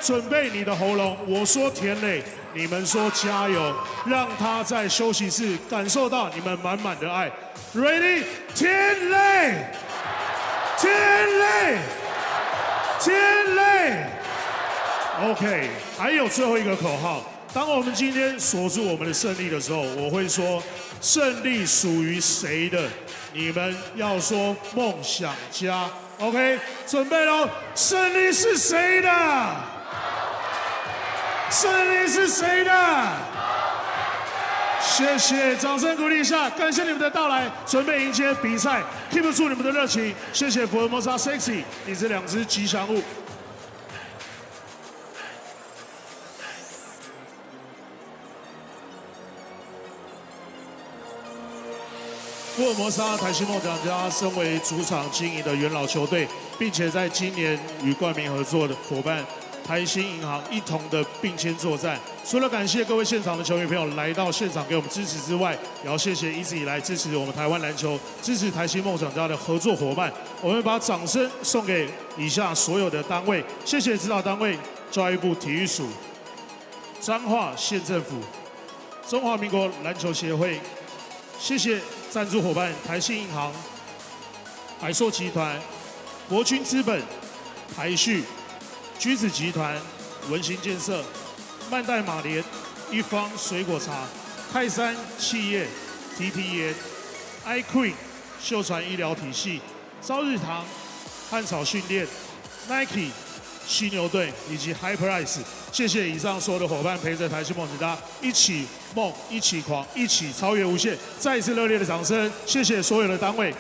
准备你的喉咙，我说田磊，你们说加油，让他在休息室感受到你们满满的爱。Ready， 田磊，田磊，田磊。OK， 还有最后一个口号。当我们今天锁住我们的胜利的时候，我会说胜利属于谁的？你们要说梦想家。OK， 准备喽！胜利是谁的？胜利是谁的？谢谢，掌声鼓励一下，感谢你们的到来，准备迎接比赛 ，keep 住你们的热情。谢谢Formosa Sexy， 你这2只吉祥物。福尔摩沙台新梦想家身为主场经营的元老球队，并且在今年与冠名合作的伙伴台新银行一同的并肩作战。除了感谢各位现场的球迷朋友来到现场给我们支持之外，也要谢谢一直以来支持我们台湾篮球、支持台新梦想家的合作伙伴。我们把掌声送给以下所有的单位，谢谢指导单位教育部体育署、彰化县政府、中华民国篮球协会，谢谢。赞助伙伴台信银行、海硕集团、国军资本、台旭、居子集团、文心建设、曼代马莲、一方水果茶、泰山企业、TT 研、iQueen、秀传医疗体系、朝日堂、汉草训练、Nike、犀牛队以及 HyperIce。谢谢以上所有的伙伴陪着台新梦想家一起梦、一起狂、一起超越无限。再一次热烈的掌声，谢谢所有的单位。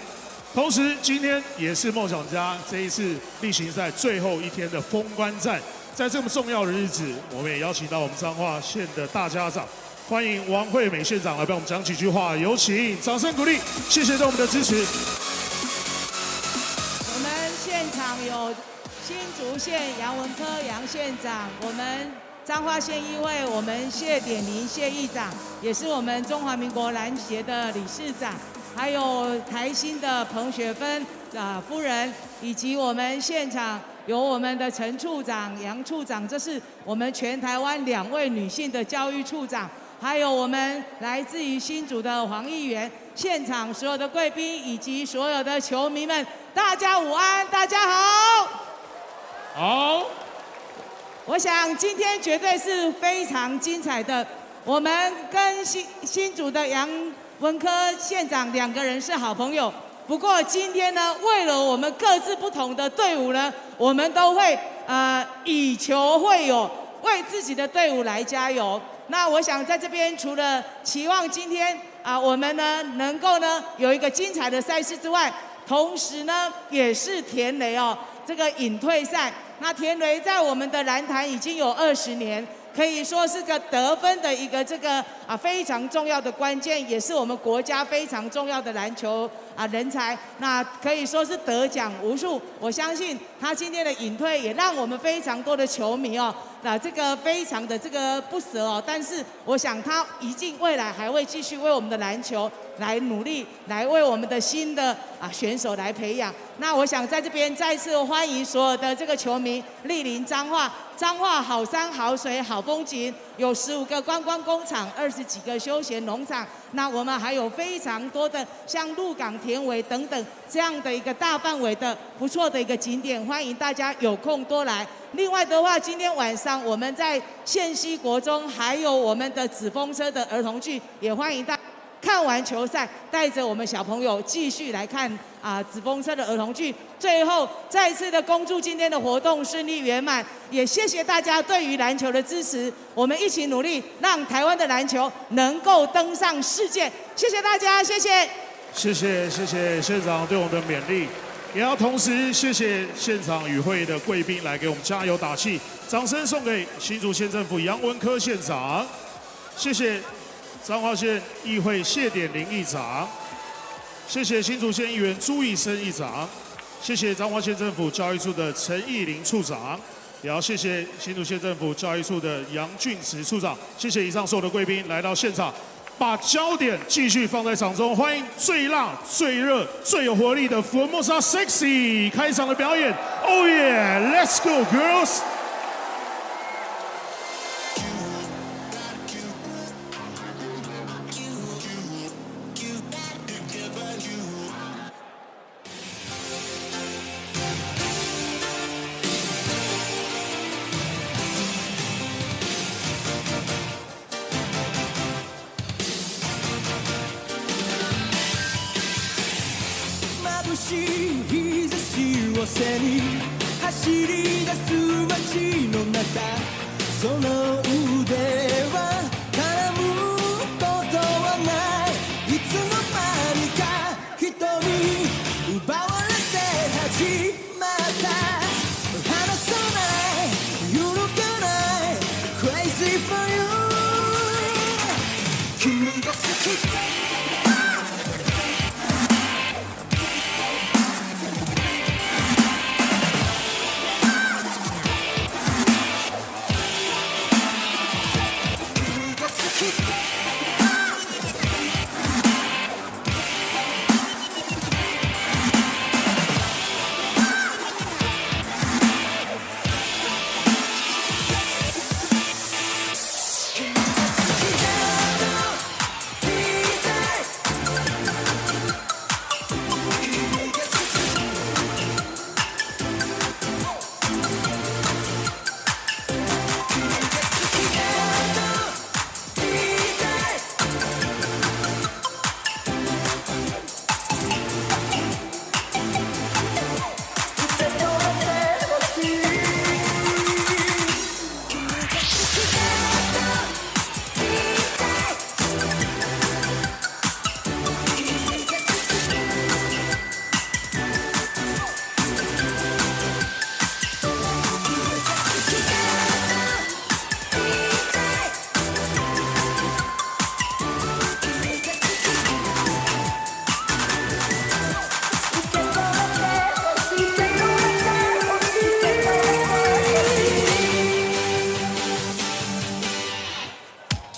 同时，今天也是梦想家这一次例行赛最后一天的封关战。在这么重要的日子，我们也邀请到我们彰化县的大家长，欢迎王惠美县长来帮我们讲几句话，有请，掌声鼓励，谢谢对我们的支持。我们现场有新竹县杨文科杨县长，我们彰化县议会我们谢典林谢议长，也是我们中华民国篮协的理事长，还有台新的彭雪芬夫人，以及我们现场有我们的陈处长、杨处长，这是我们全台湾2位女性的教育处长，还有我们来自于新竹的黄议员，现场所有的贵宾以及所有的球迷们，大家午安，大家好。好，我想今天绝对是非常精彩的。我们跟新竹的杨文科县长2个人是好朋友，不过今天呢，为了我们各自不同的队伍呢，我们都会以球会友，为自己的队伍来加油。那我想在这边除了期望今天我们呢能够呢有一个精彩的赛事之外，同时呢也是田雷这个隐退赛。那田雷在我们的篮坛已经有20年，可以说是个得分的一个非常重要的关键，也是我们国家非常重要的篮球人才。那可以说是得奖无数。我相信他今天的隐退也让我们非常多的球迷这个非常的不舍但是我想他一定未来还会继续为我们的篮球来努力，来为我们的新的选手来培养。那我想在这边再次欢迎所有的这个球迷莅临彰化。彰化好山好水好风景，有15个观光工厂，20几个休闲农场。那我们还有非常多的像鹿港田尾等等这样的一个大范围的不错的一个景点，欢迎大家有空多来。另外的话，今天晚上我们在县西国中还有我们的纸风车的儿童剧，也欢迎大家看完球赛，带着我们小朋友继续来看纸风车的儿童剧。最后再次的恭祝今天的活动顺利圆满，也谢谢大家对于篮球的支持，我们一起努力，让台湾的篮球能够登上世界。谢谢大家，谢谢。谢谢县长对我们的勉励，也要同时谢谢现场与会的贵宾来给我们加油打气，掌声送给新竹县政府杨文科县长，谢谢彰化县议会谢典林议长，谢谢新竹县议员朱义生议长，谢谢彰化县政府教育处的陈义林处长，也要谢谢新竹县政府教育处的杨俊慈处长，谢谢以上所有的贵宾来到现场，把焦点继续放在场中，欢迎最辣、最热、最有活力的Formosa Sexy 开场的表演。Oh yeah, let's go girls! せに走り出す街の中その腕は絡むことはないいつの間にか人に奪われて始まった離さない揺るがない Crazy for you 君が好き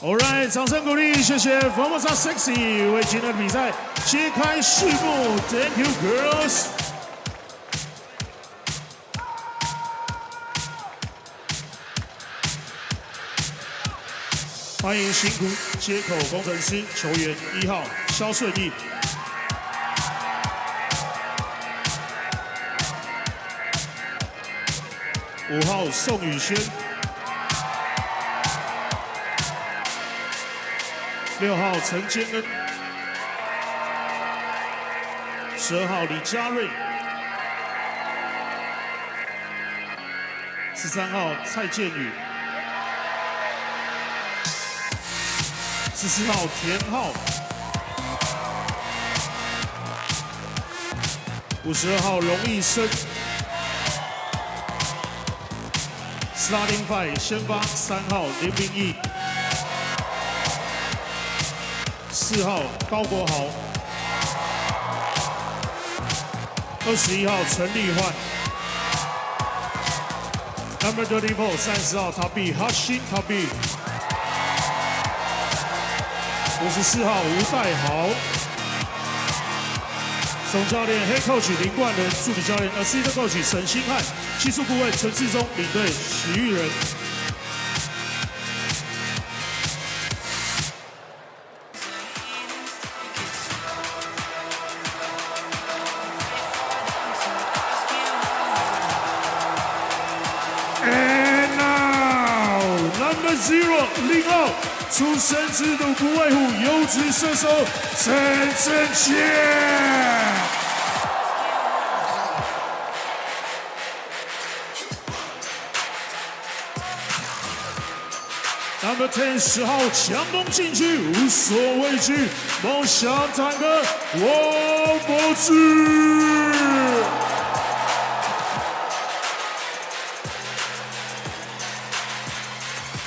Alright， 掌声鼓励，谢谢 Formosa Sexy 为今天的比赛揭开序幕 ，Thank you girls。欢迎辛苦接口工程师球员1号肖顺义。5号宋宇轩。 6号陈坚恩，12号李佳瑞，13号蔡建宇，14号田浩，52号龙义生 ，Starting Five 先发3号林明义。 4号高国豪，21号陈立焕 ，Number 34 30号塔比哈辛塔比，54号吴代豪，总教练 Head Coach 林冠仁，助理教练 Assistant Coach 沈星汉，技术顾问陈志忠，领队许玉仁。 0号出生之犊不畏虎，优质射手陈正宪。Number 10 10号强攻进去，无所畏惧，梦想坦克王柏芝。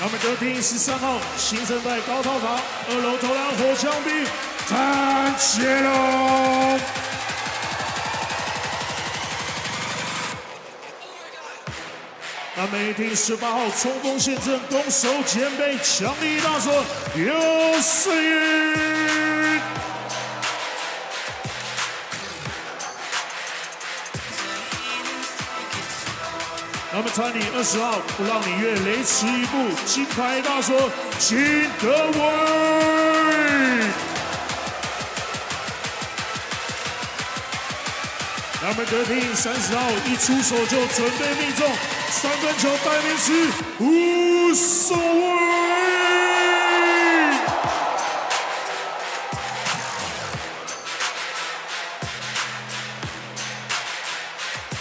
Number 13 13号新生代高套塔2楼投篮火枪兵谭杰龙。Number 18 18号冲锋陷阵攻守兼备强力大手刘思云。 Number 20 20号不让你越雷池一步，金牌大锁金德伟。Number 13 30号一出手就准备命中，3分球代名词无所谓。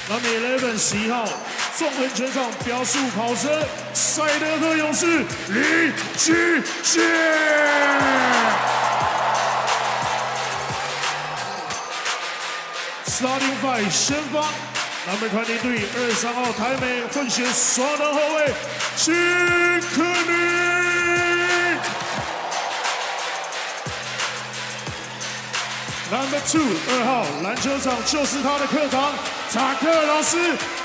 Number Number 11 11号纵横全场标速跑车赛德克勇士李志杰。Starting five 先发 Number 23 23号台美混血双人后卫辛克尼。 Number 2 2号篮球场就是他的课堂，塔克老师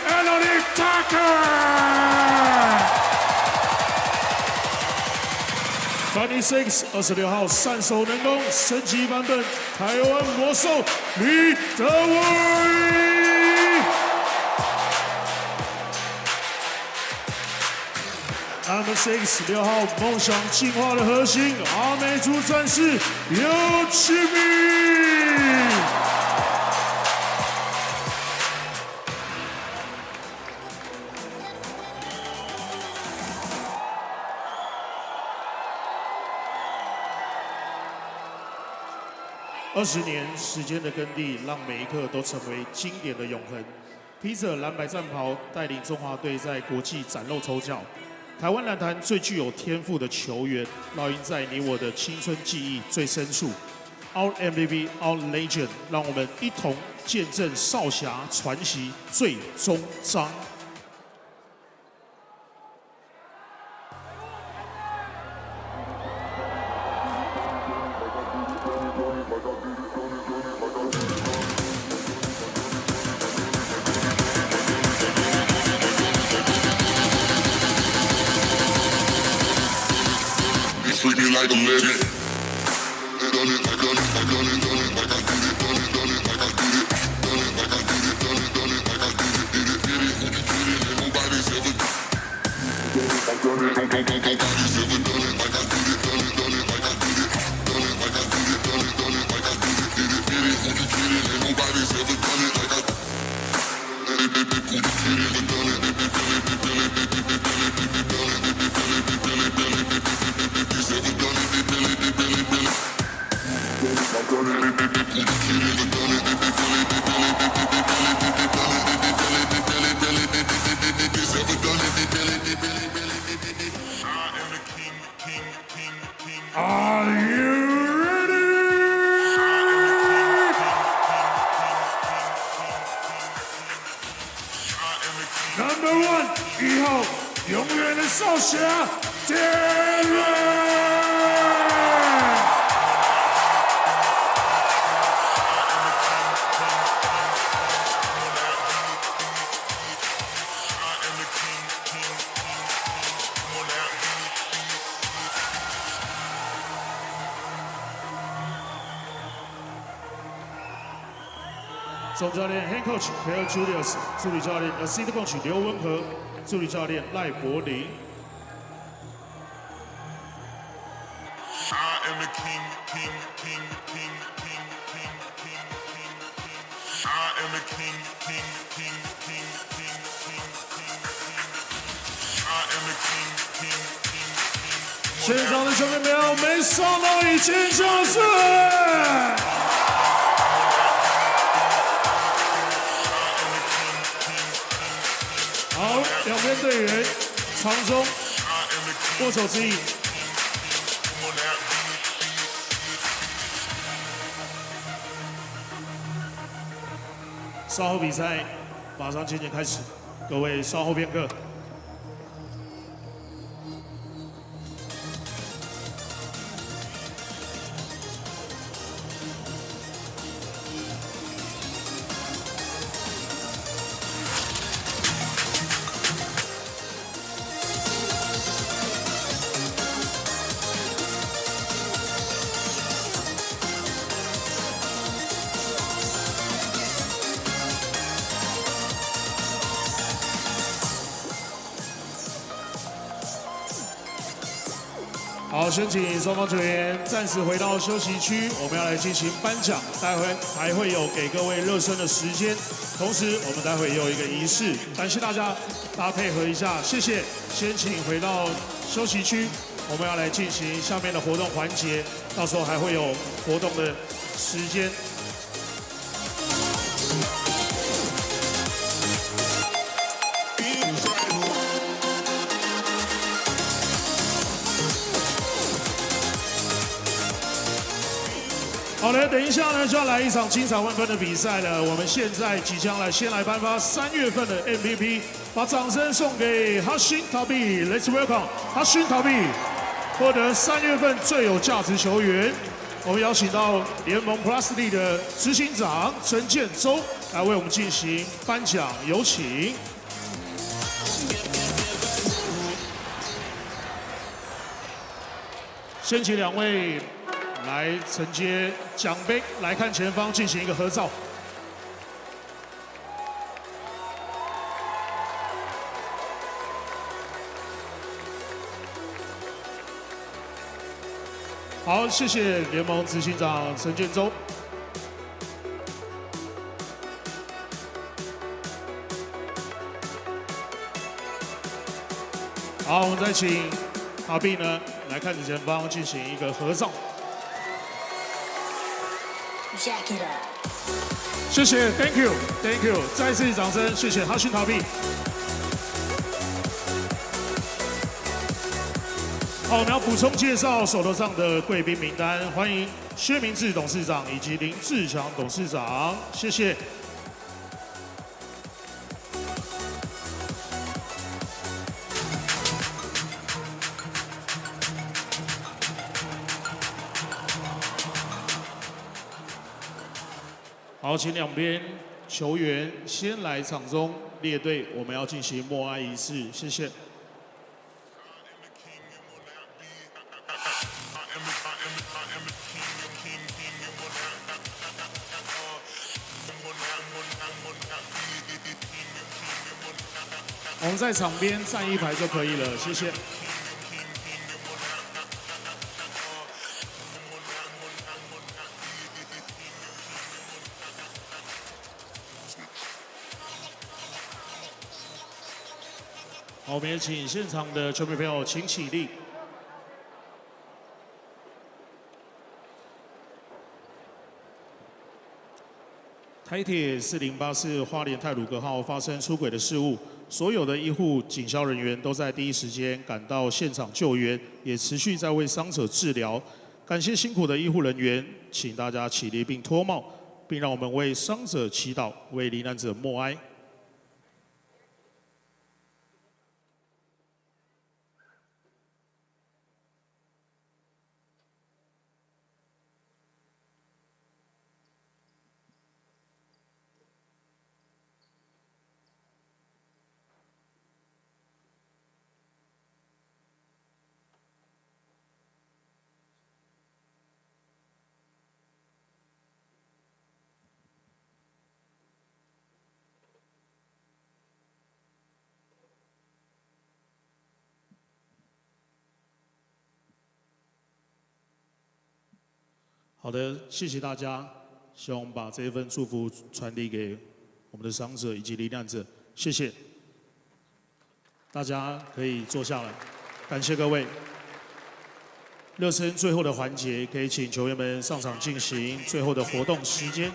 Anthony Tucker。26 26号善手能攻升级版本台湾魔兽李德伟。Number 6 6号梦想进化的核心阿美族战士尤其明。 20年时间的耕地，让每一刻都成为经典的永恒。披着蓝白战袍，带领中华队在国际崭露头角。台湾篮坛最具有天赋的球员，烙印在你我的青春记忆最深处。Our MVP, our legend， 让我们一同见证少侠传奇最终章。 Treat me like a legend. Done it like done it, like done it, done it, like I did it, done it, done it, like I did it, done it, like I did it, done it, done it, like I did it, did it, did it, who you did it, and nobody's ever done it, nobody's ever done it, like I did it, done it, done it, like I did it, done it, like I did it, done it, done it, like I did it, did it, did it, who you did it, and nobody's ever done it, like I did it, who you did it, and done it, Are you ready? Number 1 1号永远的少侠 Darren。 总教练 Head Coach P.LEAGUE Julius， 助理教练 Assistant Coach 刘文和，助理教练赖柏林。现场的球迷们，没上到一千就是。 好，两边队员长中握手之意。稍后比赛马上渐渐开始，各位稍后片刻。好，先请双方球员暂时回到休息区，我们要来进行颁奖，待会还会有给各位热身的时间，同时我们待会也有一个仪式，感谢大家配合一下，谢谢。先请回到休息区，我们要来进行下面的活动环节，到时候还会有活动的时间。好的，等一下呢就要来一场精彩万分的比赛了。我们现在即将先来颁发3月份的 MVP， 把掌声送给Hsinchu。Let's welcome Hsinchu， 获得3月份最有价值球员。我们邀请到联盟 P.LEAGUE 的执行长陈建州来为我们进行颁奖，有请。先请2位来承接奖杯，来看前方进行一个合照。好，谢谢联盟执行长陈建州。好，我们再请阿碧呢来看着前方进行一个合照。谢谢 ，Thank you，Thank you， 再次掌声，谢谢Hsinchu。好，我们要补充介绍手头上的贵宾名单，欢迎薛明志董事长以及林志强董事长，谢谢。好，请2边球员先来场中列队，我们要进行默哀仪式，谢谢。我们在场边站一排就可以了，谢谢。好，我们也请现场的球迷朋友请起立。台铁4084花莲太鲁阁号发生出轨的事故，所有的医护警消人员都在第一时间赶到现场救援，也持续在为伤者治疗。感谢辛苦的医护人员，请大家起立并脱帽，并让我们为伤者祈祷，为罹难者默哀。好的，谢谢大家，希望我们把这一份祝福传递给我们的伤者以及罹难者，谢谢。大家可以坐下来，感谢各位。热身最后的环节，可以请球员们上场进行最后的活动时间。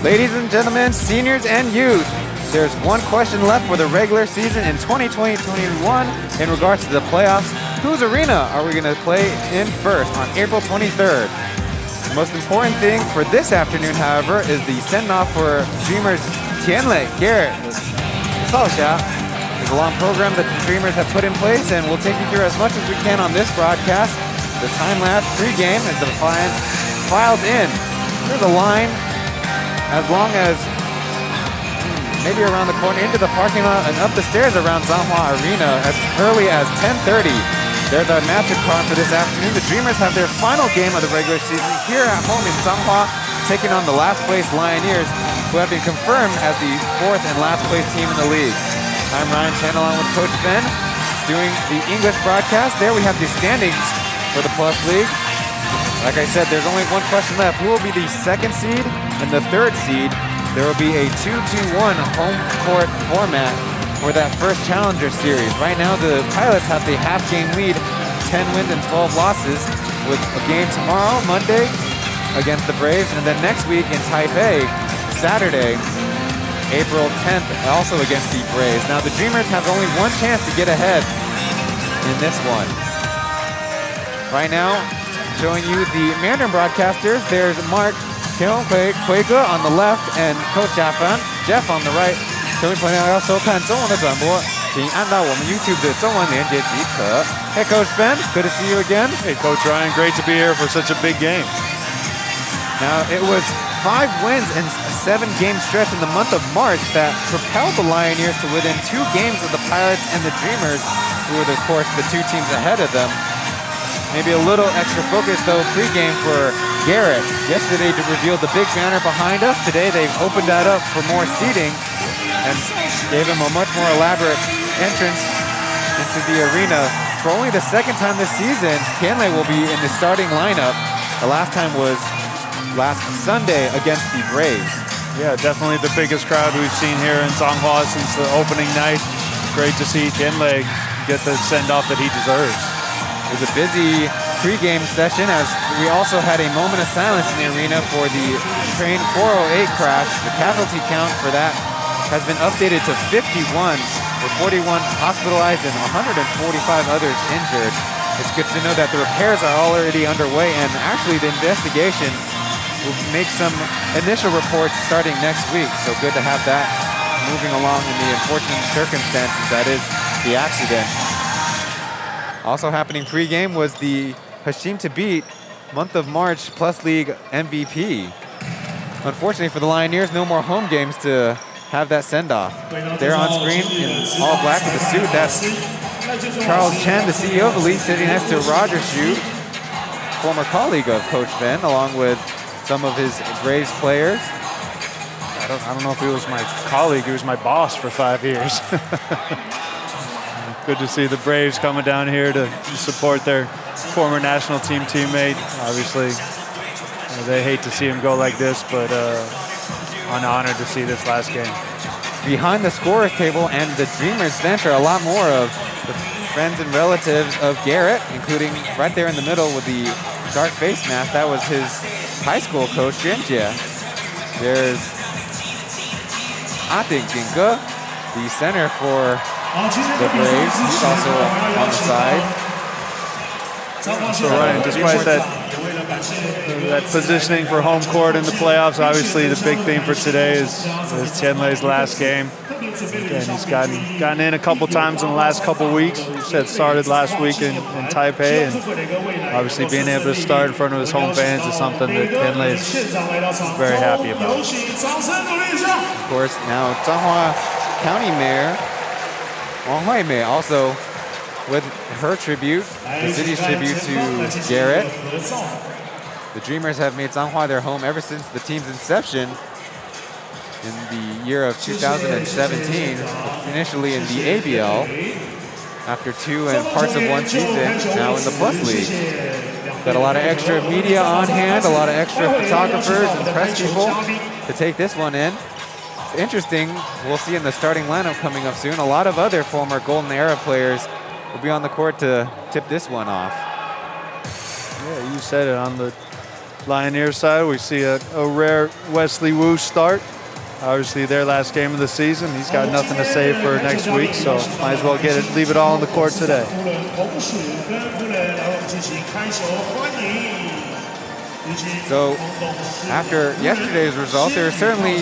Ladies and gentlemen, seniors and youth, there's one question left for the regular season in 2020-21 in regards to the playoffs. Whose arena are we going to play in first on April 23rd? The most important thing for this afternoon, however, is the send-off for Dreamers Tianlei Garrett Salxia. There's a long program that the Dreamers have put in place, and we'll take you through as much as we can on this broadcast. The time-lapse pregame as the fans filed in. There's a line as long as maybe around the corner into the parking lot and up the stairs around Zanhua Arena as early as 10:30. There's our matchup card for this afternoon. The Dreamers have their final game of the regular season here at home in Changhua, taking on the last place Lioneers, who have been confirmed as the 4th and last place team in the league. I'm Ryan Chen along with Coach Ben doing the English broadcast. There we have the standings for the Plus League. Like I said, there's only one question left. Who will be the 2nd seed and the 3rd seed? There will be a 2-2-1 home court format for that first Challenger Series. Right now, the Pilots have the half-game lead, 10 wins and 12 losses, with a game tomorrow, Monday, against the Braves, and then next week in Taipei, Saturday, April 10th, also against the Braves. Now, the Dreamers have only one chance to get ahead in this one. Right now, showing you the Mandarin broadcasters, there's Mark Huige on the left and Coach Jeff on the right. 各位朋友要收看中文的转播，请按到我们 YouTube 的中文连接即可。Hey Coach Ben, good to see you again. Hey Coach Ryan, great to be here for such a big game. Now it was 5 wins and 7-game stretch in the month of March that propelled the Lioneers to within 2 games of the Pilots and the Dreamers, who were of course the 2 teams ahead of them. Maybe a little extra focus though pre-game for Garrett. Yesterday they revealed the big banner behind us. Today they've opened that up for more seating and gave him a much more elaborate entrance into the arena. For only the 2nd time this season, Qianlei will be in the starting lineup. The last time was last Sunday against the Braves. Yeah, definitely the biggest crowd we've seen here in Changhua since the opening night. Great to see Qianlei get the send-off that he deserves. It was a busy pre-game session as we also had a moment of silence in the arena for the train 408 crash. The casualty count for that has been updated to 51, with 41 hospitalized and 145 others injured. It's good to know that the repairs are already underway, and actually the investigation will make some initial reports starting next week. So good to have that moving along in the unfortunate circumstances that is the accident. Also happening pre-game was the Hashim to beat month of March Plus League MVP. Unfortunately for the Lioneers, no more home games to have that send-off. There on screen in all black with a suit, that's Charles Chen, the CEO of the league, sitting next to Roger Xu, former colleague of Coach Ben, along with some of his Braves players. I don't know if he was my colleague, he was my boss for 5 years. Good to see the Braves coming down here to support their former national team teammate. Obviously, they hate to see him go like this, but I'm honored to see this last game. Behind the scorer's table and the Dreamers bench are a lot more of the friends and relatives of Garrett, including right there in the middle with the dark face mask. That was his high school coach, Zhenjie. There's Ating Jinge, the center for the Braves. He's also on the side. So Ryan, despite that positioning for home court in the playoffs, obviously the big theme for today is Qianlei's last game. Again, he's gotten in a couple times in the last couple weeks. He said started last week in Taipei, and obviously being able to start in front of his home fans is something that Qianlei is very happy about. Of course, now Changhua County Mayor Wang Huimei also with her tribute, the city's tribute to Garrett. The Dreamers have made Changhua their home ever since the team's inception in the year of 2017, initially in the ABL, after 2 and parts of 1 season, now in the Plus League. Got a lot of extra media on hand, a lot of extra photographers and press people to take this one in. It's interesting, we'll see in the starting lineup coming up soon, a lot of other former Golden Era players will be on the court to tip this one off. Yeah, you said it. On the Lioneers side, we see a rare Wesley Wu start. Obviously, their last game of the season. He's got nothing to say for next week, so might as well leave it all on the court today. So, after yesterday's result, there are certainly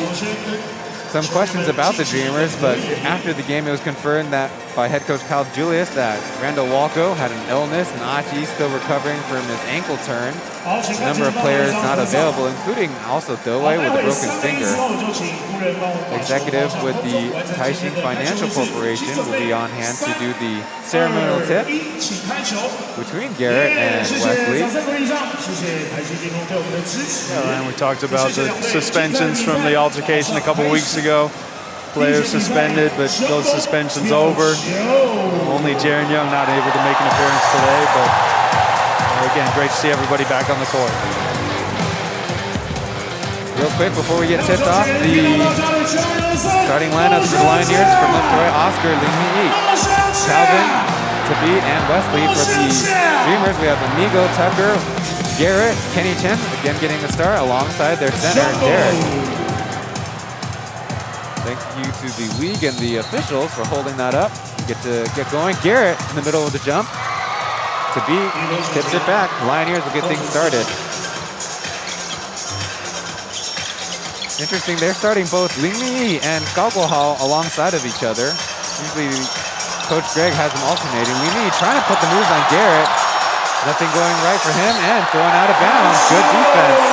some questions about the Dreamers, but after the game, it was confirmed that by head coach Kyle Julius that Randall Walco had an illness and Achi still recovering from his ankle turn. A number of players not available, including also Dowei with a broken finger. Executive with the Taishin Financial Corporation will be on hand to do the ceremonial tip between Garrett and Wesley. And we talked about the suspensions from the altercation a couple weeks ago. Players suspended, but those suspensions over. Only Jaren Young not able to make an appearance today, but again, great to see everybody back on the court. Real quick before we get tipped off, the starting lineups for the Lioneers from left to right: Oscar, Lingmi, Calvin, Tabit, and Wesley. For the Dreamers, we have Amigo, Tucker, Garrett, Kenny Chen, again getting the start alongside their center, Derek. Thank you to the league and the officials for holding that up. We get to get going. Garrett in the middle of the jump. Tabit tips it back. Lioneers will get things started. Interesting, they're starting both Lingmi and Galgohal alongside of each other. Usually Coach Greg has them alternating. Lingmi trying to put the moves on Garrett. Nothing going right for him and throwing out of bounds. Good defense.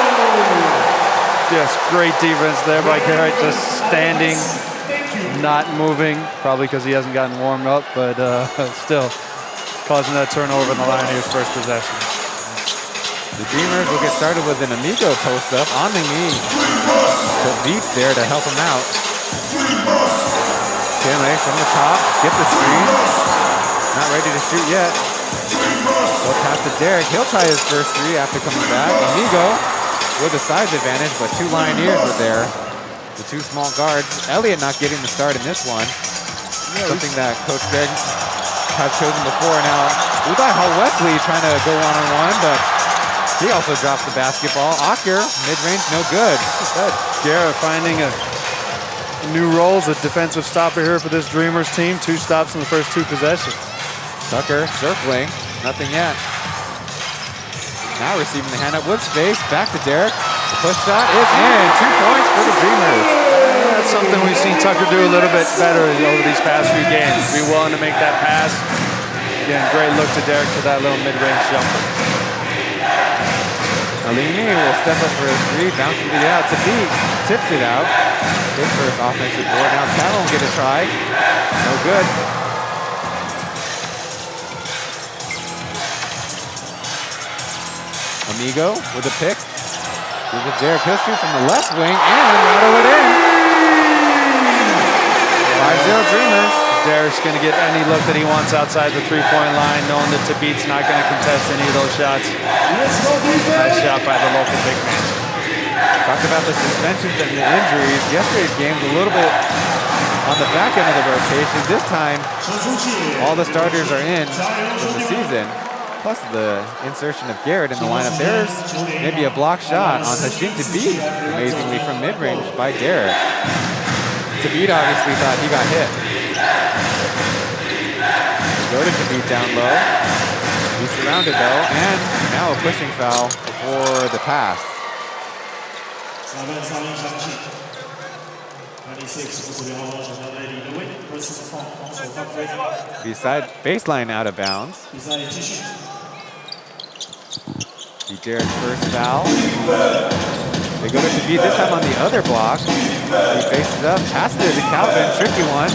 Yes, great defense there by Garrett, just standing, not moving, probably because he hasn't gotten warmed up, but still causing that turnover in the Lioneers' first possession. The Dreamers will get started with an Amigo post-up on the knee. The beats there to help him out. Chen from the top, gets the screen. Not ready to shoot yet. Go past to Derek. He'll try his first three after coming back. Amigo with a size advantage, but two Lioneers were there. The two small guards. Elliott not getting the start in this one. Something that Coach Greg has chosen before. Now, Udai Wesley trying to go one-on-one, but he also drops the basketball. Oscar, mid-range, no good. Garrett finding a new role as a defensive stopper here for this Dreamers team. 2 stops in the first 2 possessions. Tucker circling, nothing yet. Now receiving the hand up with space, back to Derek. The push shot is in, 2 points for the Dreamers. That's something we've seen Tucker do a little bit better over these past few games. Be willing to make that pass. Again, great look to Derek for that little mid-range jumper. Alini will step up for his 3, bounces it out to beat, tips it out. His first offensive board. Now Calvin will get a try. No good. Amigo with a pick. There's a Derek history from the left wing and rattle it in. 5-0 Dreamers. Derek's going to get any look that he wants outside the 3-point line, knowing that Tabit's not going to contest any of those shots. Nice shot by the local big man. Talked about the suspensions and the injuries. Yesterday's game was a little bit on the back end of the rotation. This time, all the starters are in from the season. Plus the insertion of Garrett in the lineup. There's maybe a block shot on Hsinchu to beat, amazingly from mid-range by Derek. Tabit obviously thought he got hit. Go to Tabit down low. He's surrounded though, and now a pushing foul before the pass. Beside baseline out of bounds. Be Derek's first foul. They go to Tabit this time on the other block. He faces up, passes it to Calvin, tricky one.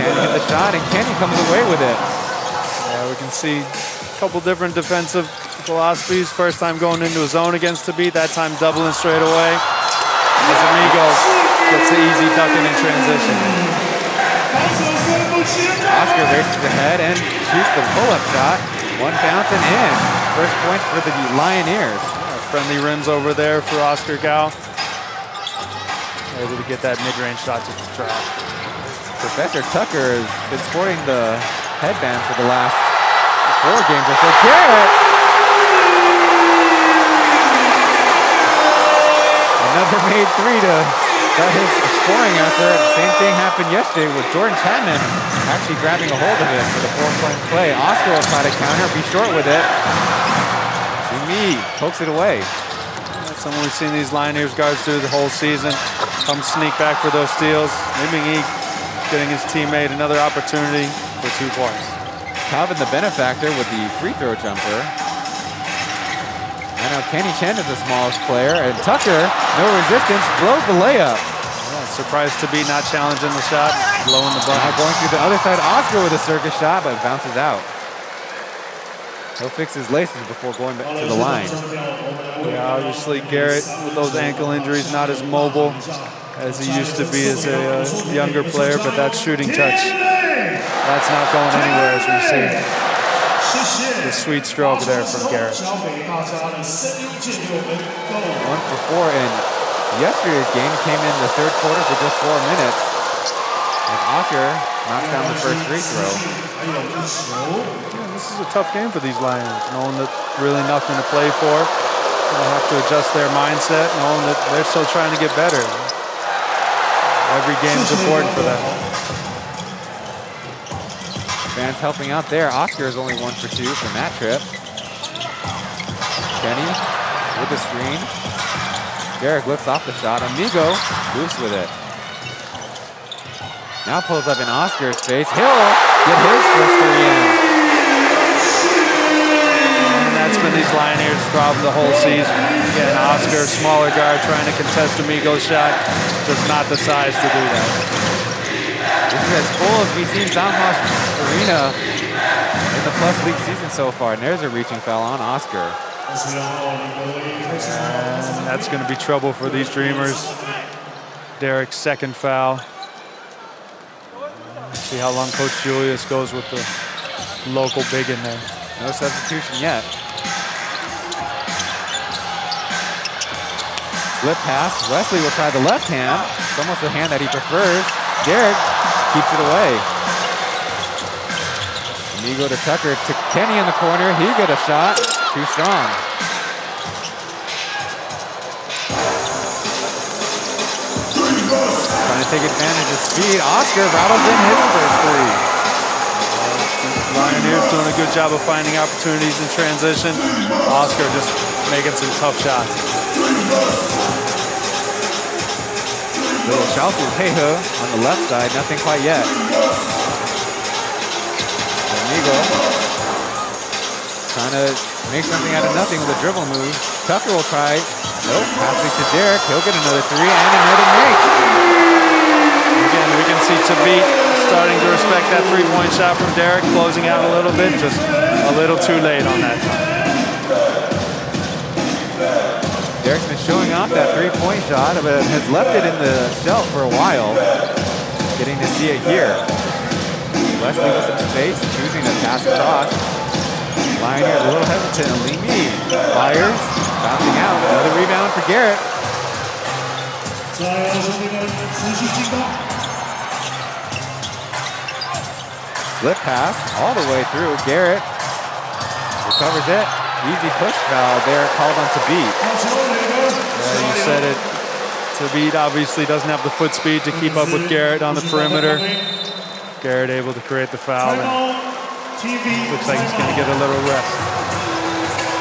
Kenny hit the shot, and Kenny comes away with it. Yeah, we can see a couple different defensive philosophies. First time going into a zone against Tabit, that time doubling straight away. As Amigo gets the easy ducking in transition. Oscar races ahead and shoots the pull-up shot. One bounce and in. First point for the Lioneers. Friendly rims over there for Oscar Gao. Able to get that mid-range shot to the trap. Professor Tucker has been sporting the headband for the last 4 games or so. Garrett! Another made 3 to start his scoring effort. Same thing happened yesterday with Jordan Chapman actually grabbing a hold of it for the 4-point play. Oscar will try to counter, be short with it. Me pokes it away. Something we've seen these Lioneers guards do the whole season. Come sneak back for those steals. Liming getting his teammate another opportunity for 2 points. Calvin the benefactor with the free throw jumper. I know Kenny Chen is the smallest player, and Tucker, no resistance, blows the layup. Yeah, surprised to be not challenging the shot, blowing the Now bucket. going through the other side, Oscar with a circus shot, but bounces out. He'll fix his laces before going back to the line. Yeah, obviously Garrett with those ankle injuries, not as mobile as he used to be as a younger player, but that shooting touch, that's not going anywhere as we see. The sweet stroke there from Garrett. 1 for 4 in yesterday's game. Came in the third quarter for just 4 minutes. As Oscar knocks down the first free throw. Yeah, this is a tough game for these Lions, knowing that really nothing to play for. They'll have to adjust their mindset, knowing that they're still trying to get better. Every game is important for them. Fans helping out there. Oscar is only 1 for 2 from that trip. Kenny with the screen. Derek looks off the shot. Amigo moves with it. Now pulls up in Oscar's face. He'll get his first 3 in. And that's been these Lioneers' problem the whole season. Again, Oscar, smaller guard, trying to contest Amigo's shot. Just not the size to do that. This is as full as we've seen Townhouse Arena in the Plus League season so far. And there's a reaching foul on Oscar. And that's going to be trouble for these Dreamers. Derek's second foul. See how long Coach Julius goes with the local big in there. No substitution yet. Slip pass. Wesley will try the left hand. It's almost the hand that he prefers. Derek keeps it away. Amigo to Tucker to Kenny in the corner. He got a shot. Too strong. Trying to take advantage of speed. Oscar rattles in his first 3. Lioneers doing a good job of finding opportunities in transition. Oscar just making some tough shots. Little Shalfu Heiho on the left side, nothing quite yet. Amigo trying to make something out of nothing with a dribble move. Tucker will try. Nope, passing to Derek. He'll get another 3 and another make. Again, we can see Tabit starting to respect that 3-point shot from Derek, closing out a little bit, just a little too late on that time. Derek's been showing off that 3-point shot, but has left it in the shelf for a while. Getting to see it here. Wesley with some space, choosing to pass across. Lioneers a little hesitant. Limi fires, bouncing out. Another rebound for Garrett. Slip pass all the way through. Garrett recovers it. Easy push foul there called on Tabit. Yeah, you said it. Tabit obviously doesn't have the foot speed to keep up with Garrett on the perimeter. Garrett able to create the foul. And looks like he's going to get a little rest.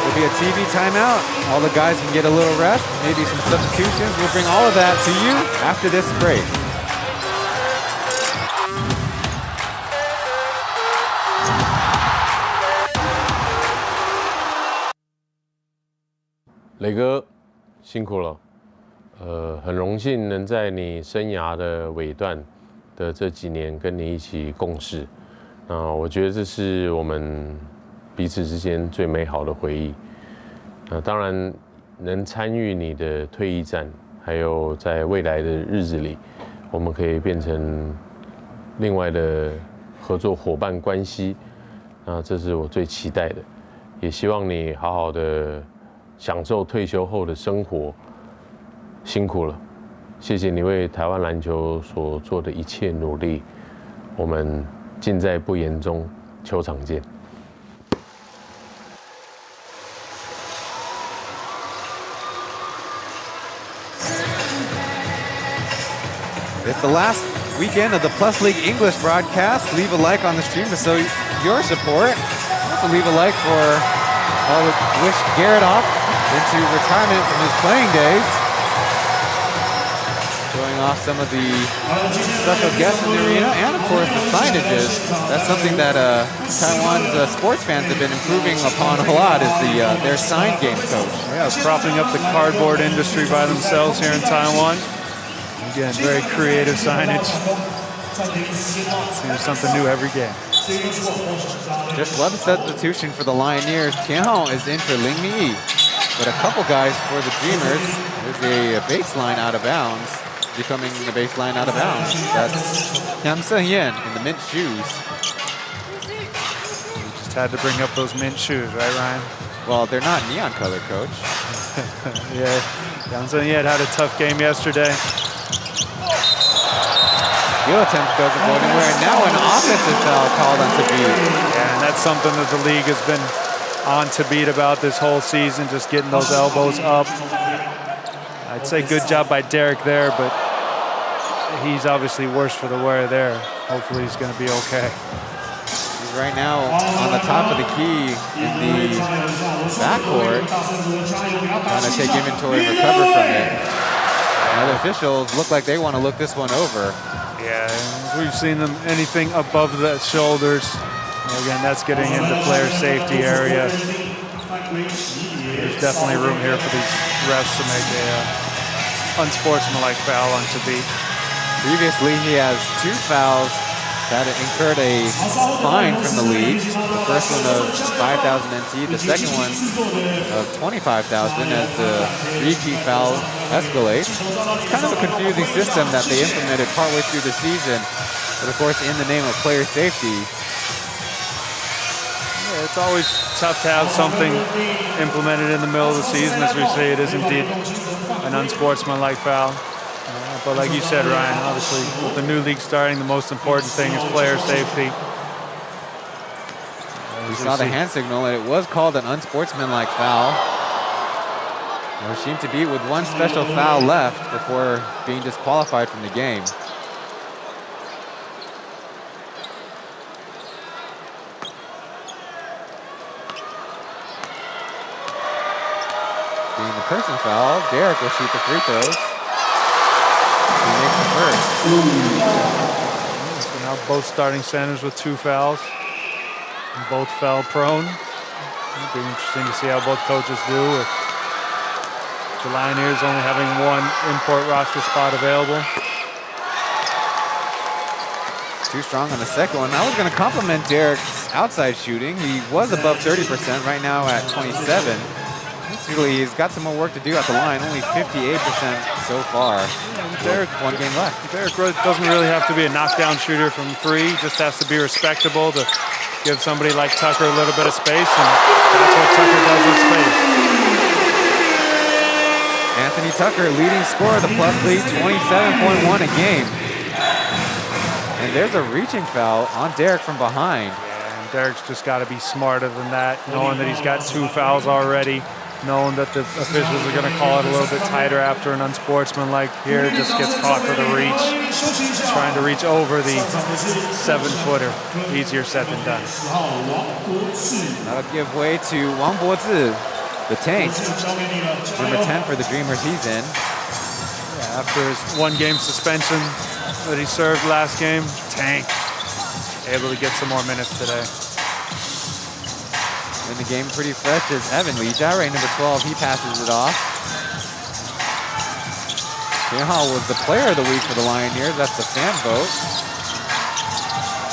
Will be a TV timeout. All the guys can get a little rest. Maybe some substitutions. We'll bring all of that to you after this break.磊哥，辛苦了。很荣幸能在你生涯的尾段的这几年跟你一起共事。我觉得这是我们彼此之间最美好的回忆。当然能参与你的退役战，还有在未来的日子里，我们可以变成另外的合作伙伴关系。这是我最期待的，也希望你好好的享受退休后的生活。辛苦了，谢谢你为台湾篮球所做的一切努力。我们尽在不言中，球场见。It's the last weekend of the Plus League English broadcast. Leave a like on the stream to show your support. Also leave a like for wish Garrett off into retirement from his playing days. Showing off some of the special guests in the arena and, of course, the signages. That's something that Taiwan's sports fans have been improving upon a lot is their sign game coach. Yeah, propping up the cardboard industry by themselves here in Taiwan. Again, very creative signage. Seems something new every game. Just one substitution for the Lioneers. Tianhao is in for Ling Mi. But a couple guys for the Dreamers. There's a baseline out of bounds. Becoming the baseline out of bounds. That's Yang Sen-yen in the mint shoes. You just had to bring up those mint shoes, right, Ryan? Well, they're not neon color, coach. Yeah, Yang Sen-yen had a tough game yesterday. Steal attempt doesn't go anywhere, and now an offensive foul called on Thabit. Yeah, and that's something that the league has been on Thabit about this whole season, just getting those elbows up. I'd say good job by Derek there, but he's obviously worse for the wear there. Hopefully he's going to be okay. He's right now on the top of the key in the backcourt, trying to take inventory and recover from it. Now the officials look like they want to look this one over. Yeah, we've seen them anything above the shoulders. Again, that's getting into player safety area. There's definitely room here for these refs to make a unsportsmanlike foul on Thabit. Previously, he has 2 fouls that incurred a fine from the league. The first one of 5,000 NT, the second one of 25,000 as the repeat foul escalates. It's kind of a confusing system that they implemented partway through the season, but of course in the name of player safety. Yeah, it's always tough to have something implemented in the middle of the season. As we say, it is indeed an unsportsmanlike foul. But like you said, Ryan, obviously with the new league starting, the most important thing is player safety. We saw the hand signal, and it was called an unsportsmanlike foul. Seemed to be with one special foul left before being disqualified from the game. Being the person foul, Derek will shoot the free throws. He makes the first. So now both starting centers with 2 fouls. And both foul prone. It'll be interesting to see how both coaches do with the Lioneers only having 1 import roster spot available. Too strong on the second one. I was going to compliment Derek's outside shooting. He was above 30% right now at 27. Basically, he's got some more work to do at the line. Only 58% so far. Derek, 1 game left. Derek doesn't really have to be a knockdown shooter from 3. Just has to be respectable to give somebody like Tucker a little bit of space, and that's what Tucker does with space. Anthony Tucker, leading scorer of the plus lead, 27.1 a game. And there's a reaching foul on Derek from behind. Yeah, and Derek's just got to be smarter than that, knowing that he's got 2 fouls already, knowing that the officials are going to call it a little bit tighter after an unsportsmanlike here. Just gets caught for the reach, trying to reach over the 7-footer. Easier said than done. That'll give way to Wang Bozi, the tank, number 10 for the Dreamers. He's in. Yeah, after his 1-game suspension that he served last game, tank, able to get some more minutes today. In the game pretty fresh is Evan Lee. Jare, number 12, he passes it off. Tianhao was the player of the week for the Lioneers. That's the fan vote.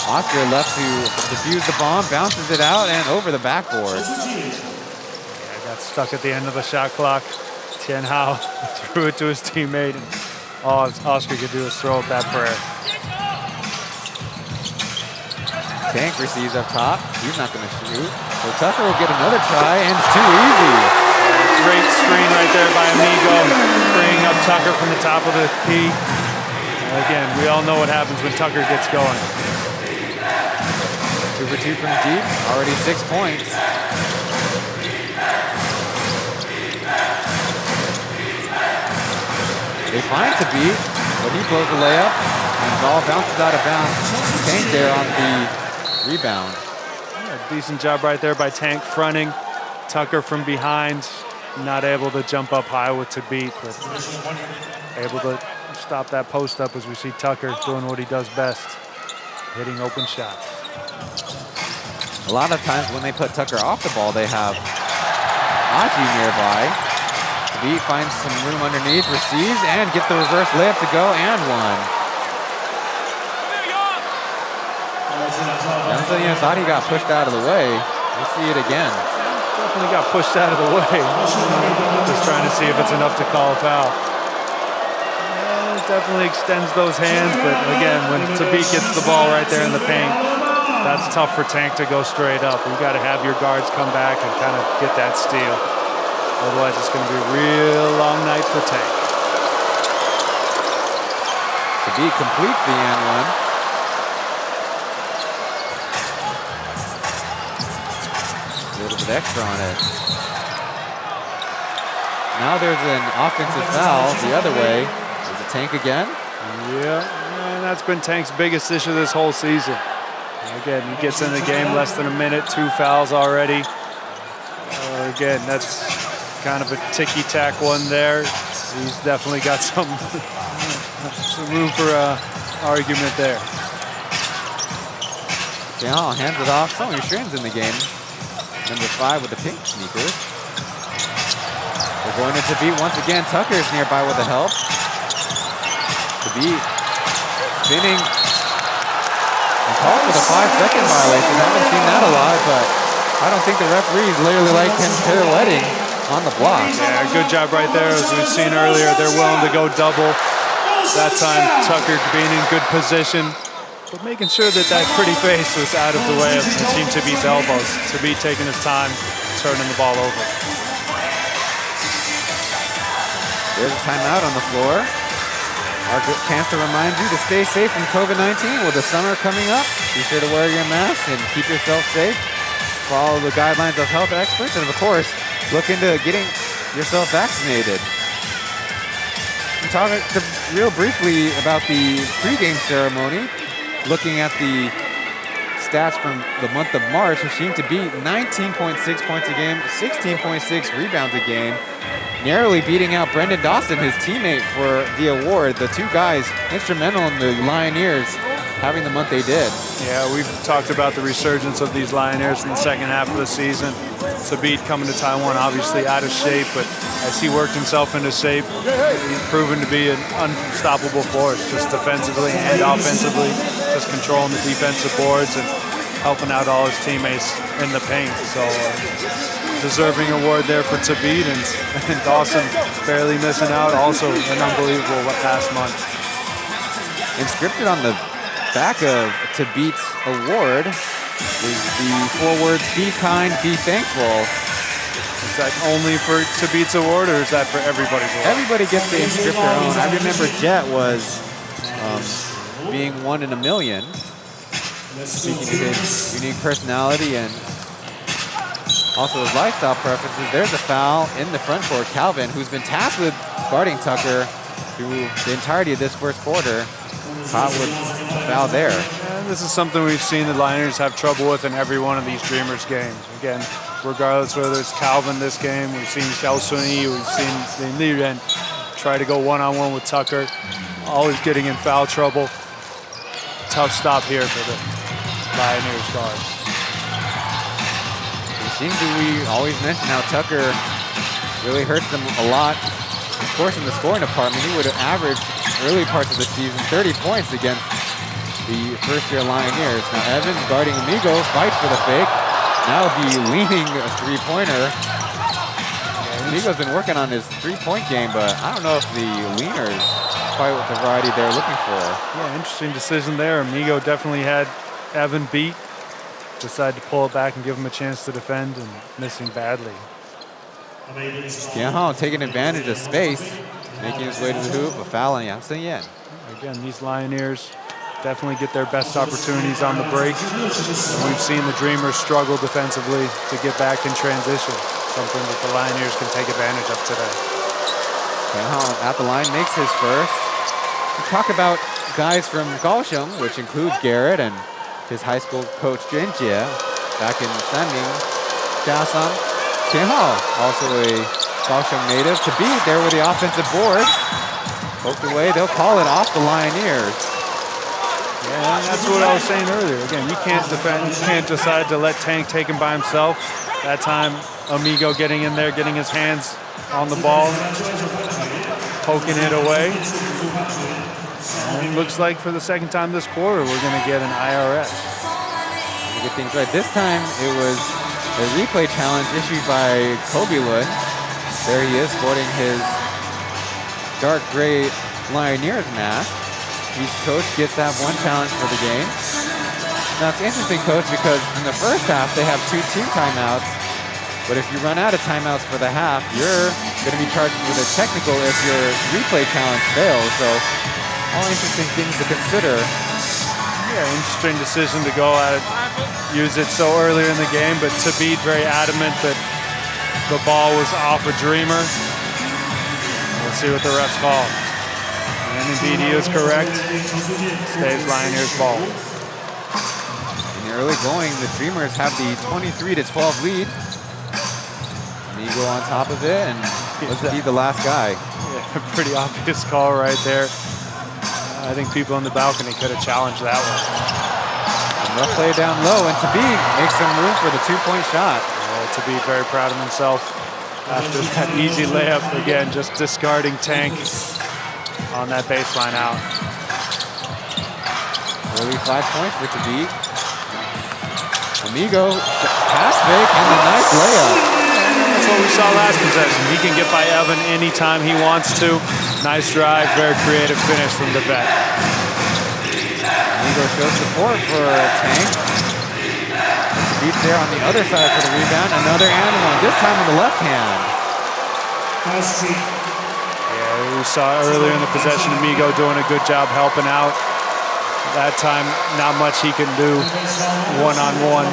Oscar left to defuse the bomb, bounces it out and over the backboard. Yeah, got stuck at the end of the shot clock. Tianhao threw it to his teammate, and all Oscar could do is throw up that prayer. Tank receives up top. He's not going to shoot. So Tucker will get another try, and it's too easy. Great screen right there by Amigo, freeing up Tucker from the top of the key. Again, we all know what happens when Tucker gets going. 2 for 2 from deep, already 6 points. They find Thabit, but he blows the layup, and the ball bounces out of bounds. Tank there on the rebound. Yeah, decent job right there by Tank, fronting Tucker from behind. not able to jump up high with to beat, but able to stop that post up as we see Tucker doing what he does best, hitting open shots. A lot of times when they put Tucker off the ball, they have Aji nearby. Beat finds some room underneath, receives, and gets the reverse layup to go, and one. Yang thought he got pushed out of the way. We'll see it again. Definitely got pushed out of the way. Just trying to see if it's enough to call a foul. It definitely extends those hands, but again, when Tabit gets the ball right there in the paint, that's tough for Tank to go straight up. You got to have your guards come back and kind of get that steal. Otherwise, it's going to be a real long night for Tank. Tabit completes the and one. A little bit extra on it. Now there's an offensive foul the other way. Is it Tank again? Yeah, and that's been Tank's biggest issue this whole season. Again, he gets in the game less than a minute, 2 fouls already. Again, that's kind of a ticky-tack one there. He's definitely got some room for argument there. Jiao hands it off. Song Yushin's in the game. Number 5 with the pink sneakers. They're going into Tabit once again. Tucker's nearby with the help. Tabit spinning. And called for the 5-second violation. I haven't seen that a lot, but I don't think the referees literally like him pirouetting on the block. Yeah, good job right there. As we've seen earlier, they're willing to go double. That time, Tucker being in good position, but making sure that that pretty face was out of the way of Team Tabit's elbows. Tabit taking his time, turning the ball over. There's a timeout on the floor. Our chance to remind you to stay safe from COVID-19 with the summer coming up. Be sure to wear your mask and keep yourself safe. Follow the guidelines of health experts, and of course, look into getting yourself vaccinated. We talked real briefly about the pregame ceremony. Looking at the stats from the month of March, Hsin to beat 19.6 points a game, 16.6 rebounds a game, narrowly beating out Brendan Dawson, his teammate, for the award. The two guys instrumental in the Lioneers having the month they did. Yeah, we've talked about the resurgence of these Lioneers in the second half of the season. Tabit coming to Taiwan, obviously out of shape, but as he worked himself into shape, he's proven to be an unstoppable force, just defensively and offensively, just controlling the defensive boards and helping out all his teammates in the paint. So deserving award there for Tabit, and Dawson barely missing out. Also an unbelievable past month. Inscripted on the back of Tabit's award is the 4 words, be kind, be thankful. Is that only for Tabit's award, or is that for everybody's award? Everybody gets to inscript their own. I remember Jet was being 1 in a million. Speaking to his unique personality and also his lifestyle preferences. There's a foul in the front court. Calvin, who's been tasked with guarding Tucker through the entirety of this first quarter, caught with a foul there. And this is something we've seen the Lioneers have trouble with in every one of these Dreamers games. Again, regardless whether it's Calvin this game, we've seen Xiao Sunyi, we've seen Li Ren try to go one-on-one with Tucker, always getting in foul trouble. Tough stop here for the Lioneers guards. Hsinchu, we always mention how Tucker really hurts them a lot. Of course, in the scoring department, he would have averaged early parts of the season 30 points against the first-year Lioneers. Now Evans guarding Amigo, fights for the fake. Now the leaning three-pointer. Amigo's been working on his three-point game, but I don't know if the leaner is quite with the variety they're looking for. Yeah, interesting decision there. Amigo definitely had Evan beat. Decided to pull it back and give him a chance to defend, and missing badly. Tianhao taking advantage of space, making his way to the hoop, a foul on Yang Sen-Yen. Again, these Lioneers definitely get their best opportunities on the break. We've seen the Dreamers struggle defensively to get back in transition, something that the Lioneers can take advantage of today. Tianhao at the line makes his first. We talk about guys from Kaohsiung, which includes Garrett and his high school coach Jin Jie back in Sanming, Jiasang. Tianhao, also a Kaohsiung native to beat there with the offensive board. Poked away, they'll call it off the Lioneers. Yeah, that's what I was saying earlier. Again, you can't defend, you can't decide to let Tank take him by himself. That time, Amigo getting in there, getting his hands on the ball, poking it away. And it looks like for the second time this quarter, we're going to get an IRS. To get things right. This time, it was a replay challenge issued by Kobe Lund. There he is, sporting his dark gray Lioneers mask. Each coach gets to have one challenge for the game. Now it's interesting, Coach, because in the first half they have 2 team timeouts, but if you run out of timeouts for the half, you're going to be charged with a technical if your replay challenge fails. So all interesting things to consider. Yeah, interesting decision to go at it, use it so earlier in the game, but Tabit very adamant that the ball was off a Dreamer. We'll see what the refs call. And indeed he is correct. Stays Lioneers ball. In the early going, the Dreamers have the 23-12 lead. Amigo on top of it, and was he the last guy? Yeah, pretty obvious call right there. I think people on the balcony could have challenged that one. And rough play down low, and Tabit makes some room for the 2-point shot. Tabit very proud of himself after that easy layup. Again, just discarding Tank on that baseline out. Early 5 points for Tabit. Amigo, pass fake, and a nice layup. That's what we saw last possession. He can get by Evan anytime he wants to. Nice drive, very creative finish from the vet. Amigo shows support for Tank. Tabit's there on the other side for the rebound. Another and one, this time on the left hand. Yeah, we saw earlier in the possession Amigo doing a good job helping out. That time, not much he can do one-on-one.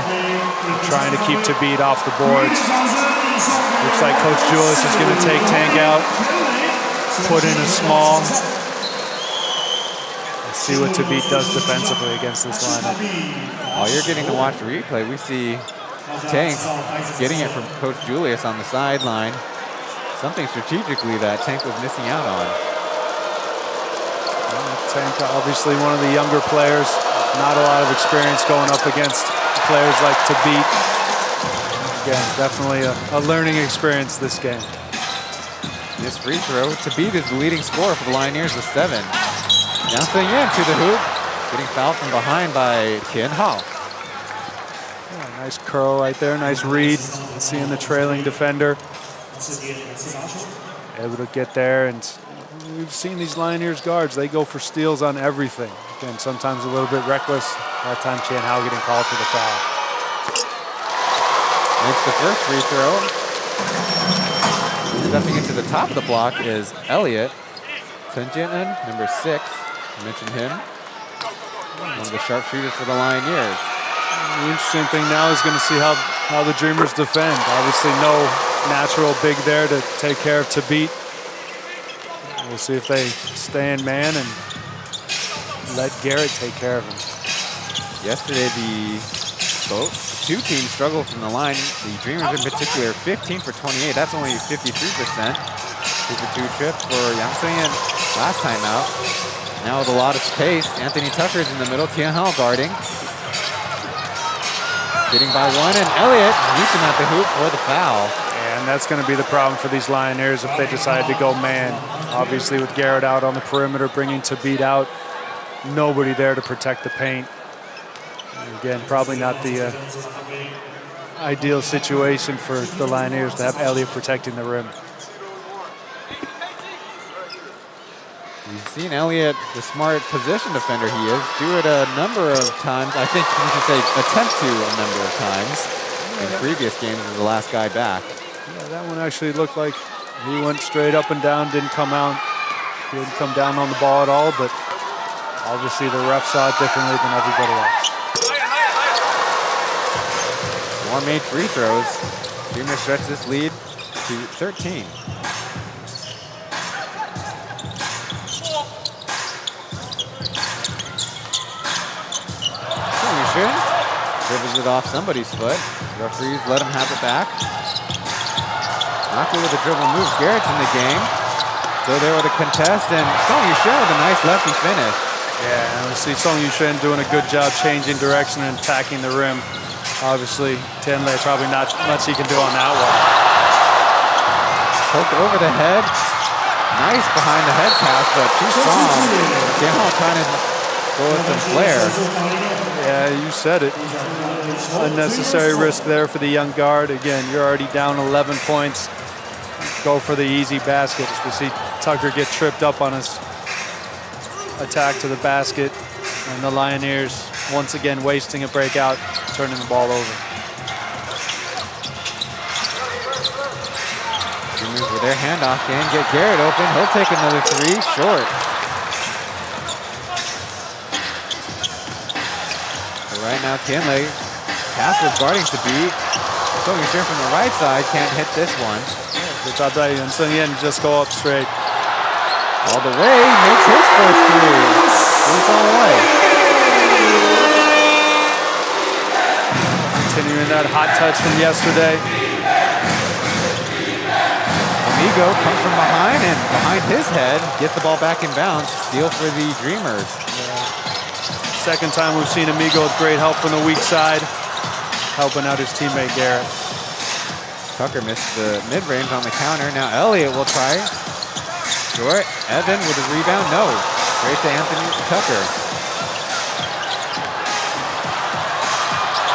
Trying to keep Tabit off the boards. Looks like Coach Julius is going to take Tank out, put in a small. Let's see what Tabit does defensively against this lineup. While you're getting to watch the replay, we see Tank getting it from Coach Julius on the sideline. Something strategically that Tank was missing out on. Tank, obviously one of the younger players, not a lot of experience going up against players like Tabit. Again, definitely a learning experience this game. This free throw, Tabit is the leading scorer for the Lioneers with 7. Bouncing in to the hoop, getting fouled from behind by Tien Hao. Yeah, nice curl right there, nice read. Seeing the trailing defender. Able to get there, and we've seen these Lioneers guards, they go for steals on everything. Again, sometimes a little bit reckless. That time Chen Hao getting called for the foul. Makes the first free throw. Stepping into the top of the block is Elliott. Chen Jian, number 6. I mentioned him. One of the sharpshooters for the Lioneers. The interesting thing now is going to see how the Dreamers defend. Obviously no natural big there to take care of Tabit. We'll see if they stay in man and let Garrett take care of him. Yesterday, the 2 teams struggled from the line. The Dreamers in particular, 15 for 28. That's only 53%. 2-for-2 trip for Yang last time out. Now with a lot of space, Anthony Tucker's in the middle. Tien Hao guarding. Getting by one, and Elliott meets him at the hoop for the foul. And that's going to be the problem for these Lioneers if they decide to go man. Obviously with Garrett out on the perimeter, bringing Tabit out. Nobody there to protect the paint. And again, probably not the ideal situation for the Lioneers to have Elliott protecting the rim. You've seen Elliott, the smart position defender he is, do it a number of times. I think we should say attempt to a number of times in previous games as the last guy back. Yeah, that one actually looked like he went straight up and down, didn't come down on the ball at all, but obviously the ref saw it differently than everybody else. More made free throws. Dreamers stretch this lead to 13. Dribbles it off somebody's foot. Referees let him have it back. Not good with the dribble moves. Garrett's in the game. Still there with a contest, and Song Yushen with a nice lefty finish. Yeah, and we see Song Yushen doing a good job changing direction and attacking the rim. Obviously, Tianlei probably not much he can do on that one. Poked over the head. Nice behind the head pass, but too strong. Tianhao trying to go with some flair. Yeah, you said it. Unnecessary risk there for the young guard. Again, you're already down 11 points. Go for the easy basket. We see Tucker get tripped up on his attack to the basket. And the Lioneers, once again, wasting a breakout, turning the ball over. Juniors with their handoff can get Garrett open. He'll take another three, short. So right now, Tianlei, pass was guarding to beat. Song Yushen from the right side can't hit this one. And Sun Yan just go up straight. All the way, makes his first three. Goes all the way. Continuing that hot touch from yesterday. Amigo comes from behind, and behind his head, gets the ball back in bounds. Steal for the Dreamers. Second time we've seen Amigo with great help from the weak side, helping out his teammate Garrett. Tucker missed the mid-range on the counter. Now Elliott will try. Short. Evan with a rebound. No. Straight to Anthony Tucker.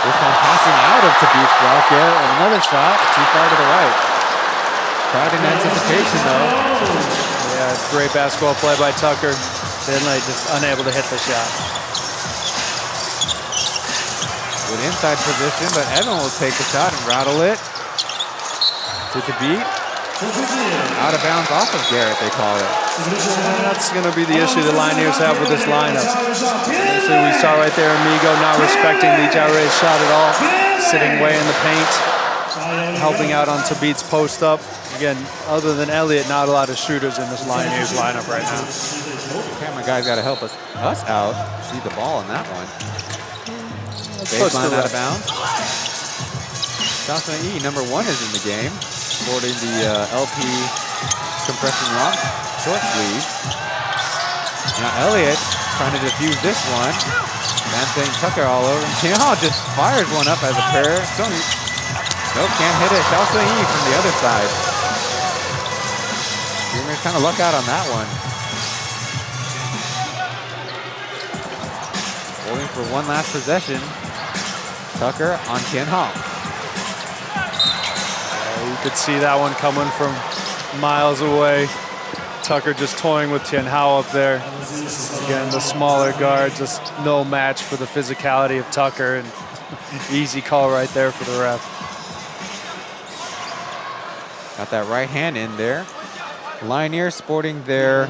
This time passing out of Tabit's block. Yeah, another shot. Too far to the right. Crowd in anticipation, though. Yeah, great basketball play by Tucker. Tianlei just unable to hit the shot. Good inside position, but Evan will take the shot and rattle it. To Tabit. Out of bounds off of Garrett, they call it. That's going to be the issue the Lioneers have with this lineup. So we saw right there Amigo not respecting the Jaure's shot at all. Sitting way in the paint. Helping out on Tabit's post up. Again, other than Elliott, not a lot of shooters in this Lioneers lineup right now. Camera guys got to help us out. See the ball in that one. Baseline out of bounds. Jocelyn E, number 1 is in the game, sporting the LP compression long short sleeve. Now Elliott trying to defuse this one. Man-thing Tucker all over. Tianhao just fires one up as a pair. Nope, can't hit it. Jocelyn E from the other side. Dreamers kind of luck out on that one. Holding for one last possession. Tucker on Tianhao. You could see that one coming from miles away. Tucker just toying with Tianhao up there. Again, the smaller guard, just no match for the physicality of Tucker, and easy call right there for the ref. Got that right hand in there. Lioneers sporting their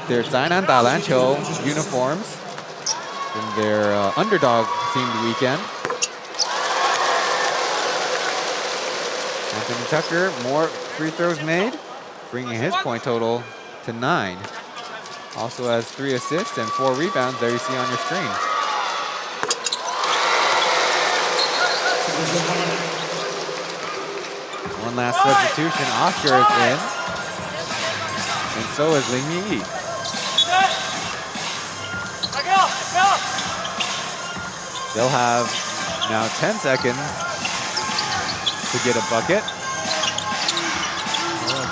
Zainan Dalanqiu uniforms from their underdog-themed weekend. Anthony Tucker, more free throws made, bringing his point total to 9. Also has 3 assists and 4 rebounds there you see on your screen. One last substitution, Oscar is in. And so is Ling Yi. They'll have now 10 seconds to get a bucket.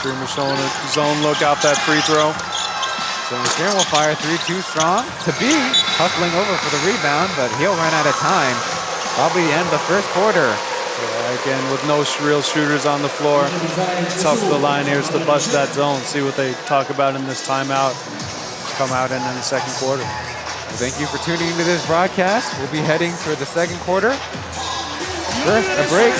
Dreamer showing a zone look out that free throw. So Sharon will fire 3 too strong. Tabit hustling over for the rebound, but he'll run out of time. Probably end the first quarter. Yeah, again, with no real shooters on the floor, tough for the Lioneers to bust that zone. See what they talk about in this timeout. Come out in the second quarter. Well, thank you for tuning into this broadcast. We'll be heading for the second quarter. First, a break.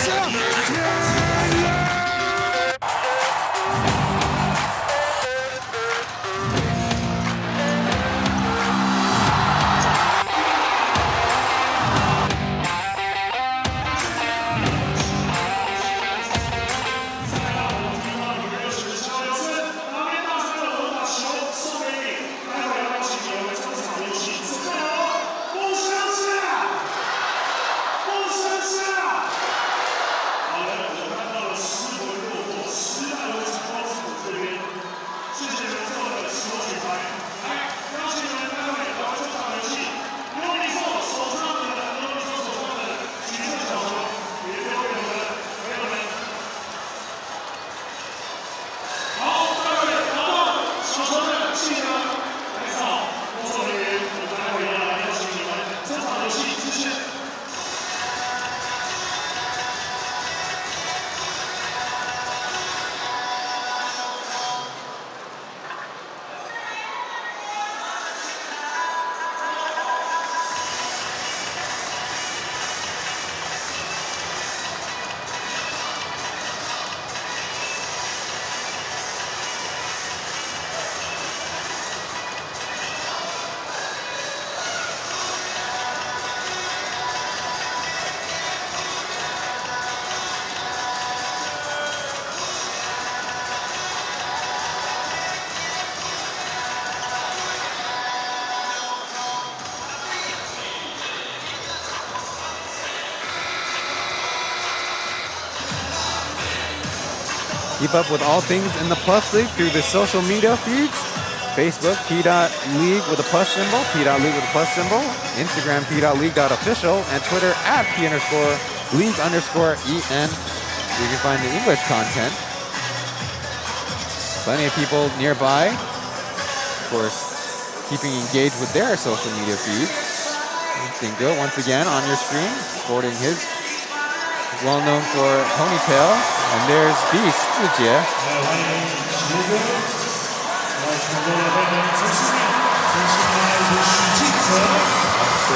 Keep up with all things in the Plus League through the social media feeds. Facebook, P.LEAGUE with a plus symbol, P.LEAGUE with a plus symbol. Instagram, P.LEAGUE.official. And Twitter at P_League_EN. You can find the English content. Plenty of people nearby. Of course, keeping engaged with their social media feeds. Dingo once again on your screen, sporting his well known for ponytail. And there's Beast, Zijie.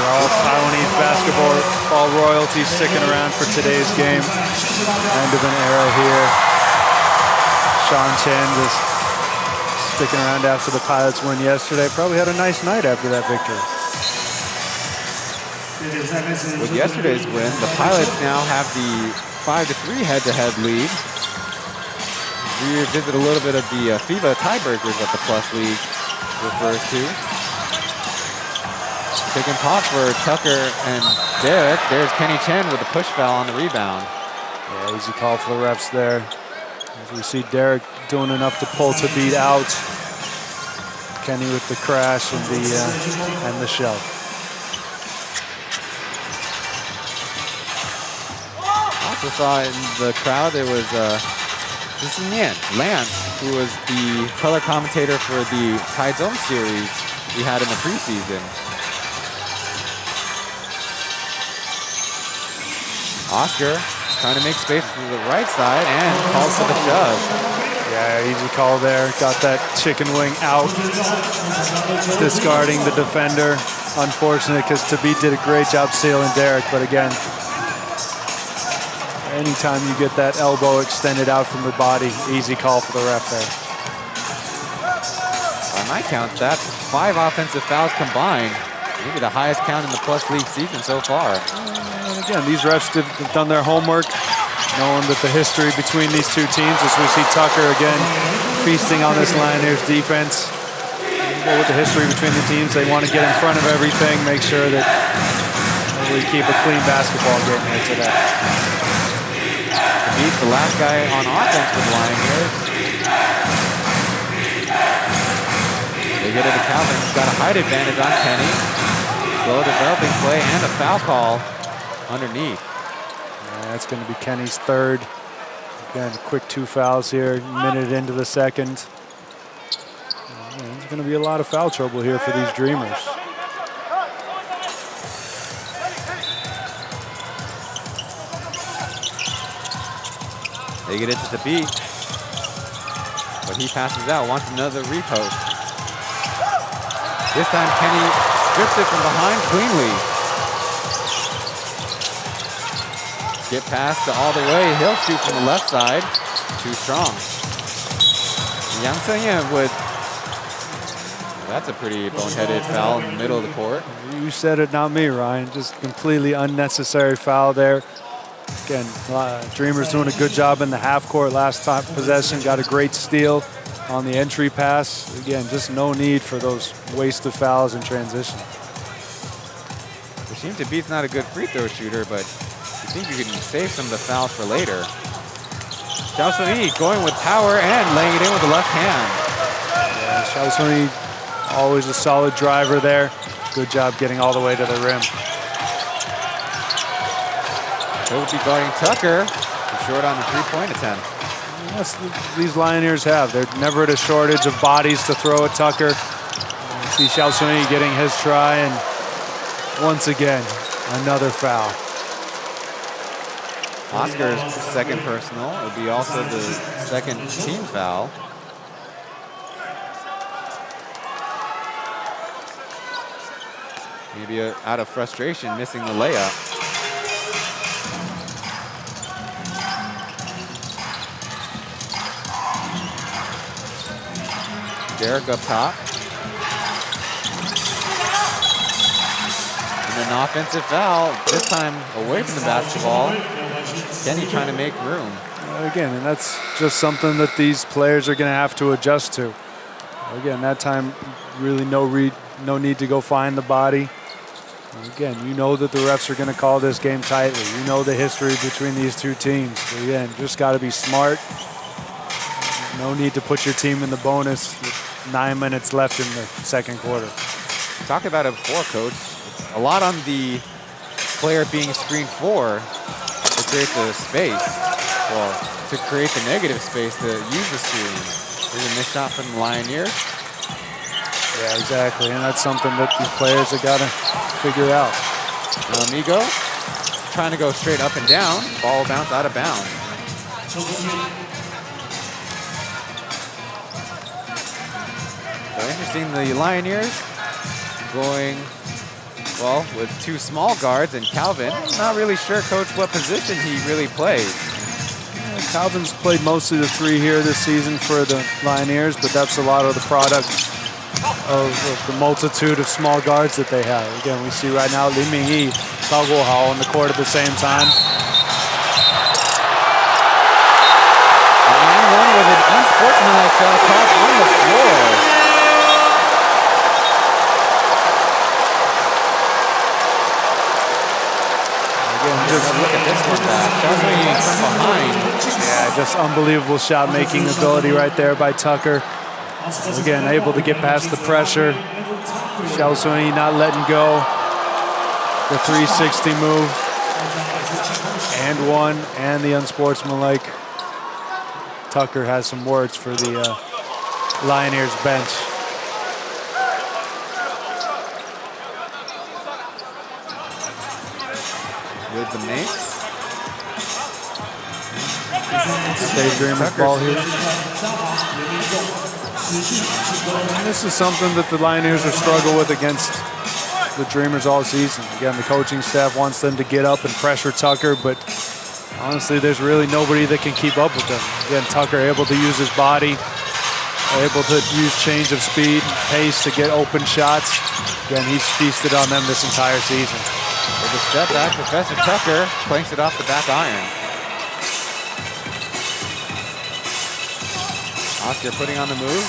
All Taiwanese basketball royalty sticking around for today's game. End of an era here. Chen just sticking around after the Pilots win yesterday. Probably had a nice night after that victory. With yesterday's win, the Pilots now have the 5-3 head-to-head lead. We revisit a little bit of the FIBA tiebreakers that the Plus League refers to. Pick and pop for Tucker and Derek. There's Kenny Chen with a push foul on the rebound. Yeah, easy call for the refs there. As we see Derek doing enough to pull to beat out Kenny with the crash and the shell. Also saw in the crowd there was Lance, who was the color commentator for the Taizong series we had in the preseason. Oscar trying to make space to the right side and calls for the shove. Yeah, easy call there. Got that chicken wing out, discarding the defender. Unfortunate because Tabit did a great job sealing Derek, but again, anytime you get that elbow extended out from the body, easy call for the ref there. By my count, that's 5 offensive fouls combined. Maybe the highest count in the Plus League season so far. And again, these refs have done their homework, knowing that the history between these two teams, as we see Tucker again feasting on this Lioneers defense. With the history between the teams, they want to get in front of everything, make sure that we keep a clean basketball game here today. He's the last guy on offense for the Lioneers. They get it to Calvin. He's got a height advantage on Kenny. Slow developing play and a foul call underneath. Yeah, that's going to be Kenny's third. Again, quick 2 fouls here, minute into the second. There's going to be a lot of foul trouble here for these Dreamers. They get it to Tabit, but he passes out, wants another repost. This time Kenny strips it from behind cleanly. Get past to all the way, he'll shoot from the left side. Too strong. Yang Seung-yen would, that's a pretty boneheaded foul in the middle of the court. You said it, not me, Ryan. Just completely unnecessary foul there. Again, Dreamers doing a good job in the half court last time possession. Got a great steal on the entry pass. Again, just no need for those wasted fouls in transition. It seems to be not a good free throw shooter, but you think you can save some of the fouls for later. Xiao Sun-yi going with power and laying it in with the left hand. Yeah, Xiao Sun-yi, always a solid driver there. Good job getting all the way to the rim. He'll be guarding Tucker. Short on the three-point attempt. Yes, these Lioneers have. They're never at a shortage of bodies to throw at Tucker. You see Xiao Sun-yi getting his try, and once again, another foul. Oscar's second personal. It would be also the second team foul. Maybe out of frustration, missing the layup. Derek up top. And an offensive foul, this time away from the basketball. Kenny trying to make room. Again, and that's just something that these players are going to have to adjust to. Again, that time, really no need to go find the body. Again, you know that the refs are going to call this game tightly. You know the history between these two teams. So again, just got to be smart. No need to put your team in the bonus with 9 minutes left in the second quarter. Talked about it before, Coach. It's a lot on the player being screened for to create the space. Well, to create the negative space to use the screen. There's a missed shot from the Lioneers. Yeah, exactly, and that's something that these players have got to figure out. Amigo trying to go straight up and down. Ball bounce out of bounds. So interesting, the Lioneers going, well, with two small guards and Calvin. Not really sure, Coach, what position he really plays. Calvin's played mostly the 3 here this season for the Lioneers, but that's a lot of the product of the multitude of small guards that they have. Again, we see right now Li Mingyi, Gao Guohao on the court at the same time. And one with an unsportsmanlike shot clock on the floor. Again, just look at this one back. Showing from behind. Yeah, just unbelievable shot-making ability right there by Tucker. Again, able to get past the pressure. Xiao Sui not letting go. The 360 move. And one, and the unsportsmanlike. Tucker has some words for the Lioneers bench. With the makes. Stay Dreamers ball here. And this is something that the Lioneers have struggled with against the Dreamers all season. Again, the coaching staff wants them to get up and pressure Tucker, but honestly, there's really nobody that can keep up with them. Again, Tucker able to use his body, able to use change of speed, pace to get open shots. Again, he's feasted on them this entire season. With a step back, Professor Tucker planks it off the back iron. Oscar putting on the move,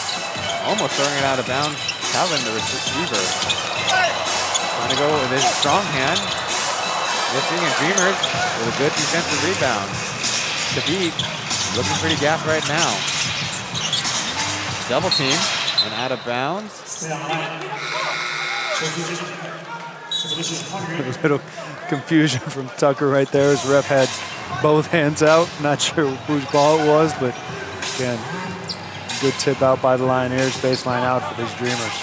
almost throwing it out of bounds. Calvin, the receiver, trying to go with his strong hand. Missing, and Dreamers with a good defensive rebound. Khabib looking pretty gassed right now. Double team and out of bounds. A little confusion from Tucker right there. His ref had both hands out. Not sure whose ball it was, but again, good tip out by the Lioneers. Baseline out for these Dreamers.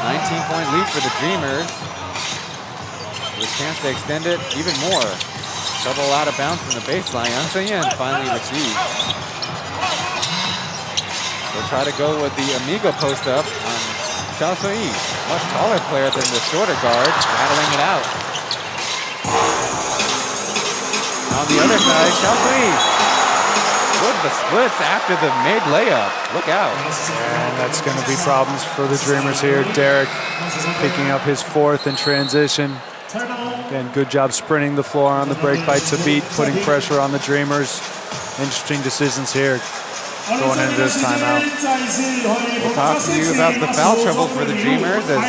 $19-point lead for the Dreamers. With a chance to extend it even more. Double out of bounds from the baseline. Yang finally receives. They'll try to go with the Amigo post up on Xiao Sui. Much taller player than the shorter guard, rattling it out. On the other side, Xiao Sui with the splits after the made layup. Look out. And that's going to be problems for the Dreamers here. Derek picking up his 4th in transition. Again, good job sprinting the floor on the break by Tabit, putting pressure on the Dreamers. Interesting decisions here going into this timeout. We'll talk to you about the foul trouble for the Dreamers as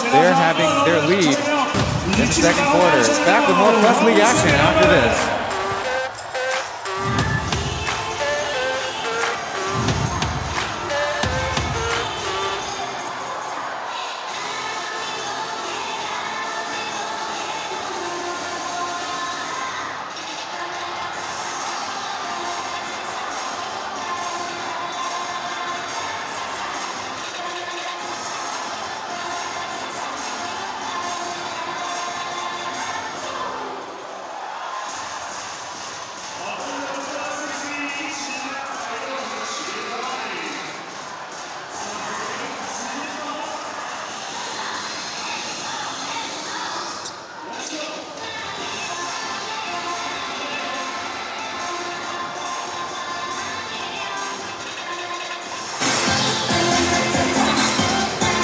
they're having their lead in the second quarter. Back with more Plus League action after this.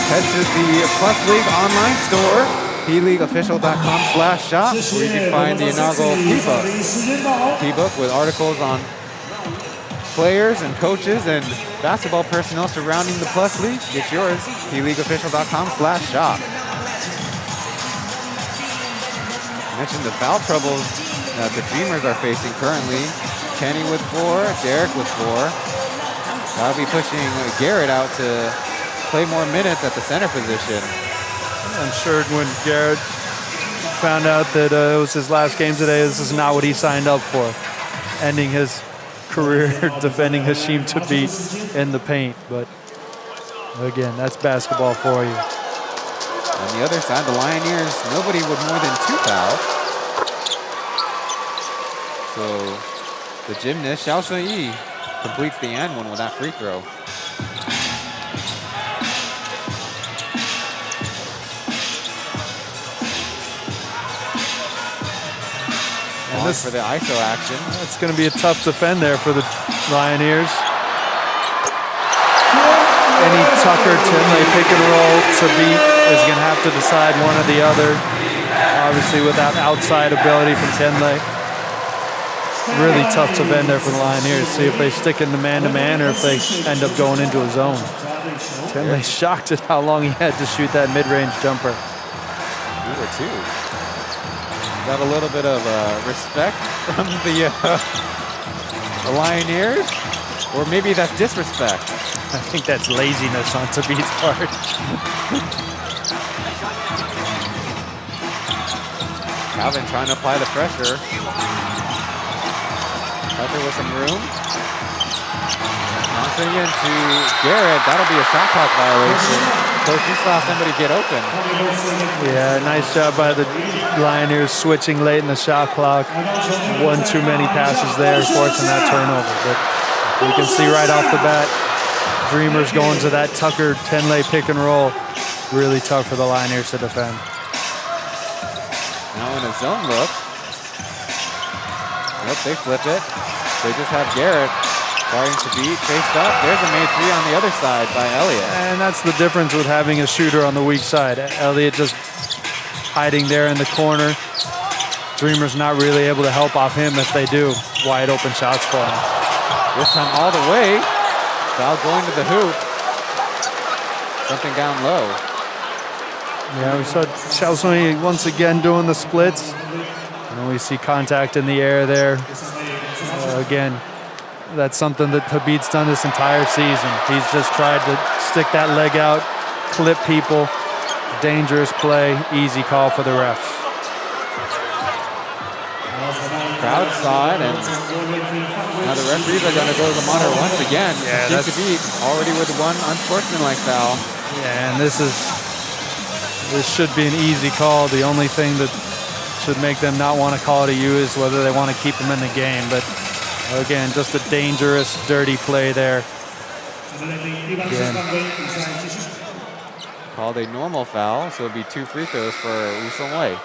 Head to the Plus League online store, pleagueofficial.com/shop, where you can find the inaugural P-book with articles on players and coaches and basketball personnel surrounding the Plus League. Get yours, pleagueofficial.com/shop. mentioned the foul troubles that the Dreamers are facing currently. Kenny with 4, Derek with 4. That'll be pushing Garrett out to play more minutes at the center position. I'm sure when Garrett found out that it was his last game today, this is not what he signed up for. Ending his career defending Hashim to beat in the paint. But again, that's basketball for you. On the other side, the Lioneers, nobody with more than 2 fouls. So the gymnast, Xiao Shui, completes the and one with that free throw. And this for the ISO action. It's going to be a tough defend there for the Lioneers. Any Tucker, Tinley pick and roll to beat is going to have to decide one or the other. Obviously with that outside ability from Tinley. Really tough to bend there for the Lioneers. See if they stick in the man-to-man or if they end up going into a zone. Tinley shocked at how long he had to shoot that mid-range jumper. 2 or 2. Got a little bit of respect from the Lioneers, or maybe that's disrespect. I think that's laziness on Thabit's part. Calvin trying to apply the pressure. Tucker with some room. Bouncing into Garrett. That'll be a shot clock violation. Coach, you saw somebody get open. Yeah, nice job by the Lioneers switching late in the shot clock. One too many passes there, forcing that turnover. But you can see right off the bat, Dreamers going to that Tucker Tenley pick and roll. Really tough for the Lioneers to defend. Now in a zone look. Nope, they flip it. They just have Garrett guarding to beat, faced up. There's a made 3 on the other side by Elliott. And that's the difference with having a shooter on the weak side. Elliott just hiding there in the corner. Dreamers not really able to help off him if they do. Wide open shots for him. This time all the way. Foul going to the hoop. Something down low. Yeah, we saw Xiao once again doing the splits. And we see contact in the air there. Again, that's something that Thabit's done this entire season. He's just tried to stick that leg out, clip people. Dangerous play, easy call for the refs. Crowd saw it, and now the referees are going to go to the monitor once again. Yeah, that's Thabit already with 1 unsportsmanlike foul. Yeah, and this should be an easy call. The only thing that should make them not want to call it a U is whether they want to keep him in the game. But again, just a dangerous, dirty play there. Again. Called a normal foul, so it'll be 2 free throws for Woo Sung Wei.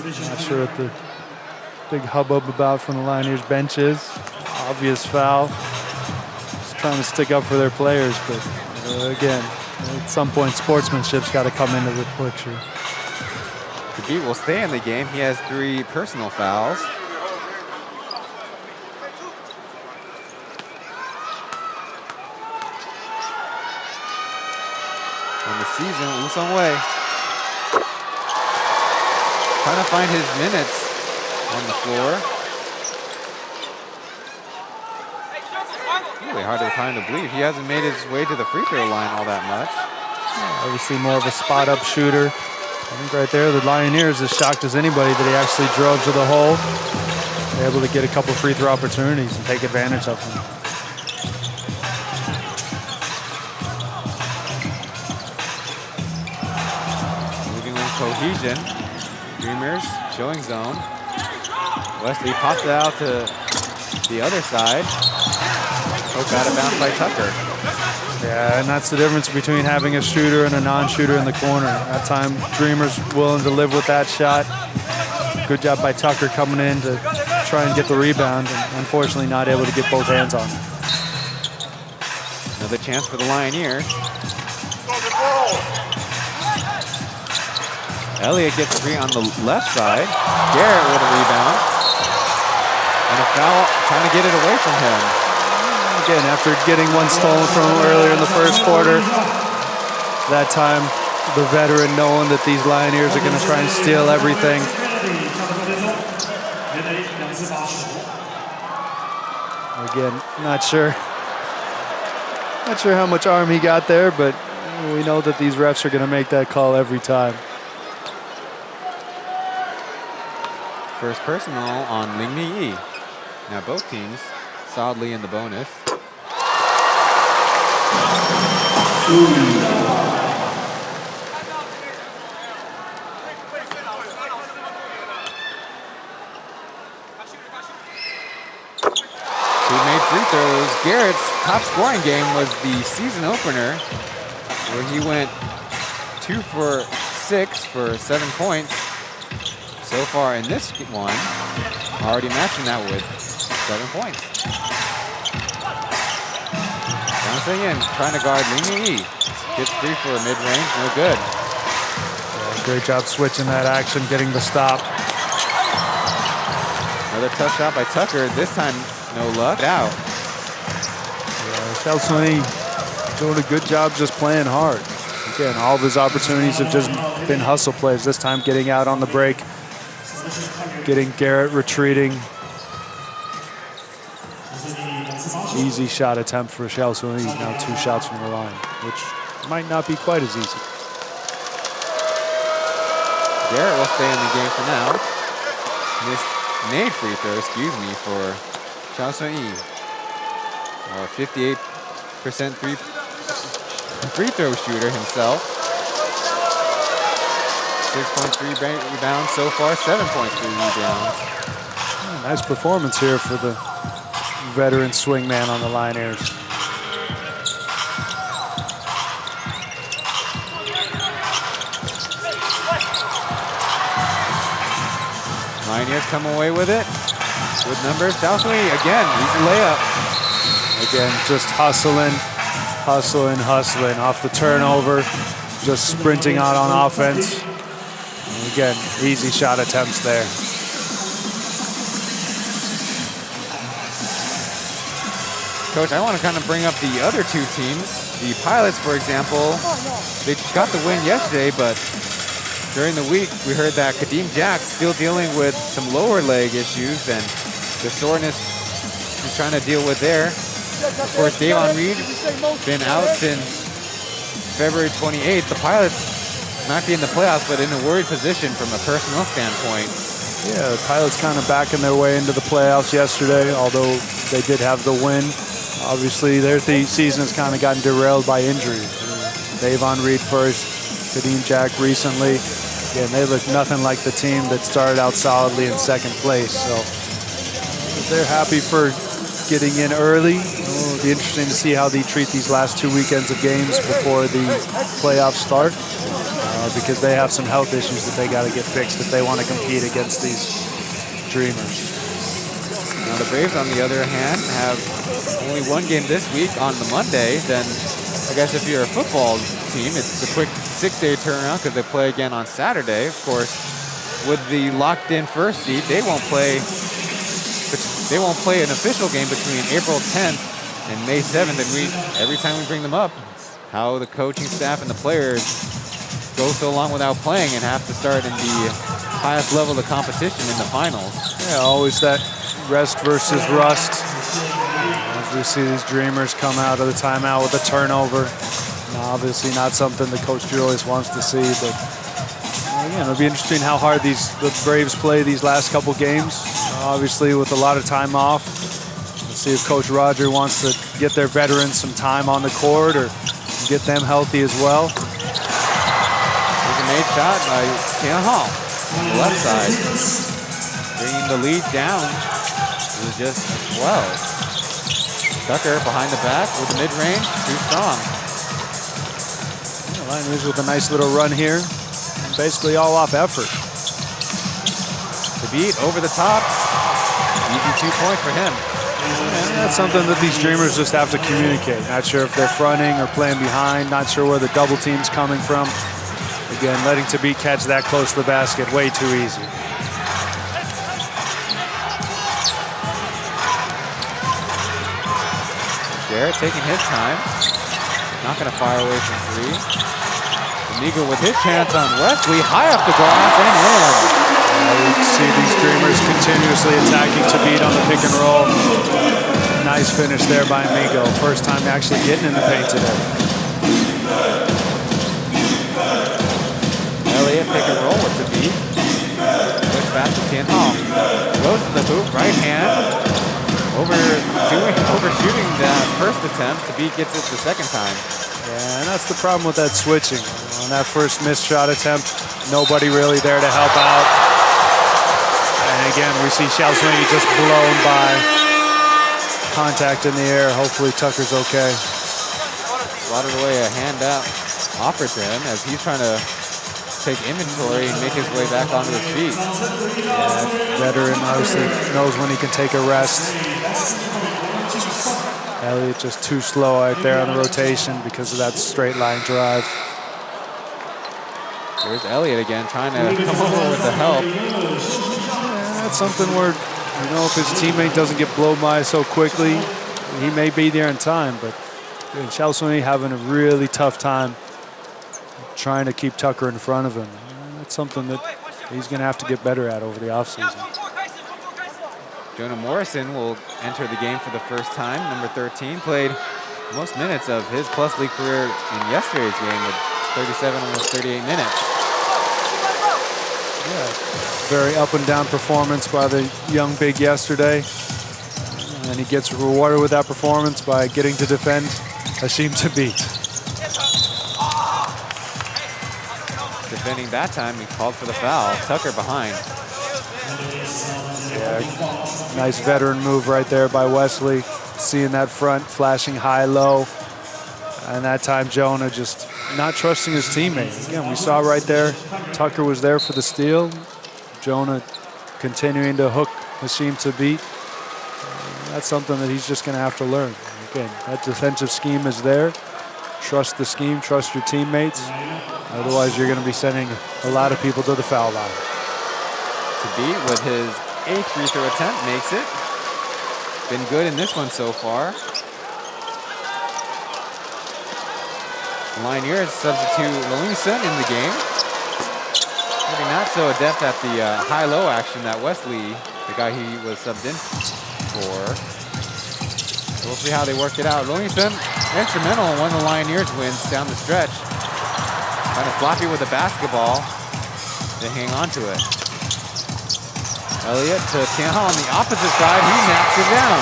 Not sure what the big hubbub about from the Lioneers bench is. Obvious foul. Just trying to stick up for their players, but again, at some point, sportsmanship's got to come into the picture. Thabit will stay in the game. He has 3 personal fouls. On the season, Woo Sung Wei trying to find his minutes on the floor. Really hard time to believe. He hasn't made his way to the free throw line all that much. Yeah, obviously more of a spot-up shooter. I think right there, the Lioneers, as shocked as anybody that he actually drove to the hole. They're able to get a couple free throw opportunities and take advantage of them. Moving with cohesion. Dreamers showing zone. Wesley pops it out to the other side. Poke out of bounds by Tucker. Yeah, and that's the difference between having a shooter and a non-shooter in the corner. That time, Dreamers willing to live with that shot. Good job by Tucker coming in to try and get the rebound, and unfortunately not able to get both hands on it. Another chance for the Lioneers. Elliott gets 3 on the left side. Garrett with a rebound. And a foul, trying to get it away from him. Again, after getting one stolen from him earlier in the first quarter, That time, the veteran knowing that these Lioneers are going to try and steal everything. Again, not sure how much arm he got there, but we know that these refs are going to make that call every time. First personal on Ling Mi Yi. Now both teams solidly in the bonus. He made free throws. Garrett's top scoring game was the season opener, where he went 2 for 6 for 7 points. So far in this one, already matching that with 7 points. Bouncing in, trying to guard Ling Mi Yi. Gets 3 for a mid-range, no good. Yeah, great job switching that action, getting the stop. Another tough shot by Tucker. This time, no luck. Out. Yeah, Xiaosuni doing a good job just playing hard. Again, all of his opportunities have just been hustle plays. This time getting out on the break, getting Garrett retreating. Easy shot attempt for Xiaosuni. He's now 2 shots from the line, which might not be quite as easy. Garrett will stay in the game for now. Missed made free throw, for Xiaosuni. 58% free throw shooter himself. 6.3 rebounds so far, 7.3 rebounds. Nice performance here for the veteran swingman on the Lioneers. Lioneers come away with it. With numbers, Xiaosuni again, easy layup. Again, just hustling off the turnover, just sprinting out on offense. And again, easy shot attempts there. Coach, I want to kind of bring up the other 2 teams. The Pilots, for example, they got the win yesterday, but during the week, we heard that Kadeem Jack still dealing with some lower leg issues and the soreness he's trying to deal with there. Of course, Davon Reed been out since February 28th. The Pilots might be in the playoffs, but in a worried position from a personnel standpoint. Yeah, the Pilots kind of backing their way into the playoffs yesterday, although they did have the win. Obviously, their season has kind of gotten derailed by injury. Davon Reed first, Kadeem Jack recently. Again, they look nothing like the team that started out solidly in 2nd place. So they're happy for getting in early. It'll be interesting to see how they treat these last 2 weekends of games before the playoffs start, because they have some health issues that they got to get fixed if they want to compete against these Dreamers. Now the Braves, on the other hand, have only 1 game this week on the Monday. Then I guess if you're a football team, it's a quick 6-day turnaround because they play again on Saturday. Of course, with the locked-in first seed, they won't play an official game between April 10th and May 7th. And every time we bring them up, how the coaching staff and the players go so long without playing and have to start in the highest level of competition in the finals. Yeah, always that rest versus rust. As we see these Dreamers come out of the timeout with a turnover. Obviously not something the Coach Julius wants to see, but again, it'll be interesting how hard the Braves play these last couple games. Obviously with a lot of time off. Let's see if Coach Roger wants to get their veterans some time on the court or get them healthy as well. There's a made shot by Tian Hall on the left side. Bringing the lead down to just 12. Tucker behind the back with the mid-range, too strong. Yeah, Lioneers with a nice little run here. Basically all off effort. The beat over the top. Easy 2-point for him. And that's something that these Dreamers just have to communicate. Not sure if they're fronting or playing behind. Not sure where the double team's coming from. Again, letting Thabit catch that close to the basket, way too easy. Garrett taking his time. Not going to fire away from 3. Meagle with his chance on Wesley, high up the glass and in. You see these Dreamers continuously attacking to beat on the pick and roll. Nice finish there by Amigo. First time actually getting in the paint today. Elliott pick and roll with the beat. Push back to Tian Hao. Goes to the hoop, right hand. Overshooting that first attempt. To beat gets it the second time. Yeah, and that's the problem with that switching. On that first missed shot attempt, nobody really there to help out. And again, we see Xiaoshui just blown by. Contact in the air. Hopefully Tucker's okay. Swatted away a handout offered to him as he's trying to take inventory and make his way back onto his feet. Yeah, veteran obviously knows when he can take a rest. Elliott just too slow right there on the rotation because of that straight line drive. Here's Elliott again trying to come over with the help. Yeah, that's something where, you know, if his teammate doesn't get blown by so quickly, he may be there in time, but Xiaoshui having a really tough time trying to keep Tucker in front of him. That's something that he's going to have to get better at over the offseason. Jonah Morrison will enter the game for the first time. Number 13 played most minutes of his plus league career in yesterday's game with 37, almost 38 minutes. Yeah, very up and down performance by the young big yesterday. And he gets rewarded with that performance by getting to defend Hsinchu to beat. Defending that time, he called for the foul. Tucker behind. Yeah, nice veteran move right there by Wesley. Seeing that front, flashing high-low. And that time, Jonah just not trusting his teammate. Again, we saw right there, Tucker was there for the steal. Jonah continuing to hook Hsinchu to beat. That's something that he's just going to have to learn. Again, that defensive scheme is there. Trust the scheme, trust your teammates. Otherwise, you're going to be sending a lot of people to the foul line. To beat with his 8th free throw attempt makes it. Been good in this one so far. Lioneers substitute Lioneers in the game. Maybe not so adept at the high-low action that Wesley, the guy he was subbed in for. So we'll see how they work it out. Lioneers instrumental in one of the Lioneers wins down the stretch. Kind of sloppy with the basketball to hang on to it. Elliott to Tianhao on the opposite side. He knocks it down.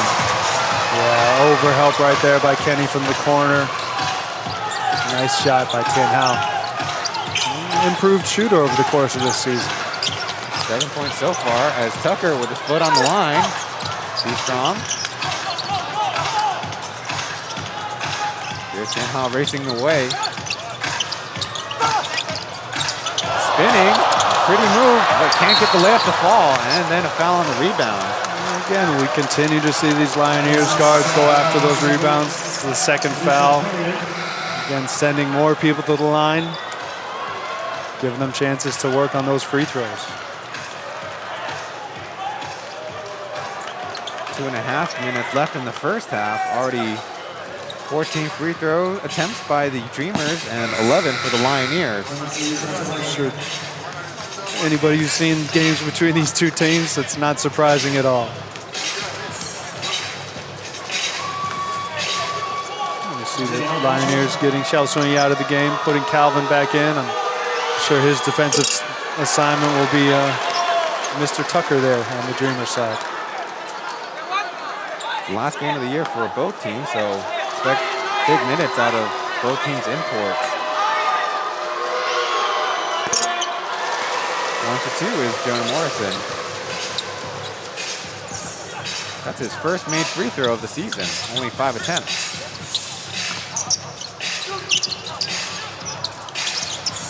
Yeah, over help right there by Kenny from the corner. Nice shot by Tianhao. Improved shooter over the course of this season. 7 points so far as Tucker with his foot on the line. Too strong. Here's Tianhao racing away. Spinning, pretty move, but can't get the layup to fall, and then a foul on the rebound. And again, we continue to see these Lioneers guards go after those rebounds. This is the second foul. Again, sending more people to the line, giving them chances to work on those free throws. 2.5 minutes left in the first half. Already 14 free throw attempts by the Dreamers and 11 for the Lioneers. Sure. Anybody who's seen games between these two teams, it's not surprising at all. You see the Lioneers getting Xiaoshui out of the game, putting Calvin back in. I'm sure his defensive assignment will be Mr. Tucker there on the Dreamer side. Last game of the year for both teams, so expect big minutes out of both teams' imports. 1 for 2 is Jonah Morrison. That's his first made free throw of the season, only 5 attempts.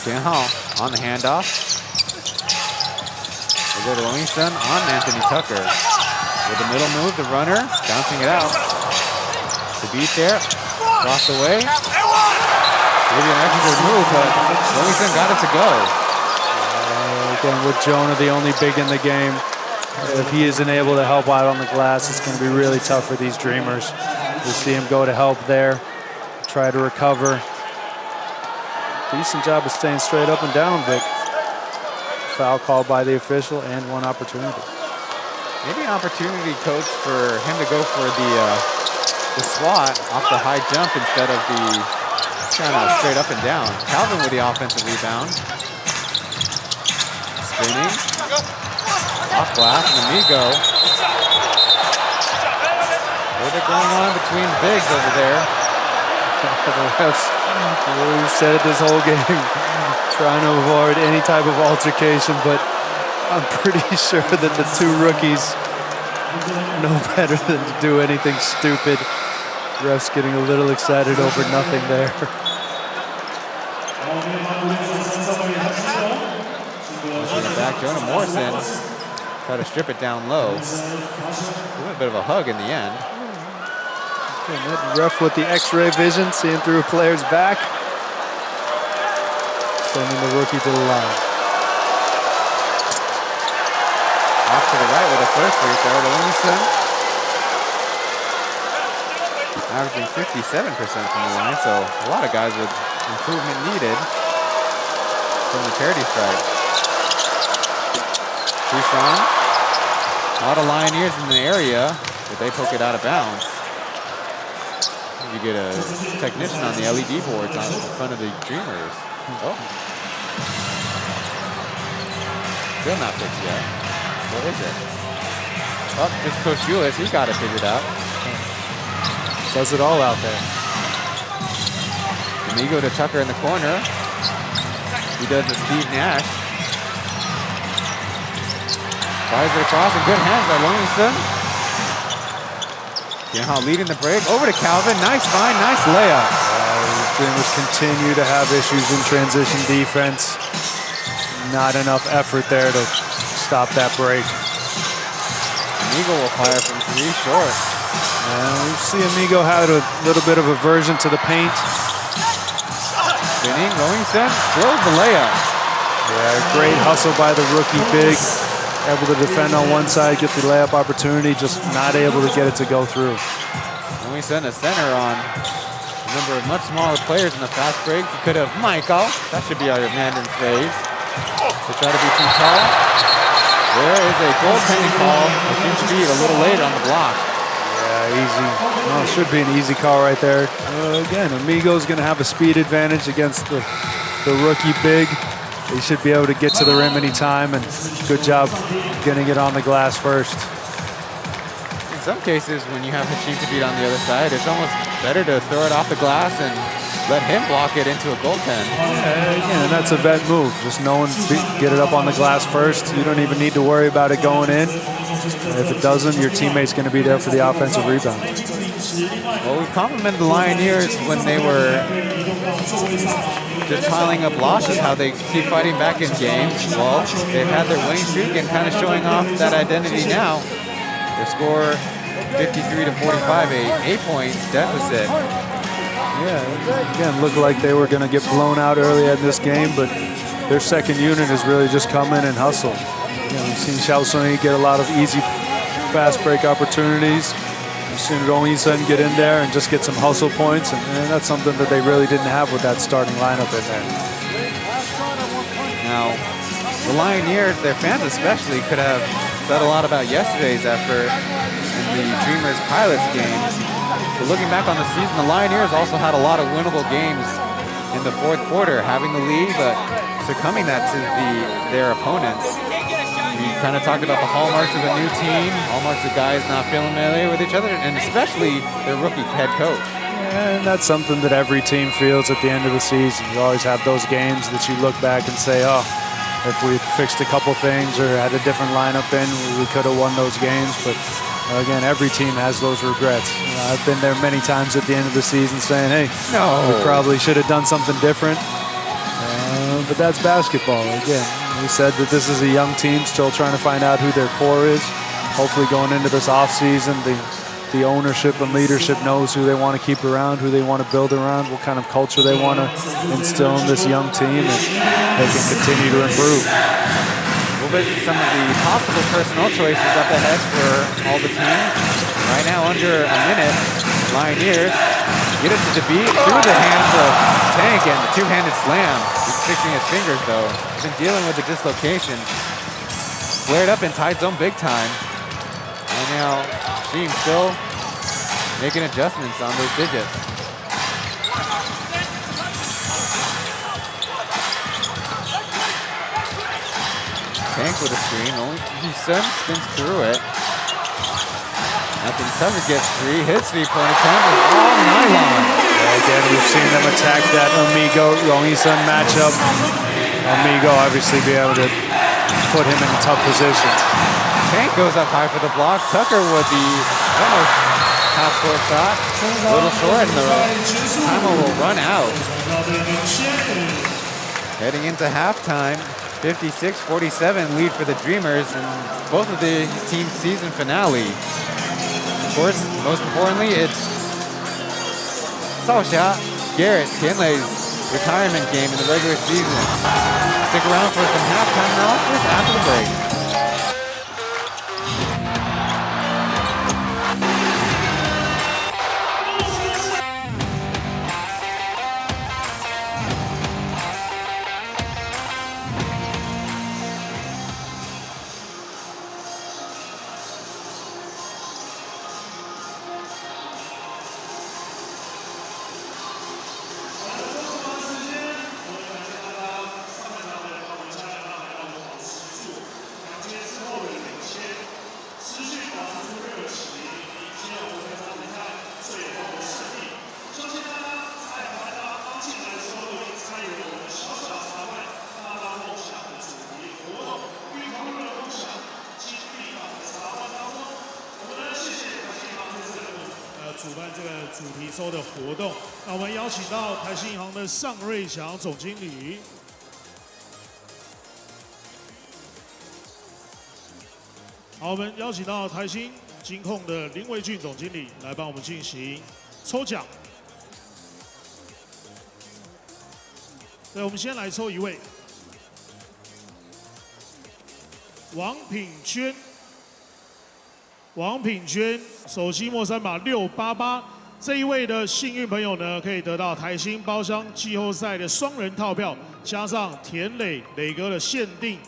Tianhao on the handoff. They go to Lioneers on Anthony Tucker. With the middle move, the runner, bouncing it out. The beat there, crossed away. Maybe an extra move, but Lioneers got it to go. Again, with Jonah, the only big in the game, if he isn't able to help out on the glass, it's going to be really tough for these Dreamers. We see him go to help there, try to recover. decent job of staying straight up and down, but foul called by the official and one opportunity. Maybe an opportunity, coach, for him to go for the swat off the high jump instead of the kind of straight up and down. Calvin with the offensive rebound. Spinning. Off glass, and Amigo. What's going on between the bigs over there? The refs, we've said it this whole game, trying to avoid any type of altercation, but I'm pretty sure that the two rookies know better than to do anything stupid. Refs getting a little excited over nothing there. Back, Jonah Morrison try to strip it down low. A bit of a hug in the end. And that ref with the X-ray vision, seeing through a player's back. Sending the rookie to the line. Off to the right with a first free throw to Livingston. Averaging 57% from the line, so a lot of guys with improvement needed from the charity stripe. Tucson, a lot of Lioneers in the area, but they poke it out of bounds. You get a technician on the LED boards on in front of the Dreamers. Oh. Still not fixed yet. What is it? Oh, just Coach Julius, he's got it figured out. Does it all out there. Amigo to Tucker in the corner. He does the Steve Nash. Fires it across and good hands by Livingston. How leading the break. Over to Calvin. Nice find, nice layup. These Dreamers continue to have issues in transition defense. Not enough effort there to stop that break. Amigo will fire from three short. And we see Amigo had a little bit of aversion to the paint. Spinning, Livingston throws the layup. Yeah, great hustle by the rookie big. Able to defend on one side, get the layup opportunity, just not able to get it to go through. Livingston a center on a number of much smaller players in the fast break. He could have Michael. That should be our Mandarin phrase. To try to be too tall. There is a goaltending call. It seems to be a little late on the block. Yeah, easy. Well, it should be an easy call right there. Again, Amigo's going to have a speed advantage against the rookie big. He should be able to get to the rim anytime, and good job getting it on the glass first. In some cases, when you have Hsinchu to beat on the other side, it's almost better to throw it off the glass and let him block it into a goaltend. And that's a vet move. Just knowing, get it up on the glass first. You don't even need to worry about it going in. And if it doesn't, your teammate's going to be there for the offensive rebound. Well, we complimented the Lioneers when they were just piling up losses, how they keep fighting back in games. Well, they've had their winning streak and kind of showing off that identity now. Their score 53 to 45, a 8-point deficit. Yeah, again, looked like they were going to get blown out early in this game, but their second unit has really just come in and hustled. You know, we've seen Xiaosong get a lot of easy fast break opportunities. We've seen Rong-Yi-Sun get in there and just get some hustle points, and that's something that they really didn't have with that starting lineup in there. Now, the Lioneers, their fans especially, could have said a lot about yesterday's effort in the Dreamers Pilots games. But looking back on the season, the Lioneers also had a lot of winnable games in the fourth quarter, having the lead, but succumbing that to their opponents. We kind of talked about the hallmarks of a new team, hallmarks of guys not familiar with each other, and especially their rookie head coach. And that's something that every team feels at the end of the season. You always have those games that you look back and say, oh, if we fixed a couple things or had a different lineup in, we could have won those games. But again, every team has those regrets. You know, I've been there many times at the end of the season saying, hey, we probably should have done something different. But that's basketball. Again, we said that this is a young team still trying to find out who their core is. Hopefully going into this offseason, the ownership and leadership knows who they want to keep around, who they want to build around, what kind of culture they want to instill in this young team, and they can continue to improve. We'll visit some of the possible personnel choices up ahead for all the teams. Right now, under a minute, Lioneers get it to Dabi through the hands of Tank and the two-handed slam. He's fixing his fingers though. He's been dealing with the dislocation. Flared up in tight zone big time. And now Shin still making adjustments on those digits. Tank with a screen, only Sun spins through it. Nothing Tucker gets free, hits the opponent, counters all nylon. Yeah, again, we've seen them attack that Amigo Rong-Sun matchup. Amigo obviously be able to put him in tough positions. Tank goes up high for the block. Tucker with the almost half-court shot. A little short, and the timer will run out. Heading into halftime, 56-47 lead for the Dreamers in both of the team's season finale. Of course, most importantly, it's Saoxia Garrett Tianlei's retirement game in the regular season. Stick around for some halftime analysis after the break.主办这个主题周的活动，那我们邀请到台新银行的尚瑞祥总经理，好，我们邀请到台新金控的林维俊总经理来帮我们进行抽奖。对，我们先来抽一位，王品娟。王品娟手机末3码688，这一位的幸运朋友呢，可以得到台新包厢季后赛的双人套票，加上田磊哥的限定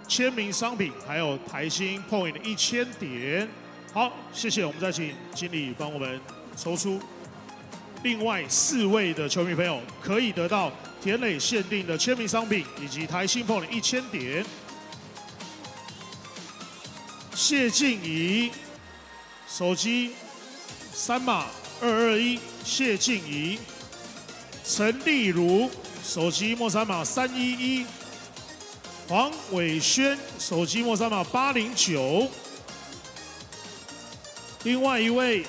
签名商品，还有台新 Point 的1000点。好，谢谢，我们再请经理帮我们抽出另外4位的球迷朋友，可以得到田磊限定的签名商品以及台新 Point 的1000点。谢静怡。手机3码221，谢静怡；陈丽如手机末3码311，黄伟轩手机末3码809。另外一位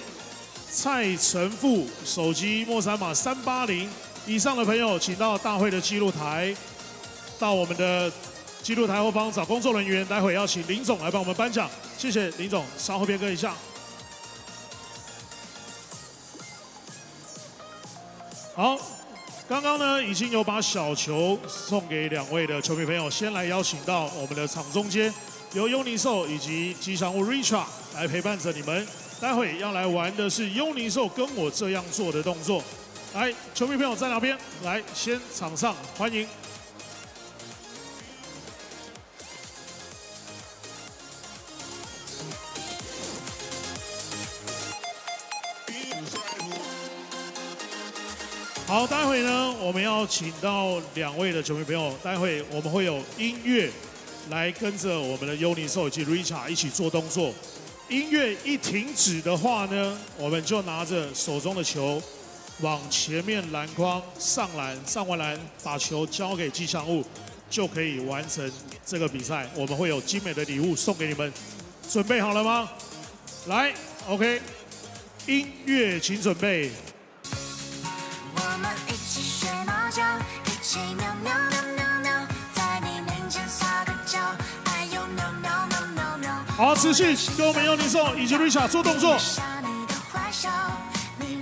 蔡成富手机末3码380。以上的朋友，请到大会的记录台，到我们的记录台后方找工作人员，待会要请林总来帮我们颁奖。谢谢林总，稍后片刻一下。好，刚刚呢已经有把小球送给2位的球迷朋友，先来邀请到我们的场中间，由优尼兽以及吉祥物 Richard 来陪伴着你们。待会要来玩的是优尼兽跟我这样做的动作。来，球迷朋友在哪边？来，先场上欢迎。好，待会呢，我们要请到2位的球迷朋友，待会我们会有音乐来跟着我们的优尼兽以及 Richard 一起做动作。音乐一停止的话呢，我们就拿着手中的球往前面篮筐上篮，上完篮把球交给吉祥物，就可以完成这个比赛。我们会有精美的礼物送给你们，准备好了吗？来 ，OK， 音乐请准备。我们一起学猫叫，一起喵喵喵喵喵，在你面前撒个娇，哎呦喵喵喵喵喵。好，持续跟我们优尼兽以及 Richard 做动作。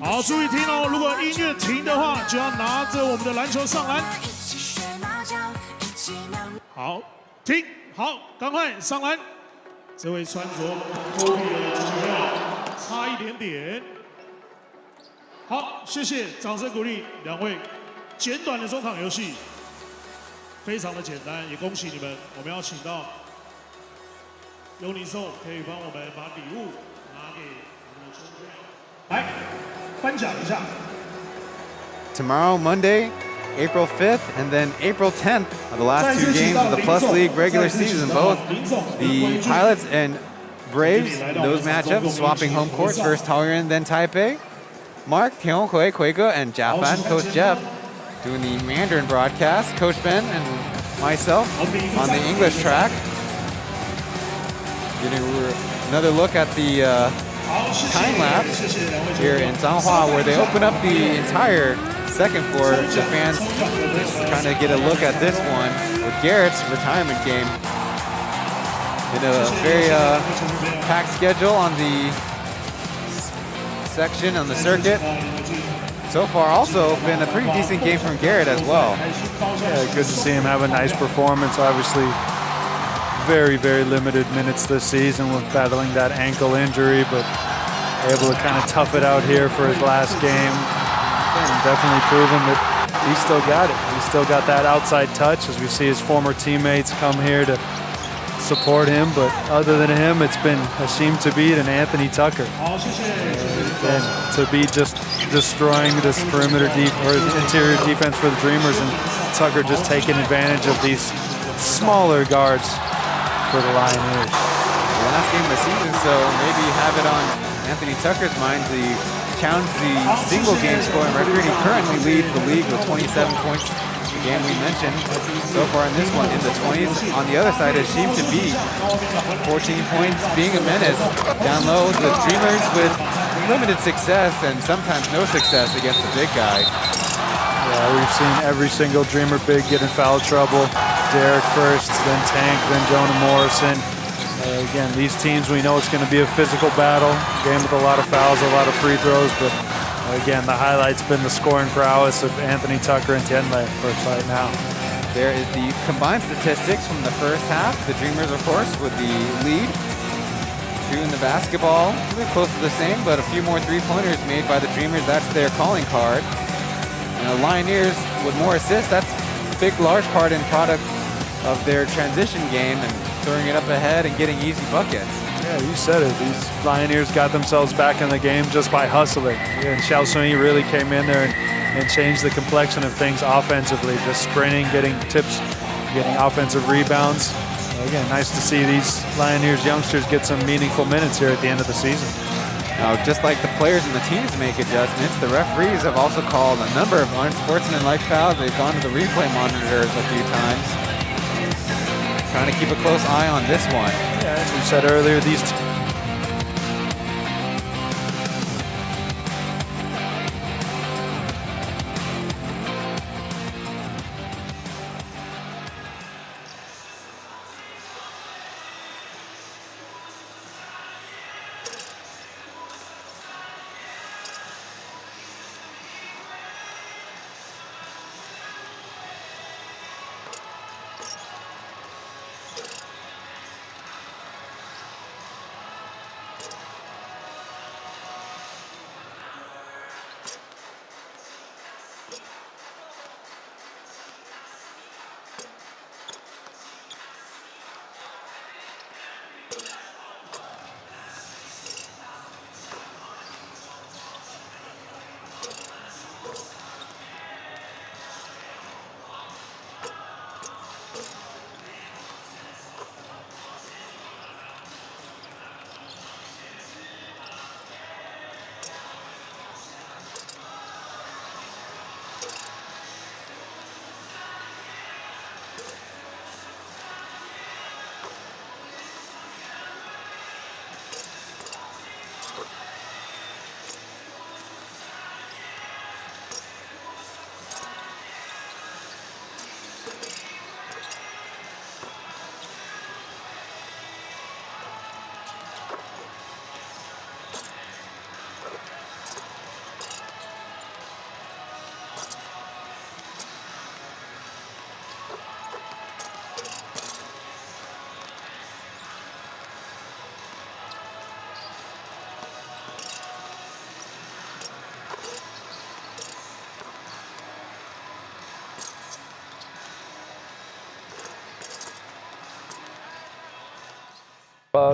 好，注意听哦，如果音乐停的话，就要拿着我们的篮球上篮。好，停，好，赶快上篮。这位穿着 Kobe 的球员差一点点。好，谢谢，掌声鼓励两位。简短的中场游戏，非常的简单，也恭喜你们。我们要请到尤尼兽可以帮我们把礼物拿给我们的球队，来颁奖一下。Tomorrow, Monday, April 5th, and then April 10th are the last 2 games of the Plus League regular season. Both the Pilots and Braves, those matchups, swapping home courts, first Taoyuan, then Taipei. Mark, Tiong Hui, Kuege, and Jiafan, Coach Jeff, doing the Mandarin broadcast. Coach Ben and myself on the English track. Getting another look at the time lapse here in Zhanghua, where they open up the entire second floor to fans trying to get a look at this one with Garrett's retirement game. In a very packed schedule on the section, on the circuit. So far also been a pretty decent game from Garrett as well. Yeah, good to see him have a nice performance. Obviously, very, very limited minutes this season with battling that ankle injury, but able to kind of tough it out here for his last game. And definitely proven that he's still got it. He's still got that outside touch as we see his former teammates come here to support him. But other than him, it's been Hsinchu and Anthony Tucker. And to be just destroying this perimeter or interior defense for the Dreamers, and Tucker just taking advantage of these smaller guards for the Lioneers. The last game of the season, so maybe have it on Anthony Tucker's mind to challenge the single game scoring record. He currently leads the league with 27 points. The game we mentioned so far in this one in the 20s. On the other side is Hsinchu, 14 points, being a menace. Down low, the Dreamers with limited success and sometimes no success against the big guy. Yeah, we've seen every single Dreamer big get in foul trouble. Derek first, then Tank, then Jonah Morrison. Again, these teams, we know it's going to be a physical battle. Game with a lot of fouls, a lot of free throws, but again, the highlight's been the scoring prowess of Anthony Tucker and Tianlei right now. There is the combined statistics from the first half. The Dreamers, of course, with the lead. 2 in the basketball, really close to the same, but a few more three-pointers made by the Dreamers. That's their calling card. And the Lioneers with more assists, that's a big, large part in product of their transition game and throwing it up ahead and getting easy buckets. Yeah, you said it. These Lioneers got themselves back in the game just by hustling. And Xiao Suni really came in there and changed the complexion of things offensively, just sprinting, getting tips, getting offensive rebounds. Again, nice to see these Lioneers youngsters get some meaningful minutes here at the end of the season. Now, just like the players and the teams make adjustments, the referees have also called a number of unsportsmanlike fouls. They've gone to the replay monitors a few times. Trying to keep a close eye on this one. Yeah, as we said earlier, these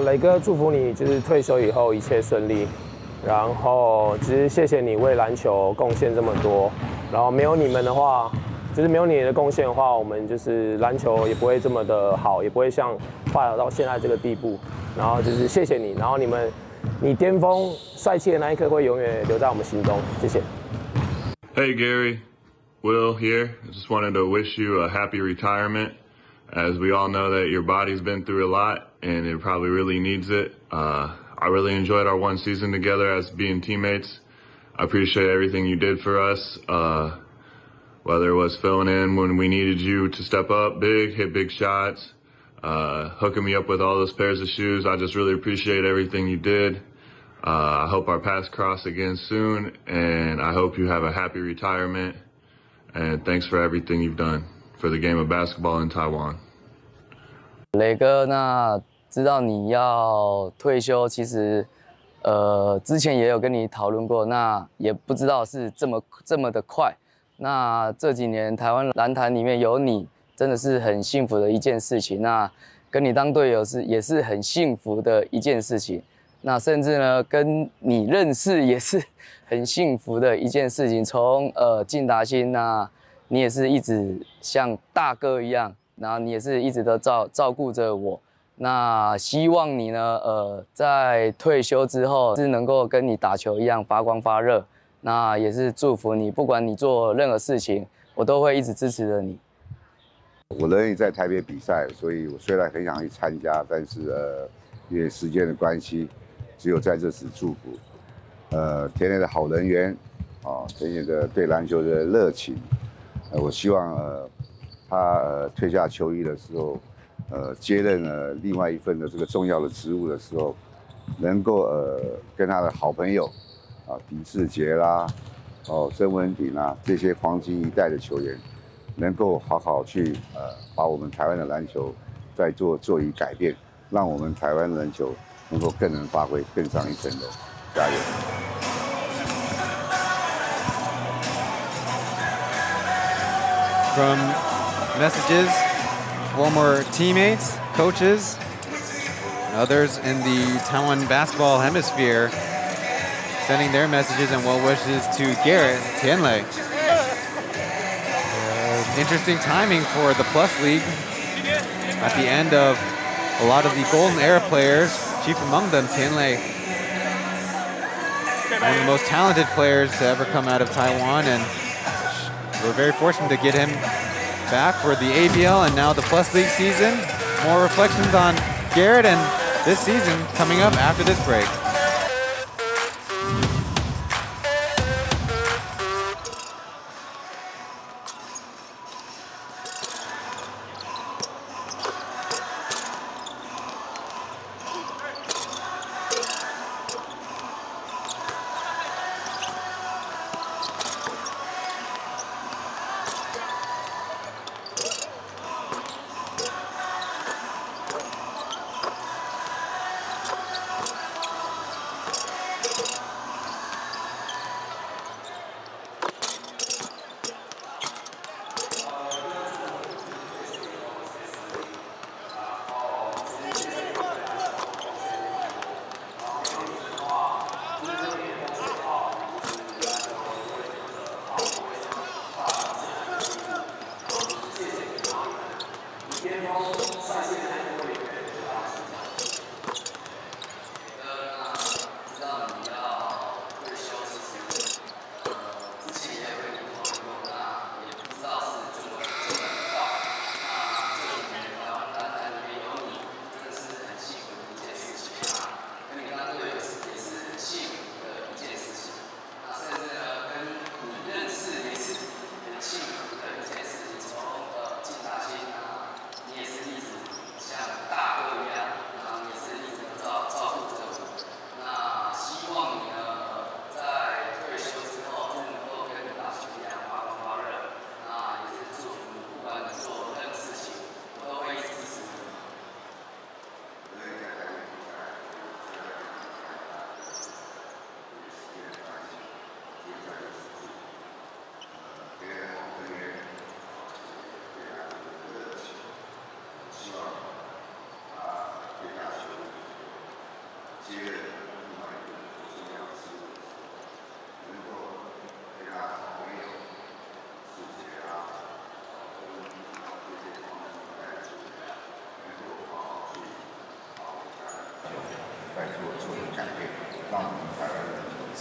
磊哥，祝福你就是退休以后一切顺利。然后，其实谢谢你为篮球贡献这么多。然后没有你们的话，就是没有你的贡献的话，我们就是篮球也不会这么的好，也不会像发展到现在这个地步。然后就是谢谢你，然后你巅峰帅气的那一刻会永远留在我们心中。谢谢。Hey Gary, Will here. I just wanted to wish you a happy retirement. As we all know that your body's been through a lot and it probably really needs it. I really enjoyed our one season together as being teammates. I appreciate everything you did for us, whether it was filling in when we needed you to step up big, hit big shots, hooking me up with all those pairs of shoes. I just really appreciate everything you did. I hope our paths cross again soon, and I hope you have a happy retirement. And thanks for everything you've done for the game of basketball in Taiwan. 磊哥，那知道你要退休，其实之前也有跟你讨论过，那也不知道是这么的快。那这几年台湾篮坛里面有你，真的是很幸福的一件事情。那跟你当队友也是很幸福的一件事情。那甚至呢，跟你认识也是很幸福的一件事情。从进达新，那你也是一直像大哥一样，然后你也是一直都照顾着我。那希望你呢，在退休之后是能够跟你打球一样发光发热。那也是祝福你，不管你做任何事情，我都会一直支持着你。我人也在台北比赛，所以我虽然很想去参加，但是因为时间的关系，只有在这时祝福。田磊的好人缘，田磊的对篮球的热情，我希望他退下球衣的时候，接任了另外一份的这个重要的职务的时候，能够跟他的好朋友狄志杰啦，曾文鼎啦这些黄金一代的球员，能够好好去把我们台湾的篮球再做以改变，让我们台湾篮球能够更能发挥更上一层楼，加油！ From messages, former teammates, coaches, and others in the Taiwan basketball hemisphere sending their messages and well wishes to Garrett Tianlei. Interesting timing for the Plus League at the end of a lot of the Golden Era players, chief among them Tianlei, one of the most talented players to ever come out of Taiwan, and we're very fortunate to get him back for the ABL and now the Plus League season. More reflections on Garrett and this season coming up after this break.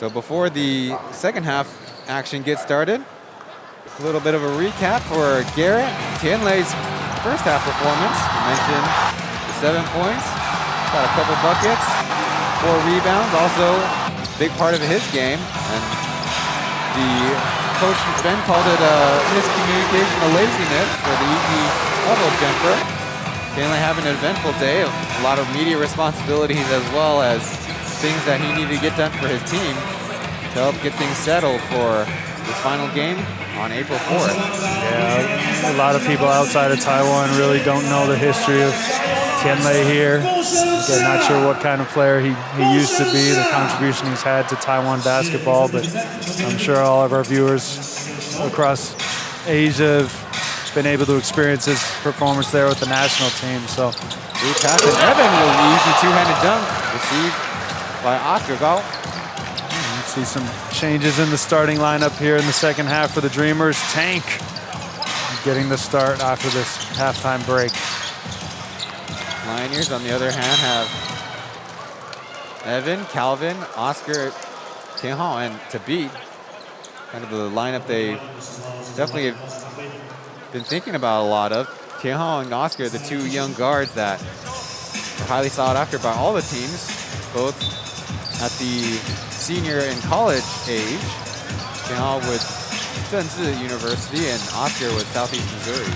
So before the second half action gets started, a little bit of a recap for Garrett. Tianlei's first half performance. I mentioned the 7 points, got a couple buckets, 4 rebounds, also a big part of his game. And the coach Ben called it a miscommunication, a laziness for the easy elbow jumper. Tianlei having an eventful day of a lot of media responsibilities as well as things that he needed to get done for his team to help get things settled for this final game on April 4th. Yeah, a lot of people outside of Taiwan really don't know the history of Tianlei here. Again, not sure what kind of player he used to be, the contribution he's had to Taiwan basketball, but I'm sure all of our viewers across Asia have been able to experience his performance there with the national team. So, good pass, and Evan with the easy two-handed dunk received by Oscar Gao. See some changes in the starting lineup here in the second half for the Dreamers. Tank getting the start after this halftime break. Lioneers, on the other hand, have Evan, Calvin, Oscar, Tianhao, and Tabit. Kind of the lineup they definitely have been thinking about a lot of. Tianhao and Oscar, the 2 young guards that are highly sought after by all the teams, both at the senior and college age. Tianhao with Zhenzi University and Oscar with Southeast Missouri.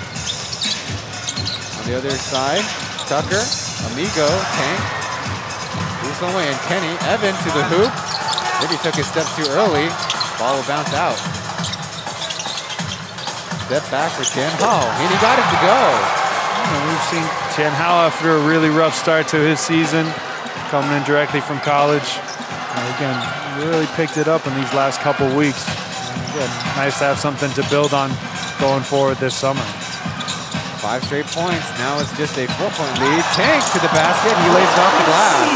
On the other side, Tucker, Amigo, Tank, Wusongwei, and Kenny. Evan to the hoop. Maybe took a step too early. Ball will bounce out. Step back for Tianhao, and he got it to go. We've seen Tianhao after a really rough start to his season, coming in directly from college. Again, really picked it up in these last couple weeks. Again, nice to have something to build on going forward this summer. 5 straight points. Now it's just a 4-point lead. Tank to the basket. He lays it off the glass.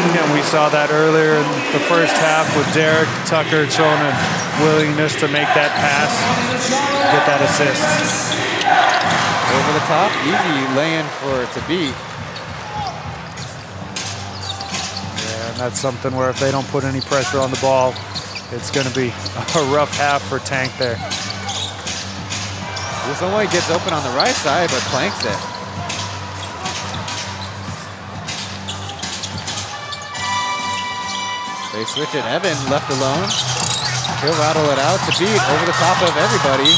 Again, we saw that earlier in the first half with Derek Tucker showing a willingness to make that pass, get that assist. Over the top, easy lay-in for Tabit. That's something where if they don't put any pressure on the ball, it's going to be a rough half for Tank there. Wusongwei gets open on the right side, but planks it. They switch it. Evan left alone. He'll rattle it out to beat over the top of everybody.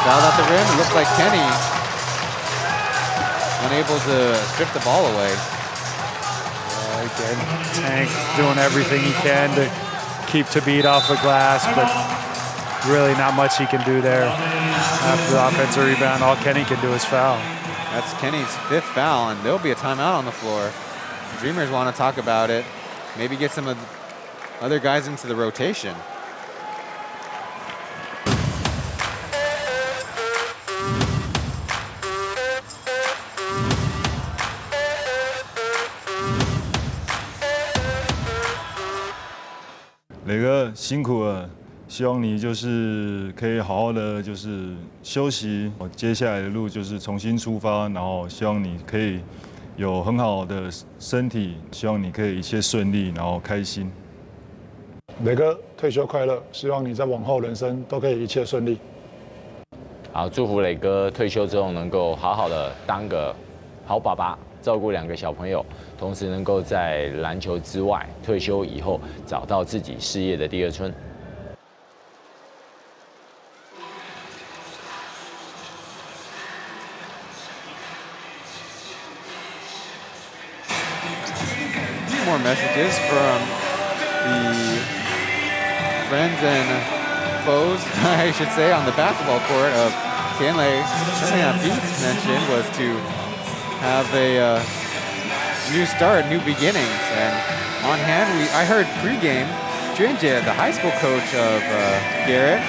Fouled at the rim. It looks like Kenny unable to strip the ball away. Again, Tank doing everything he can to keep Tabit off the glass, but really not much he can do there. After the offensive rebound, all Kenny can do is foul. That's Kenny's 5th foul, and there'll be a timeout on the floor. The Dreamers want to talk about it. Maybe get some of the other guys into the rotation.磊哥辛苦了，希望你就是可以好好的就是休息，接下来的路就是重新出发，然后希望你可以有很好的身体，希望你可以一切顺利，然后开心。磊哥退休快乐，希望你在往后人生都可以一切顺利。好，祝福磊哥退休之后能够好好的当个好爸爸，照顾2个小朋友，同时能够在篮球之外，退休以后找到自己事业的第2春。More messages from the friends and foes, I should say, on the basketball court of Tianlei. Something that Pete's mentioned was to have a new start, new beginnings. And on hand, I heard pregame, Junjie, the high school coach of Garrett,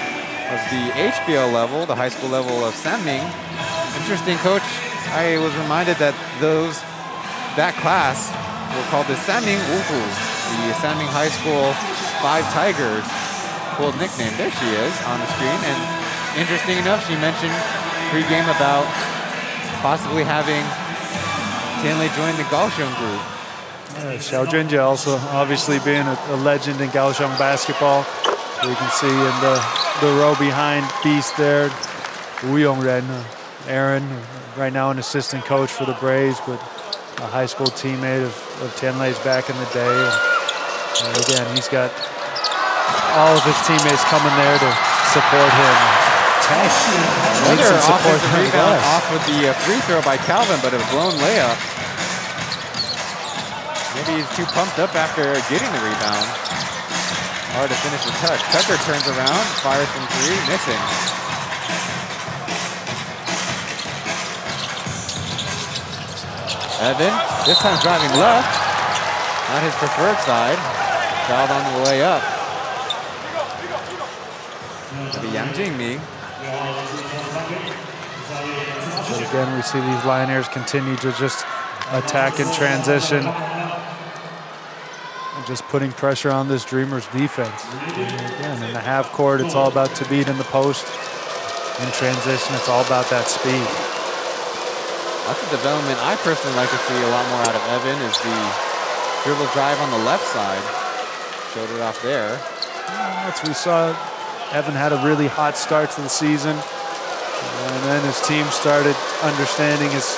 of the HBL level, the high school level of Sanming. Interesting coach. I was reminded that that class were called the Sanming Wuhu, the Sanming High School 5 Tigers. Cool nickname. There she is on the screen. And interesting enough, she mentioned pregame about possibly having Tianlei join the Kaohsiung group. Xiao Junjie also obviously being a legend in Kaohsiung basketball. You can see in the row behind Beast there, Wu Yongren, Aaron, right now an assistant coach for the Braves, but a high school teammate of Tianlei's back in the day. And again, he's got all of his teammates coming there to support him. Taishin. Another offensive rebound off of the free throw by Calvin, but a blown layup. Maybe he's too pumped up after getting the rebound. Hard to finish the touch. Tucker turns around, fires from three, missing. Evan, this time driving left. Not his preferred side. Fouled on the way up. To be Yang Jingmi. So again, we see these Lioneers continue to just attack in transition. And just putting pressure on this Dreamers defense. And again, in the half court, it's all about to beat in the post. In transition, it's all about that speed. That's a development I personally like to see a lot more out of Evan, is the dribble drive on the left side. Showed it off there. That's we saw. Evan had a really hot start to the season. And then his team started understanding his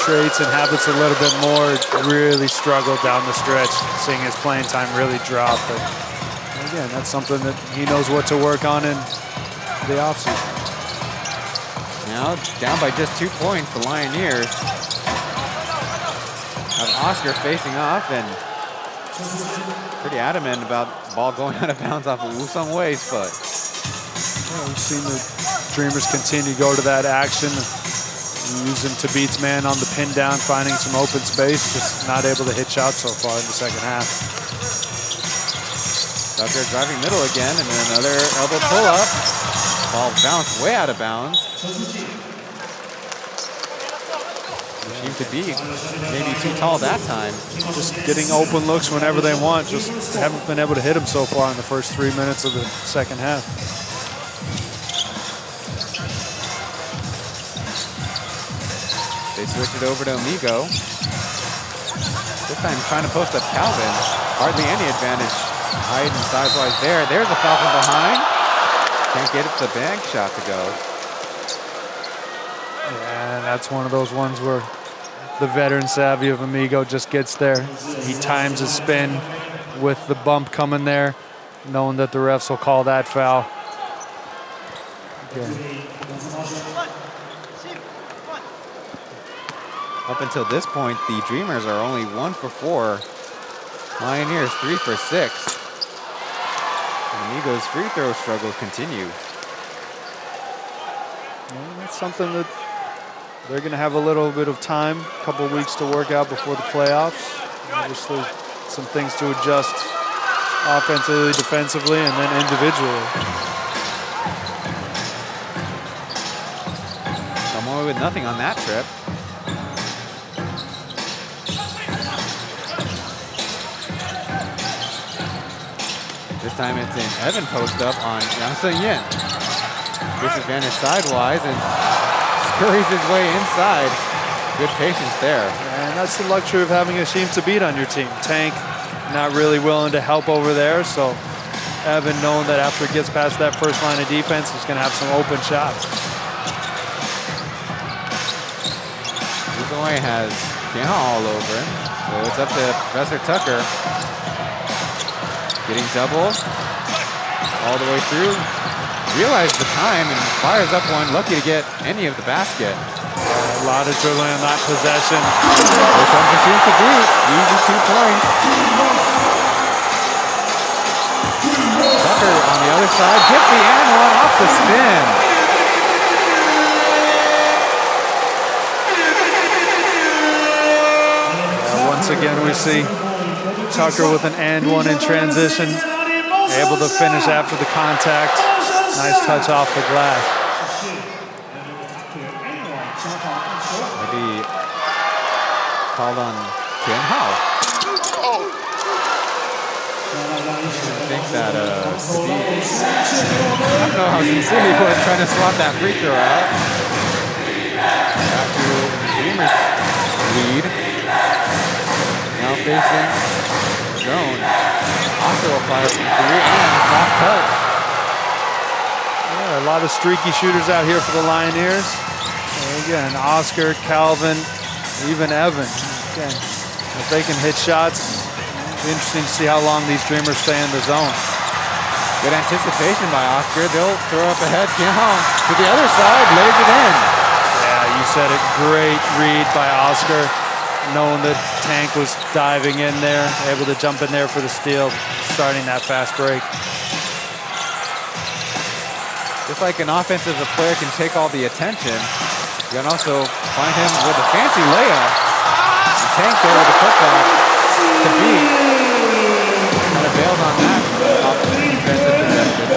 traits and habits a little bit more. Really struggled down the stretch, seeing his playing time really drop. But again, that's something that he knows what to work on in the offseason. Now down by just 2 points, the Lioneers have Oscar facing off and pretty adamant about ball going out of bounds off of Wu Sung Wei's foot. Yeah, we've seen the Dreamers continue to go to that action, using Tabit's man on the pin down, finding some open space, just not able to hit shots so far in the second half. Tucker driving middle again, and then another elbow pull up. Ball bounced way out of bounds. Seemed to be maybe too tall that time. Just getting open looks whenever they want. Just haven't been able to hit him so far in the first 3 minutes of the second half. They switch it over to Amigo. This time trying to post up Calvin. Hardly any advantage height and size-wise there. There's a foul from behind. Can't get it the bank shot to go. Yeah, that's one of those ones where the veteran savvy of Amigo just gets there. He times his spin with the bump coming there, knowing that the refs will call that foul. Again. Up until this point, the Dreamers are only 1 for 4. Lioneers 3 for 6. And Amigo's free throw struggles continue. Yeah, that's something that they're going to have a little bit of time, a couple weeks to work out before the playoffs. Obviously, some things to adjust offensively, defensively, and then individually. Samoa with nothing on that trip. This time it's an Evan post up on Yang Seung-yin. Disadvantage sidewise and scurries his way inside. Good patience there. And that's the luxury of having a team to beat on your team. Tank not really willing to help over there, so Evan knowing that after he gets past that first line of defense, he's going to have some open shots. Uzoy has Tianha all over him, so it's up to Professor Tucker. Getting doubled all the way through. Realized the time and fires up one, lucky to get any of the basket. A lot of dribbling on that possession. Here comes the shoot to beat. Easy 2 points. Tucker on the other side gets the and one off the spin. Once again, we see Tucker with an and one in transition, able to finish after the contact. Nice touch off the glass. Maybe called on Tianha. I think that I don't know how sincere he was trying to swat that free throw out. Back to Dreamers lead. Now facing zone. Oscar will fire from 3 and soft touch. Yeah, a lot of streaky shooters out here for the Lioneers. And again, Oscar, Calvin, even Evan. Again, if they can hit shots, it'll be interesting to see how long these Dreamers stay in the zone. Good anticipation by Oscar. They'll throw up ahead. Tian to the other side, lays it in. Yeah, you said it. Great read by Oscar, knowing that Tank was diving in there, able to jump in there for the steal, starting that fast break. Just like an offensive player can take all the attention, you can also find him with a fancy layup. And Tank there with the putback to beat. Kind of bailed on that defensive possession.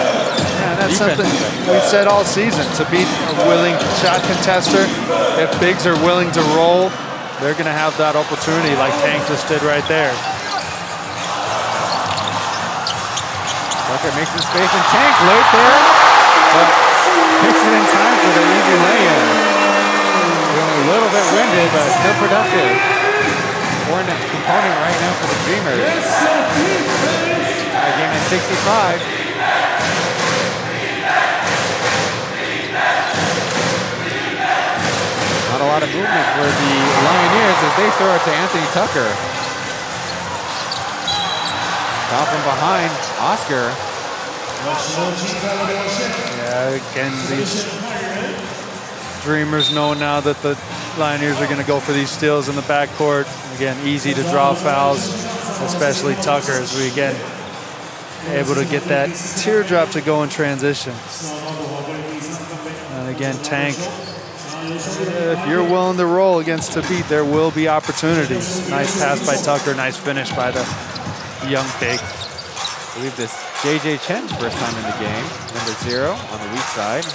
Yeah, that's something we've said all season. To beat a willing shot contester, if bigs are willing to roll, they're going to have that opportunity like Tank just did right there. Tucker makes some space and Tank late there, but picks it in time for the easy lay-in. Feeling a little bit winded, but still productive. Important component right now for the Dreamers. Game at 65. Not a lot of movement for the Lioneers as they throw it to Anthony Tucker. Foul from behind, Oscar. Yeah, again, these Dreamers know now that the Lioneers are going to go for these steals in the backcourt. Again, easy to draw fouls, especially Tucker, as we again able to get that teardrop to go in transition. And again, Tank, if you're willing to roll against Tabit, there will be opportunities. Nice pass by Tucker, nice finish by the young big. I believe this J.J. Chen's first time in the game, number 0 on the weak side.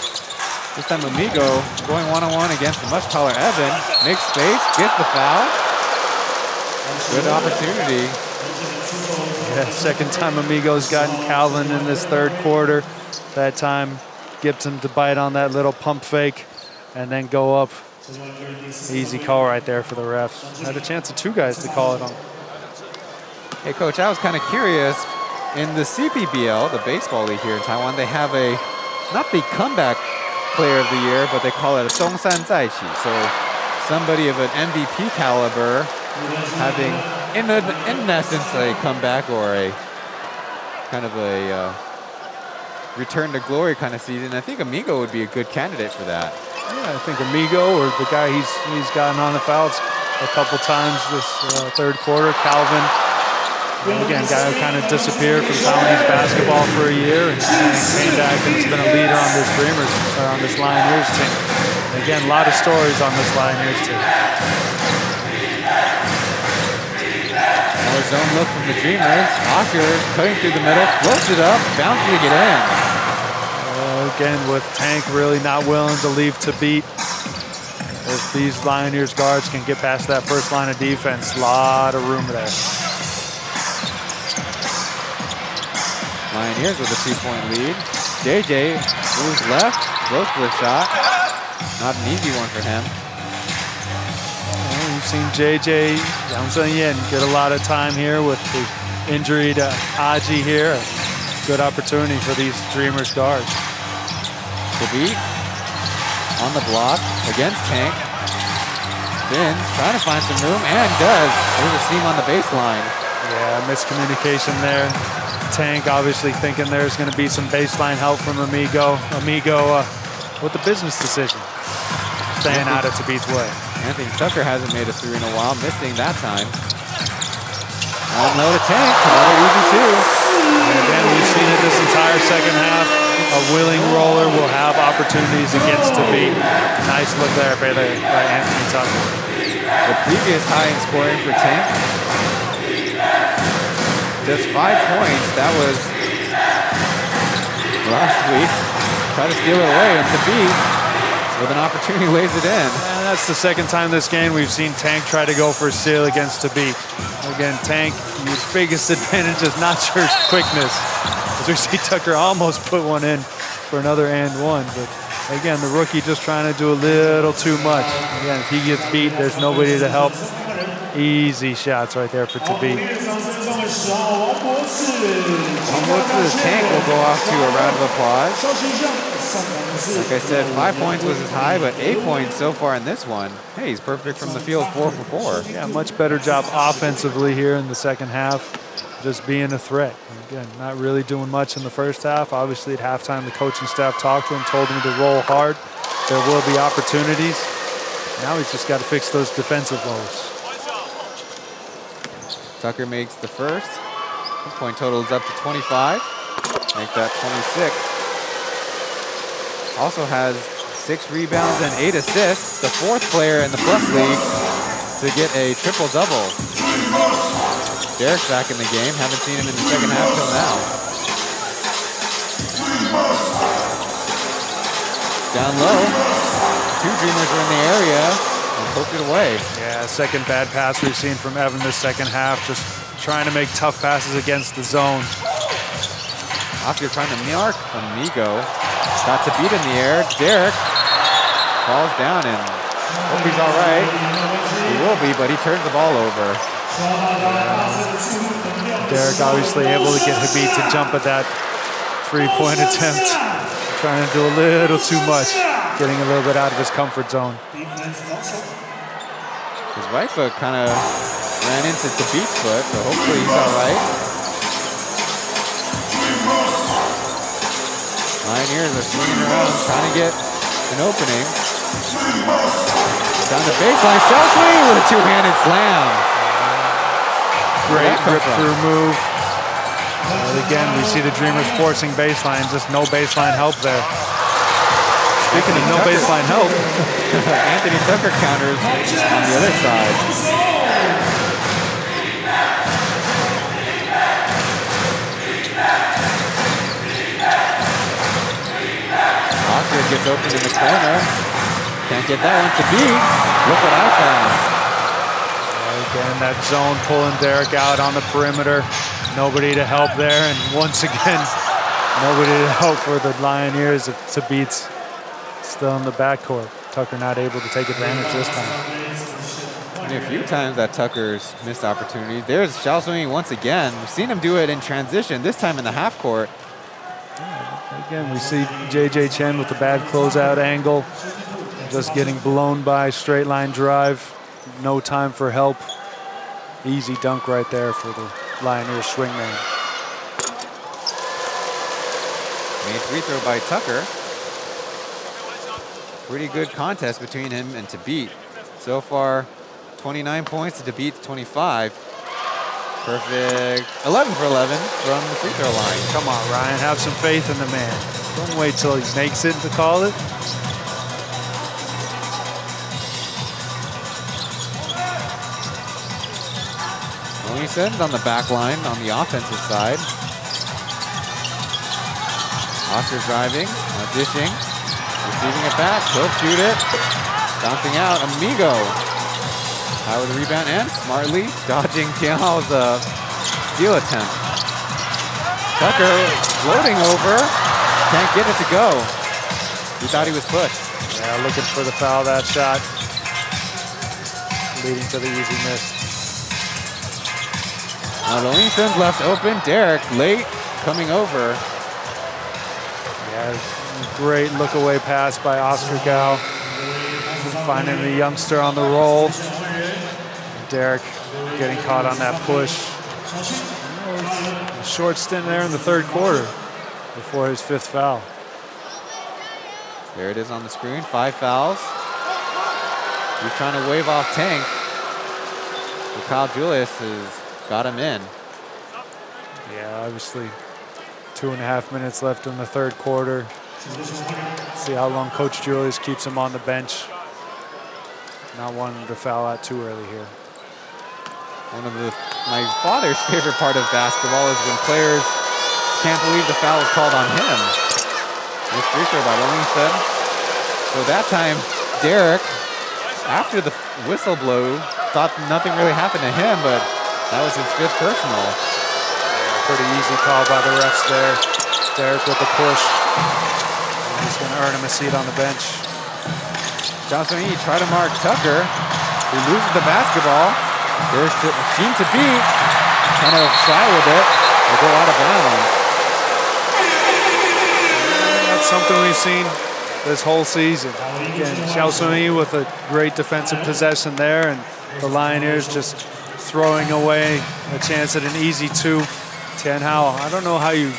This time Amigo going one-on-one against the much taller Evan. Makes space, gets the foul. Good opportunity. Yeah, second time Amigo's gotten Calvin in this third quarter. That time Gibson to bite on that little pump fake and then go up. Easy call right there for the refs. Had a chance of 2 guys to call it on. Hey, Coach, I was kind of curious. In the CPBL, the baseball league here in Taiwan, they have a, not the comeback player of the year, but they call it a Zhongsan Zaiqi. So somebody of an MVP caliber having, in essence, a comeback or a kind of a return to glory kind of season. I think Amigo would be a good candidate for that. Yeah, I think Amigo or the guy he's gotten on the fouls a couple times this third quarter, Calvin. Again, guy who kind of disappeared from Taiwanese basketball for a year and came back and has been a leader on this Dreamers, or on this Lioneers team. And again, a lot of stories on this Lioneers team. Another zone look from the Dreamers. Oscar cutting through the middle, floats it up, bouncing it in. Again, with Tank really not willing to leave to beat. If these Lioneers guards can get past that first line of defense, a lot of room there. Lioneers with a 2-point lead. JJ moves left, goes for the shot. Not an easy one for him. Well, we've seen JJ Yang Sun-Yen get a lot of time here with the injury to Aji here. Good opportunity for these Dreamers guards. Tabit on the block against Tank. Spins, trying to find some room, and does. There's a seam on the baseline. Yeah, miscommunication there. Tank obviously thinking there's going to be some baseline help from Amigo. Amigo with the business decision, staying out of Tabit's way. Anthony Tucker hasn't made a 3 in a while, missing that time. Low to Tank, another easy 2. And again, we've seen it this entire second half. A willing roller will have opportunities against Tabit. Nice look there by Anthony Tucker. The previous high in scoring for Tank. Just 5 points. That was last week. Try to steal it away, and Tabit with an opportunity lays it in. And that's the second time this game we've seen Tank try to go for a steal against Tabit. Again, Tank, his biggest advantage is not sure his quickness. As we see Tucker almost put one in for another and one. But again, the rookie just trying to do a little too much. Again, if he gets beat, there's nobody to help. Easy shots right there for Tabit. Tank will go off to a round of applause. Like I said, 5 points was his high, but 8 points so far in this one. Hey, he's perfect from the field, 4 for 4. Yeah, much better job offensively here in the second half, just being a threat. Again, not really doing much in the first half. Obviously, at halftime, the coaching staff talked to him, told him to roll hard. There will be opportunities. Now he's just got to fix those defensive woes. Tucker makes the first. His point total is up to 25. Make that 26. Also has 6 rebounds and 8 assists. The 4th player in the Plus League to get a triple-double. Derek's back in the game. Haven't seen him in the second half till now. Down low. 2 Dreamers are in the area and poked it away. Yeah, second bad pass we've seen from Evan this second half. Just trying to make tough passes against the zone. Oscar trying to mark Amigo. Got to beat in the air. Derek falls down and hope he's all right. He will be, but he turns the ball over. Derek obviously able to get Habib to jump at that 3-point attempt. Trying to do a little too much. Getting a little bit out of his comfort zone. His right foot kind of ran into Tabit's foot, so hopefully he's all right. Lioneers are swinging around, trying to get an opening. Down the baseline, shell swing with a 2-handed slam. Great grip through move. And again, we see the Dreamers forcing baseline, just no baseline help there. Speaking of no baseline help, Anthony Tucker counters on the other side. Oscar gets open in the corner. Can't get that one to beat. Look what I found. Again, that zone pulling Derek out on the perimeter. Nobody to help there, and once again, nobody to help for the Lioneers if Tabit's still in the backcourt. Tucker not able to take advantage this time. And a few times that Tucker's missed opportunities. There's shell swinging once again. We've seen him do it in transition, this time in the half court. Again, we see J.J. Chen with the bad closeout angle. Just getting blown by straight line drive. No time for help. Easy dunk right there for the Lioneers swingman. Main free throw by Tucker. Pretty good contest between him and Tabit. So far, 29 points to Tabit's 25. Perfect 11 for 11 from the free throw line. Come on, Ryan, have some faith in the man. Don't wait till he makes it to call it. Sends on the back line on the offensive side. Oscar driving, dishing, receiving it back, he'll shoot it. Bouncing out, Amigo. High with the rebound and smartly dodging Tiao's steal attempt. Tucker floating over, can't get it to go. He thought he was pushed. Yeah, looking for the foul, that shot. Leading to the easy miss. Loinson's left open. Derek late coming over. Yeah, great look away pass by Oscar Gao. Finding the youngster on the roll. Derek getting caught on that push. A short stint there in the third quarter before his 5th foul. There it is on the screen. 5 fouls. He's trying to wave off Tank. But Kyle Julius has got him in. Yeah, obviously 2.5 minutes left in the third quarter. See how long Coach Julius keeps him on the bench. Not wanting to foul out too early here. One of my father's favorite part of basketball is when players can't believe the foul is called on him. This free throw by Loinson. So that time, Derek, after the whistle blow, thought nothing really happened to him, but that was his 5th personal. Yeah, pretty easy call by the refs there. Derek with the push. And he's going to earn him a seat on the bench. Johnson, he tried to mark Tucker. He loses the basketball. There's Chen to beat. Kind of shy with it. They go out of bounds. That's something we've seen this whole season. Again, Xiao Sunyi with a great defensive possession there, and the Lioneers just throwing away a chance at an easy 2. Tian Hao, I don't know how you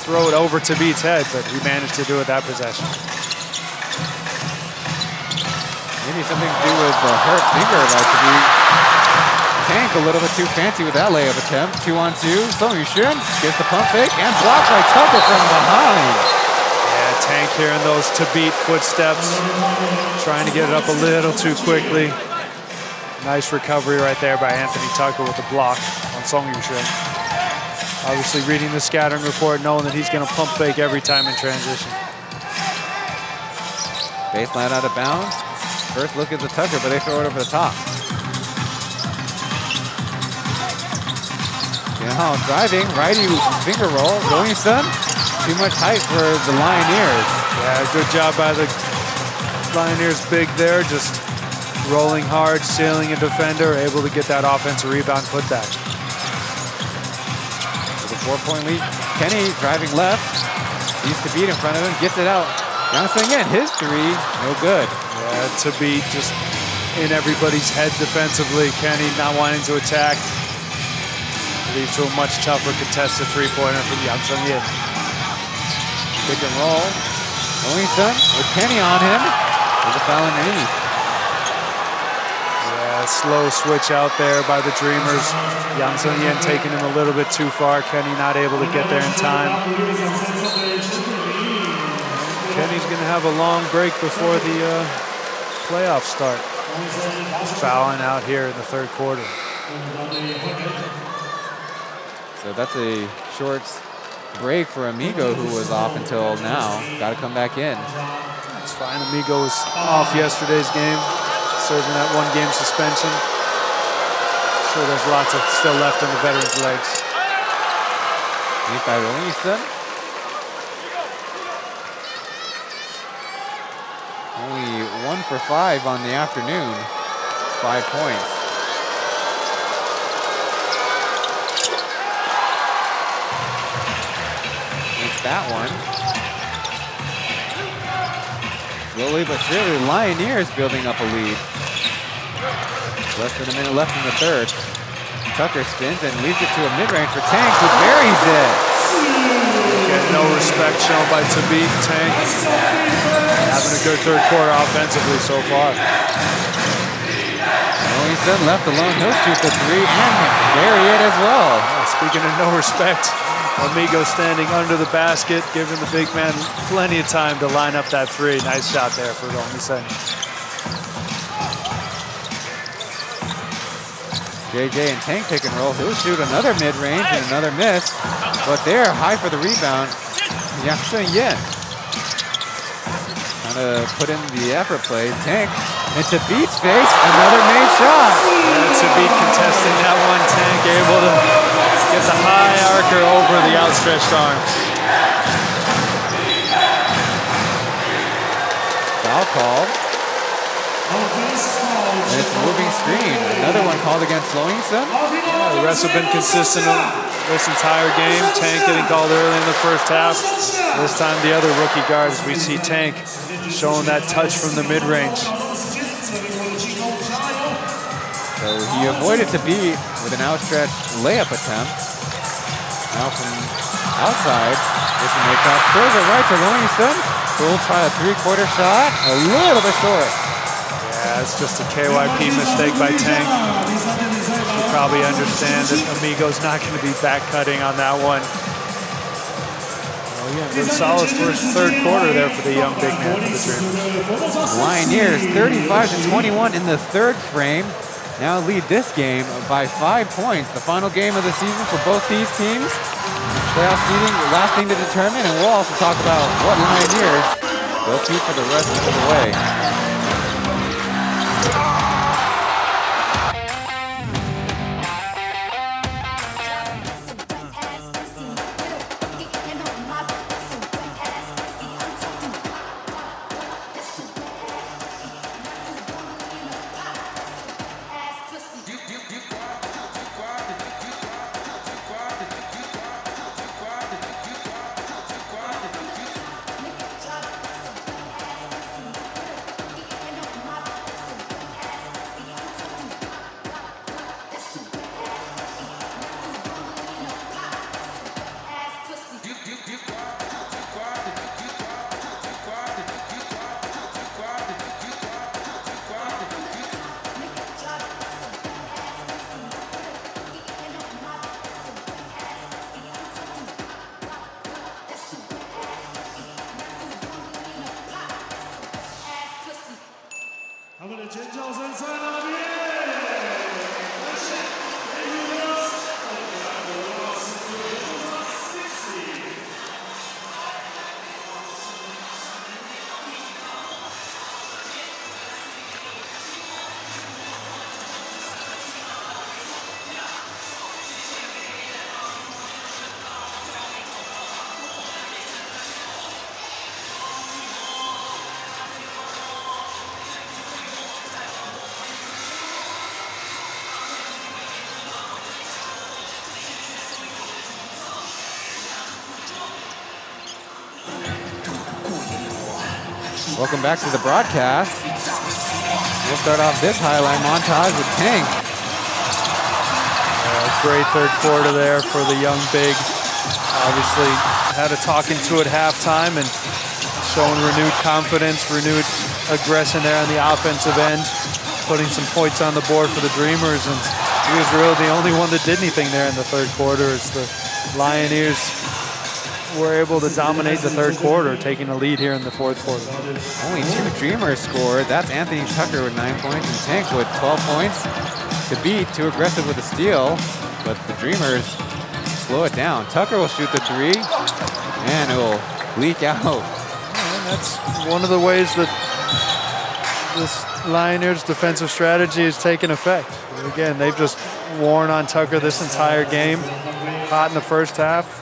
throw it over to Beat's head, but he managed to do it that possession. Maybe something to do with the hurt finger by Beat. Tank a little bit too fancy with that layup attempt. 2-on-2. Song Yushin gets the pump fake and blocked by Tucker from behind. Yeah, Tank hearing those to beat footsteps, trying to get it up a little too quickly. Nice recovery right there by Anthony Tucker with the block on Song Yushin. Obviously reading the scattering report, knowing that he's going to pump fake every time in transition. Baseline out of bounds. First look at the Tucker, but they throw it over the top. Now driving, righty finger roll. Going Sun, too much height for the Lioneers. Yeah, good job by the Lioneers big there, just rolling hard, sealing a defender, able to get that offensive rebound putback. With a 4-point lead, Kenny driving left. Sees to beat in front of him, gets it out. Yang in, his 3, no good. Yeah, to beat just in everybody's head defensively. Kenny not wanting to attack. Leads to a much tougher contested 3-pointer from Yang Yin. Pick and roll. Going Sun with Kenny on him. There's a foul underneath. Yeah, slow switch out there by the Dreamers. Yang Yin taking him a little bit too far. Kenny not able to get there in time. Kenny's going to have a long break before the playoffs start. Fouling out here in the third quarter. So that's a short break for Amigo, who was off until now. Got to come back in. It's fine. Amigo was off yesterday's game, serving that 1-game suspension. Sure, there's lots of still left on the veterans' legs. Beat by Rolisa. Only 1 for 5 on the afternoon. 5 points. That one. Slowly but surely, Lioneers building up a lead. Less than a minute left in the third. Tucker spins and leaves it to a mid-range for Tank, who buries it. Again, no respect shown by Tabit. Tank having a good third quarter offensively so far. He said left alone, he'll shoot the 3 and bury it as well. Speaking of no respect, Amigo standing under the basket, giving the big man plenty of time to line up that 3. Nice shot there for Rolisa. JJ and Tank pick and roll. He'll shoot another mid-range and another miss, but they're high for the rebound. Yang Yin trying to put in the effort play. Tank into Beat's face, another made shot. Yeah, Tabit contesting that one. Tank able to get the high archer over the outstretched arms. Foul called. And it's a moving screen. Another one called against Loingson. Yeah, the refs have been consistent this entire game. Tank getting called early in the first half. This time the other rookie guard, as we see Tank showing that touch from the mid-range. So he avoided to beat with an outstretched layup attempt. Now from outside, this will make that throws it right to Loingson. We'll try a 3-quarter shot, a little bit short. Yeah, it's just a KYP mistake by Tank. You probably understand that Amigo's not going to be back cutting on that one. Oh yeah, good solid first third quarter there for the young big man for the Dreamers. Lioneers 35-21 in the third frame. Now lead this game by 5 points. The final game of the season for both these teams. Playoff seeding, last thing to determine, and we'll also talk about what Lioneers go to for the rest of the way. You 尖叫声在那边。Welcome back to the broadcast. We'll start off this highlight montage with Tank. Great third quarter there for the young big. Obviously had a talking to at halftime and showing renewed confidence, renewed aggression there on the offensive end, putting some points on the board for the Dreamers, and he was really the only one that did anything there in the third quarter as the Lioneers were able to dominate the third quarter, taking a lead here in the fourth quarter. Only 2 Dreamers scored. That's Anthony Tucker with 9 points and Tank with 12 points. To beat, too aggressive with a steal, but the Dreamers slow it down. Tucker will shoot the 3, and it will leak out. And that's one of the ways that this Lioneers defensive strategy is taking effect. Again, they've just worn on Tucker this entire game. Hot in the first half.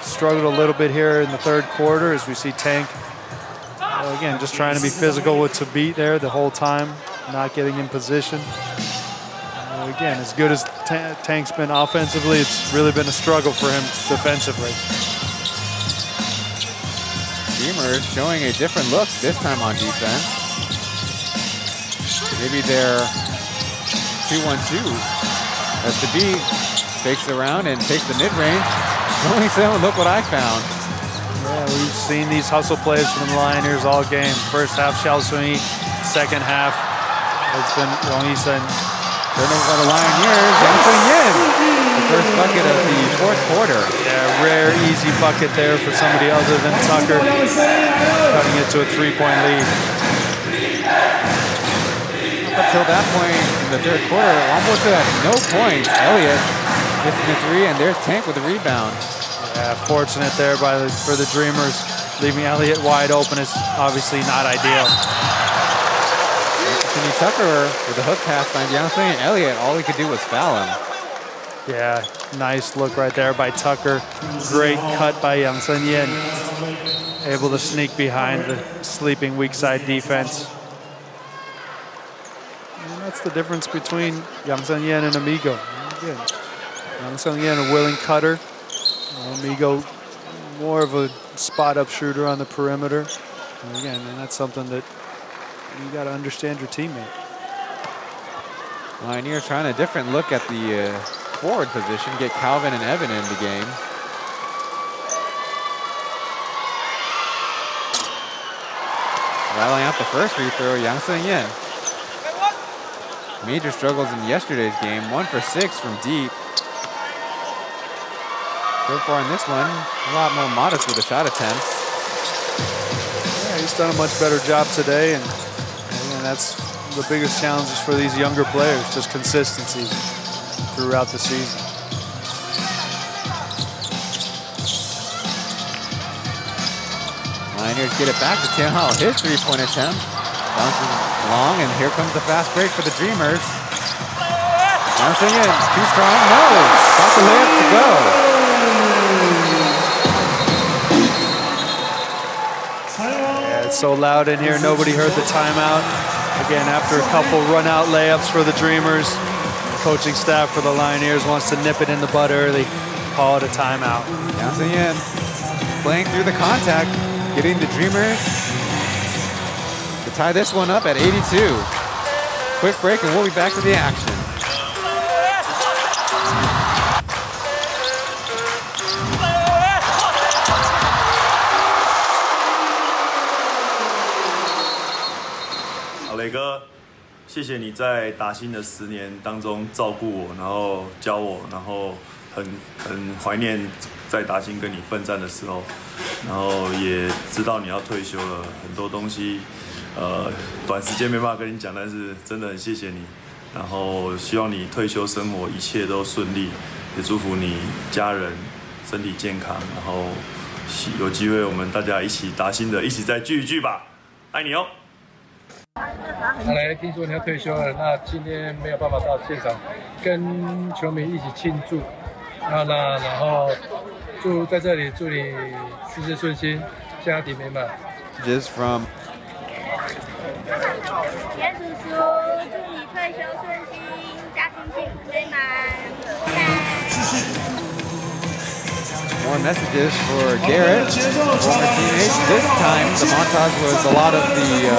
Struggled a little bit here in the third quarter as we see Tank, again, just trying to be physical with Tabit there the whole time, not getting in position. Again, as good as Tank's been offensively, it's really been a struggle for him defensively. Dreamers showing a different look this time on defense. Maybe they're 2-1-2. As Tabit fakes around and takes the mid-range. Only 7, look what I found. Yeah, we've seen these hustle plays from the Lioneers all game. First half, Xiaosui. Second half, it's been Rongisa. Turnover by the Lioneers. Yang the first bucket of the fourth quarter. Yeah, rare, easy bucket there for somebody other than Tucker. Cutting it to a 3-point lead. Up until that point in the third quarter, almost at no points. Elliott missing the 3, and there's Tank with the rebound. Yeah, fortunate there for the Dreamers. Leaving Elliott wide open is obviously not ideal. Anthony Tucker with the hook pass by Yang and Elliott. All he could do was foul him. Yeah, nice look right there by Tucker. Great cut by Yang Sen-yin. Able to sneak behind the sleeping weak side defense. And that's the difference between Yang Sen-yin and Amigo. Again, Yang Sen-yin, a willing cutter. Amigo, more of a spot-up shooter on the perimeter. And again, and that's something that you got to understand your teammate. Lioneers trying a different look at the forward position, get Calvin and Evan in the game. Rattling out the first free throw, Yang Sen-yin. Major struggles in yesterday's game, 1 for 6 from deep. So far in this one, a lot more modest with the shot attempts. Yeah, he's done a much better job today, and that's the biggest challenges for these younger players, just consistency throughout the season. Lioneers get it back to Tim Howell. His 3-point attempt bounces long, and here comes the fast break for the Dreamers. Bouncing in, too strong, no. Got the layup to go. Yeah, it's so loud in here, nobody heard the timeout. Again, after a couple run-out layups for the Dreamers, the coaching staff for the Lioneers wants to nip it in the bud early, call it a timeout. Bouncing in, playing through the contact, getting the Dreamers to tie this one up at 82. Quick break, and we'll be back to the action.磊哥，谢谢你在打新的10年当中照顾我，然后教我，然后很怀念在达兴跟你奋战的时候，然后也知道你要退休了，很多东西短时间没办法跟你讲，但是真的很谢谢你。然后希望你退休生活一切都顺利，也祝福你家人身体健康，然后有机会我们大家一起达兴的，一起再聚一聚吧，爱你哦。阿雷，听说你要退休了，那今天没有办法到现场跟球迷一起庆祝，然后在这里祝你事事顺心，家庭美满。Just from严叔叔，祝你退休顺心，家庭幸福美满。more messages for Garrett, former teammates. This time the montage was a lot of the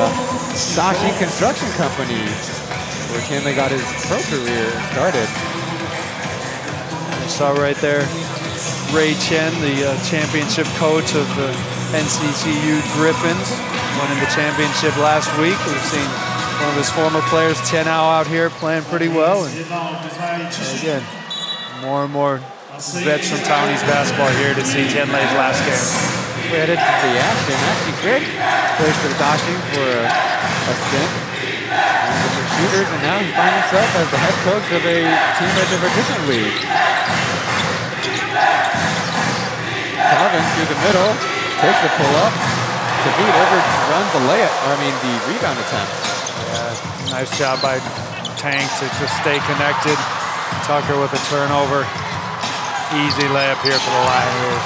Taishin Construction Company, where Chen got his pro career started. You saw right there Ray Chen, the championship coach of the NCCU Griffins, winning the championship last week. We've seen one of his former players, Chen, out here playing pretty well. And again, more and more vets from Taiwanese basketball here to see Chen Lei's last game. We're headed to the action. Actually, Greg plays for the Taishin for a stint. For shooters, and now he finds himself as the head coach of a team of a different league. Calvin through the middle, takes the pull-up. Khabib overruns the the rebound attempt. Yeah, nice job by Tank to just stay connected. Tucker with a turnover. Easy layup here for the Lioneers.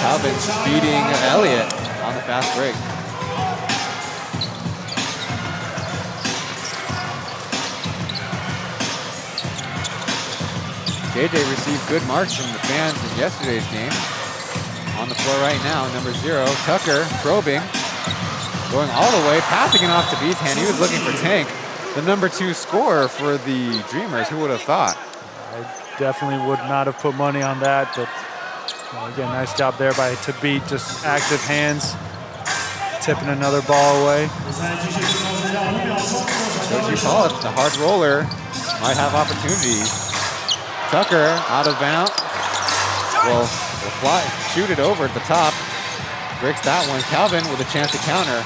Calvin beating Elliott on the fast break. JJ received good marks from the fans in yesterday's game. On the floor right now, number 0, Tucker probing, going all the way, passing it off to B's hand. He was looking for Tank, the number 2 scorer for the Dreamers. Who would have thought? I definitely would not have put money on that, but again, nice job there by Tabit, just active hands, tipping another ball away. What you call it, the hard roller might have opportunities. Tucker out of bounds. Will fly, shoot it over at the top. Breaks that one. Calvin with a chance to counter.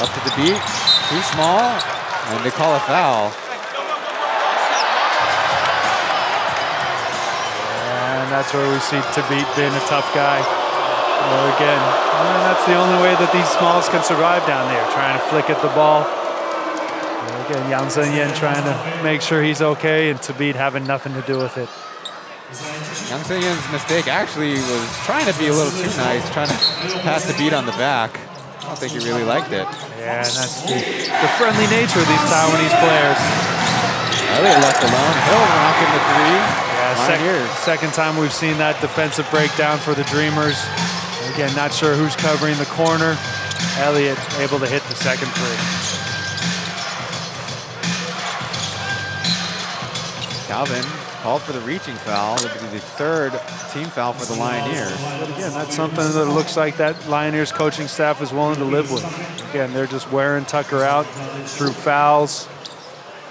Up to the beat. Too small, and they call a foul. And that's where we see Tabit being a tough guy. Again, that's the only way that these smalls can survive down there, trying to flick at the ball. Again, Yang Zhenyan trying to make sure he's okay, and Tabit having nothing to do with it. Yang Zhenyan's mistake actually was trying to be a little too nice, trying to pass the beat on the back. I don't think he really liked it. Yeah, and that's the friendly nature of these Taiwanese players. Elliott left alone. Hill knocking the 3. Yeah, second time we've seen that defensive breakdown for the Dreamers. Again, not sure who's covering the corner. Elliott able to hit the second 3. Calvin called for the reaching foul. It would be the 3rd team foul for the Lioneers. But again, that's something that looks like that Lioneers coaching staff is willing to live with. Again, they're just wearing Tucker out through fouls.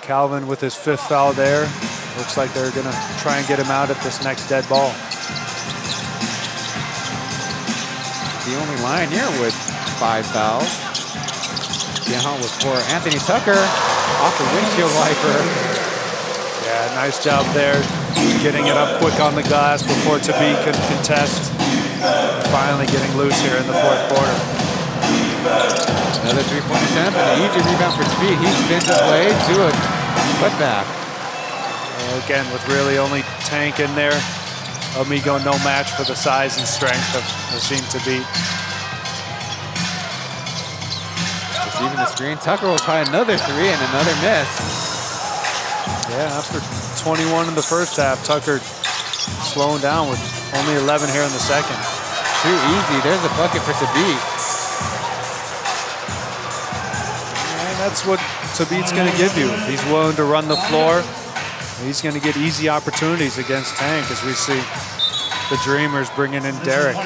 Calvin with his 5th foul there. Looks like they're gonna try and get him out at this next dead ball. The only Lioneer with 5 fouls. Behind with 4. Anthony Tucker off the windshield wiper. Yeah, nice job there. Getting it up quick on the glass before Tabit could contest. Finally getting loose here in the 4th quarter. Another 3-point attempt and an easy rebound for Tabit. He spins his way to a putback. Again, with really only Tank in there. Amigo no match for the size and strength of Hsinchu Tabit. Receiving the screen. Tucker will try another 3 and another miss. Yeah, after 21 in the first half, Tucker slowing down with only 11 here in the second. Too easy. There's a bucket for Tabit. And that's what Tabit's going to give you. He's willing to run the floor. He's going to get easy opportunities against Tank, as we see the Dreamers bringing in Derek. On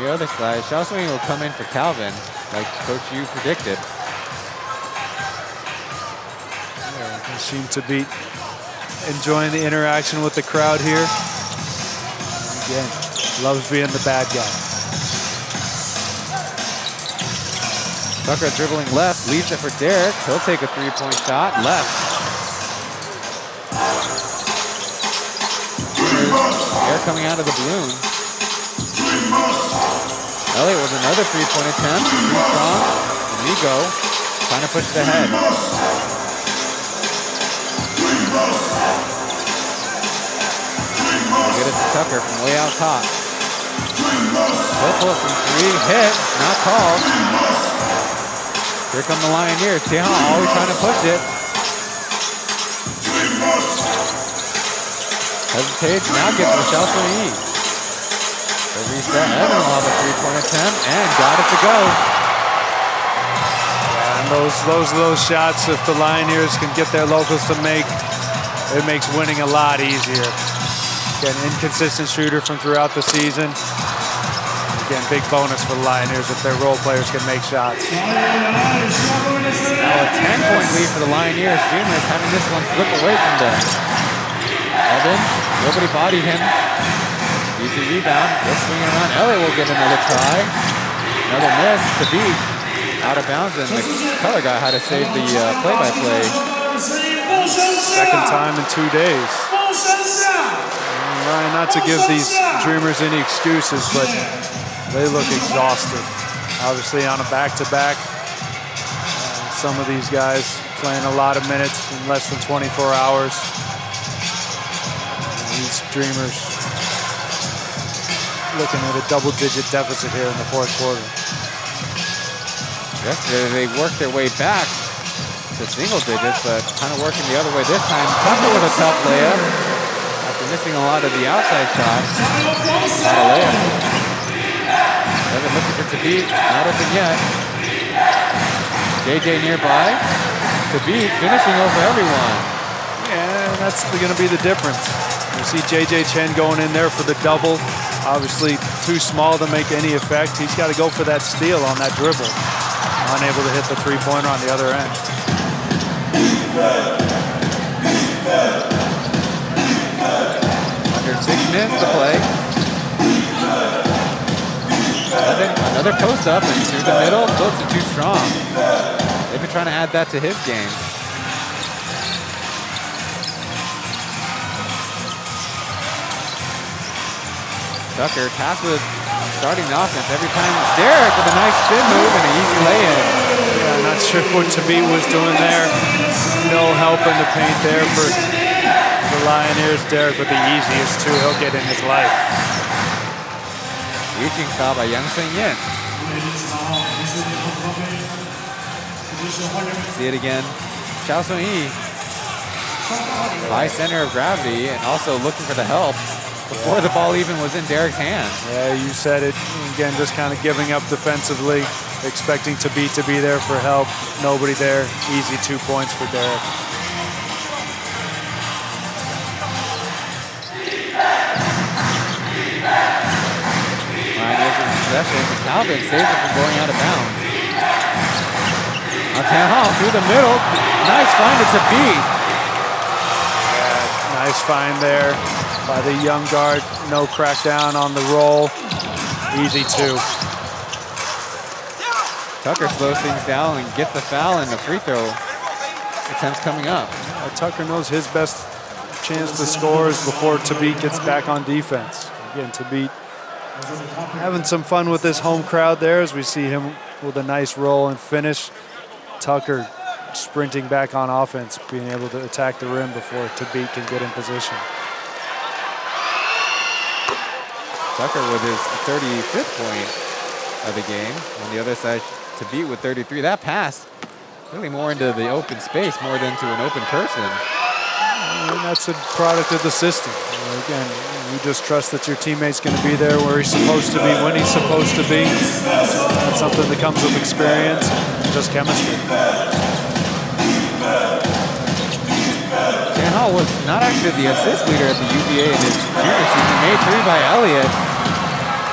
the other side, shot swing will come in for Calvin, like Coach Yu predicted. Seem to be enjoying the interaction with the crowd here. Again, loves being the bad guy. Tucker dribbling left, leaves it for Derek. He'll take a three-point shot, left. Air coming out of the balloon. Elliott with another three-point attempt. Too strong. Amigo trying to push it ahead. Get it to Tucker from way out top. He'll pull it from three. Hit. Not called. Here come the Lioneers. Chen always trying to push it. Hesitates. Now gets to Xiaosui. The reset. Evan will have a three-point attempt and got it to go. Yeah, and those shots, if the Lioneers can get their locals to make, it makes winning a lot easier. Again, inconsistent shooter from throughout the season. Again, big bonus for the Lioneers if their role players can make shots. Now a 10-point lead for the Lioneers. Dreamers having this one slip away from them. Evan, nobody bodied him. Easy rebound, just swinging around. Elliott will get another try. Another miss to beat. Out of bounds, and the color guy had to save the play-by-play. Second time in 2 days. Ryan, not to give these Dreamers any excuses, but they look exhausted. Obviously on a back-to-back. Some of these guys playing a lot of minutes in less than 24 hours. These Dreamers looking at a double-digit deficit here in the fourth quarter. Yesterday they worked their way back to single digits, but kind of working the other way this time. Tucker with a tough layup after missing a lot of the outside shots. Not a layup. Evan looking for Thabit, not open yet. JJ nearby. Thabit finishing over everyone. Yeah, that's going to be the difference. You see JJ Chen going in there for the double. Obviously too small to make any effect. He's got to go for that steal on that dribble. Unable to hit the three-pointer on the other end. Under 6 minutes to play. Another post up and through the middle. Phillips are too strong. They've been trying to add that to his game. Tucker tasked with starting the offense every time. Derek with a nice spin move and an easy lay-in. Yeah, not sure what Thabit was doing there. No help in the paint there for the Lioneers. Derek with the easiest two he'll get in his life. Reaching foul by Yang Sen-Yen. See it again. Xiaosui, high center of gravity and also looking for the help before the ball even was in Derek's hands. Yeah, you said it. Again, just kind of giving up defensively, expecting Thabit to be there for help. Nobody there. Easy 2 points for Derek. Lioneers in possession. Calvin saves it from going out of bounds. Now through the middle. Nice find to Thabit. Yeah, nice find there by the young guard. No crackdown on the roll. Easy 2. Tucker slows things down and gets the foul and the free throw attempts coming up. Tucker knows his best chance to score is before Thabit gets back on defense. Again, Thabit having some fun with this home crowd there as we see him with a nice roll and finish. Tucker sprinting back on offense, being able to attack the rim before Thabit can get in position. Tucker with his 35th point of the game. On the other side, Thabit with 33. That pass really more into the open space more than to an open person. And that's a product of the system. Again, you just trust that your teammate's going to be there where he's supposed to be, when he's supposed to be. That's something that comes with experience and just chemistry. Chen was not actually the assist leader at the UVA in his junior season. Made 3 by Elliott,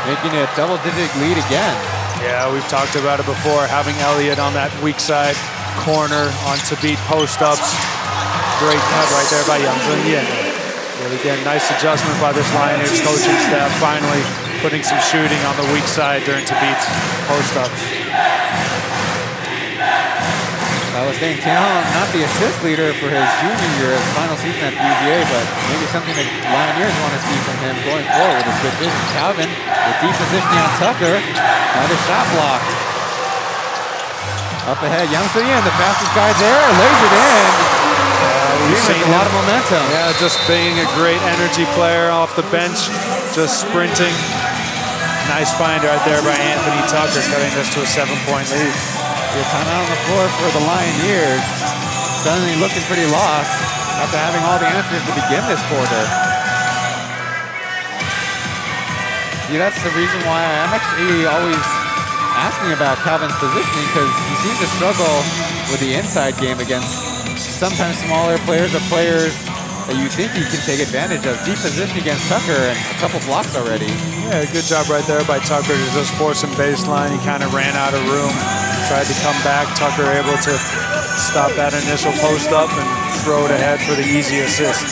making it a double-digit lead again. Yeah, we've talked about it before, having Elliott on that weak side corner on Thabit post-ups. Great cut right there by Yang Zhenyan. But again, nice adjustment by this Lioneers coaching staff, finally putting some shooting on the weak side during Thabit's post-up. I was saying Tianhong, not the assist leader for his junior year, his final season at the UVA, but maybe something that Lioneers want to see from him going forward is good vision. Calvin with deep positioning on Tucker. Another shot blocked. Up ahead, Yang Zhenyan, the fastest guy there, lays it in. We've seen a lot of momentum. Yeah, just being a great energy player off the bench, just sprinting. Nice find right there by Anthony Tucker, cutting this to a 7-point lead. Your timeout on the floor for the Lioneers. Suddenly looking pretty lost after having all the answers to begin this quarter. See, that's the reason why I'm actually always asking about Calvin's positioning, because he seems to struggle with the inside game against sometimes smaller players or players that you think he can take advantage of. Deep position against Tucker and a couple blocks already. Yeah, good job right there by Tucker to just force him baseline. He kind of ran out of room, tried to come back. Tucker able to stop that initial post up and throw it ahead for the easy assist.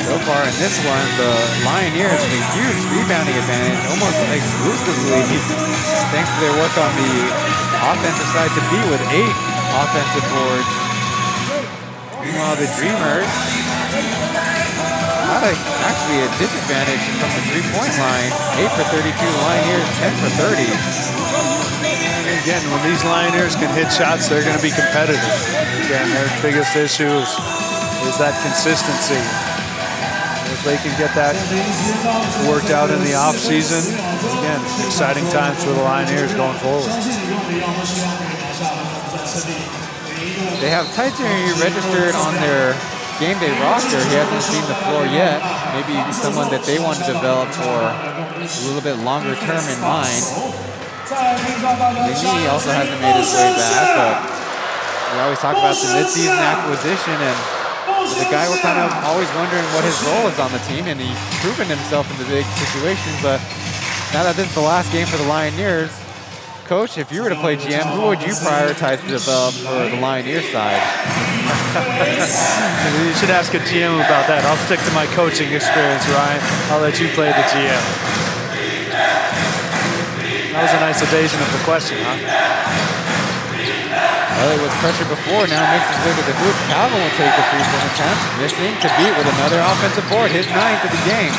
So far in this one, the Lioneers have a huge rebounding advantage, almost exclusively, thanks to their work on the offensive side to be with 8 offensive boards. Meanwhile, the Dreamers, not actually a disadvantage from the three-point line. 8 for 32, Lioneers 10 for 30. And again, when these Lioneers can hit shots, they're going to be competitive. Again, their biggest issue is that consistency. If they can get that worked out in the off-season, again, exciting times for the Lioneers going forward. They have Taishin registered on their game day roster. He hasn't seen the floor yet. Maybe someone that they want to develop for a little bit longer term in mind. He also hasn't made his way back, but we always talk about the mid-season acquisition, and the guy we're kind of always wondering what his role is on the team, and he's proven himself in the big situations. But now that this is the last game for the Lioneers, Coach, if you were to play GM, who would you prioritize to develop for the Lioneers side? You should ask a GM about that. I'll stick to my coaching experience, Ryan. I'll let you play the GM. That was a nice evasion of the question, huh? Elliott was pressured before, now makes his way to the hoop. Calvin will take the three-point attempt, missing to beat with another offensive board, his 9th of the game.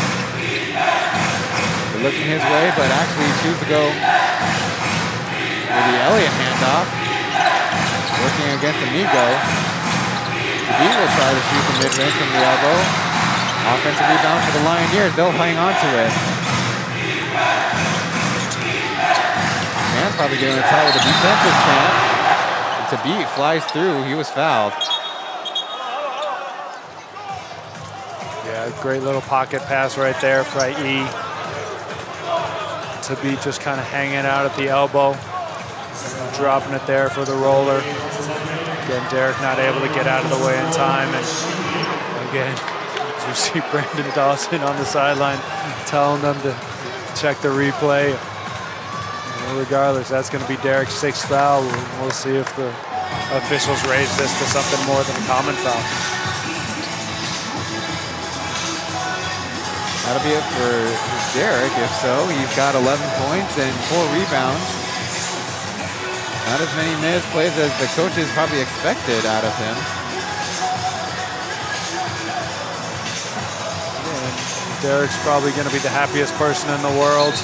They're looking his way, but actually choose to go with the Elliott handoff. Working against Amigo. Thabit will try to shoot the mid-range from the elbow. Offensive rebound for the Lioneers, they'll hang on to it. Man's probably getting a tie with a defensive champ. Thabit flies through, he was fouled. Yeah, great little pocket pass right there for IE. Thabit just kind of hanging out at the elbow. Dropping it there for the roller. Again, Derek not able to get out of the way in time. And again, you see Brandon Dawson on the sideline telling them to check the replay. Regardless, that's going to be Derek's 6th foul. We'll see if the officials raise this to something more than a common foul. That'll be it for Derek. If so, he's got 11 points and 4 rebounds. Not as many minutes played as the coaches probably expected out of him. Yeah, Derek's probably going to be the happiest person in the world.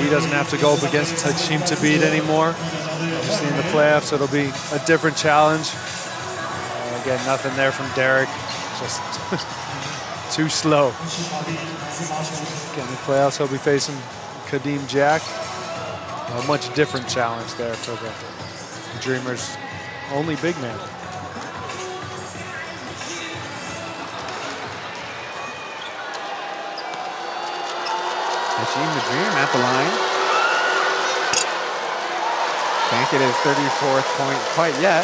He doesn't have to go up against Taishin to beat anymore. Obviously in the playoffs, it'll be a different challenge. Again, nothing there from Derek. Just too slow. Again, in the playoffs, he'll be facing Kadeem Jack. A much different challenge there for the Dreamers' only big man. Taishin the Dream at the line. Can't get his 34th point quite yet.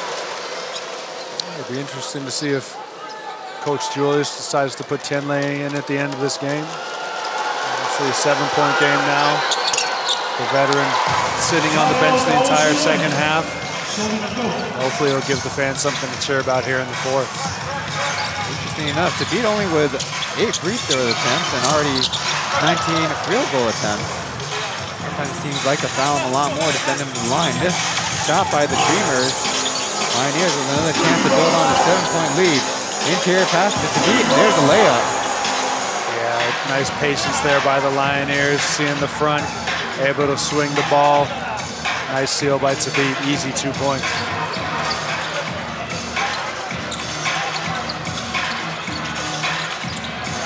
It'll be interesting to see if Coach Julius decides to put Tianlei in at the end of this game. Obviously a 7-point game now. The veteran sitting on the bench the entire second half. Hopefully he'll give the fans something to cheer about here in the fourth. Interesting enough, to beat only with 8 free throw attempts and already 19 field goal attempts. Sometimes teams like to foul him a lot more to send him to the line. This shot by the Dreamers. Lioneers with another chance to build on a 7-point lead. Interior pass to beat, and there's a layup. Yeah, nice patience there by the Lioneers, seeing the front, able to swing the ball. Nice seal by Tabit, easy 2 points.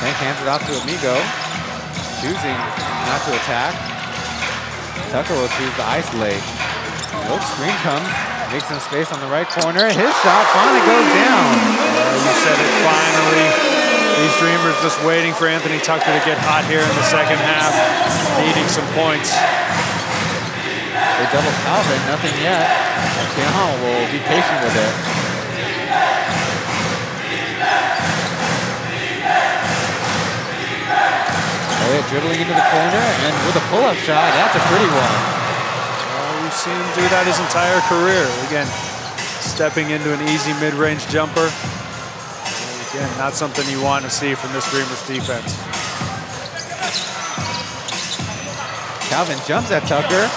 Tank hands it off to Amigo, choosing not to attack. Tucker will choose to isolate. Nope, screen comes, makes some space on the right corner. His shot finally goes down. You said it finally. These Dreamers just waiting for Anthony Tucker to get hot here in the second half, needing some points. They double Calvin, nothing yet. Tianhao will be patient with it. Elliott dribbling into the corner, and with a pull-up shot, that's a pretty one. We've seen him do that his entire career. Again, stepping into an easy mid-range jumper. Again, not something you want to see from this Dreamers defense. Calvin jumps at Tucker.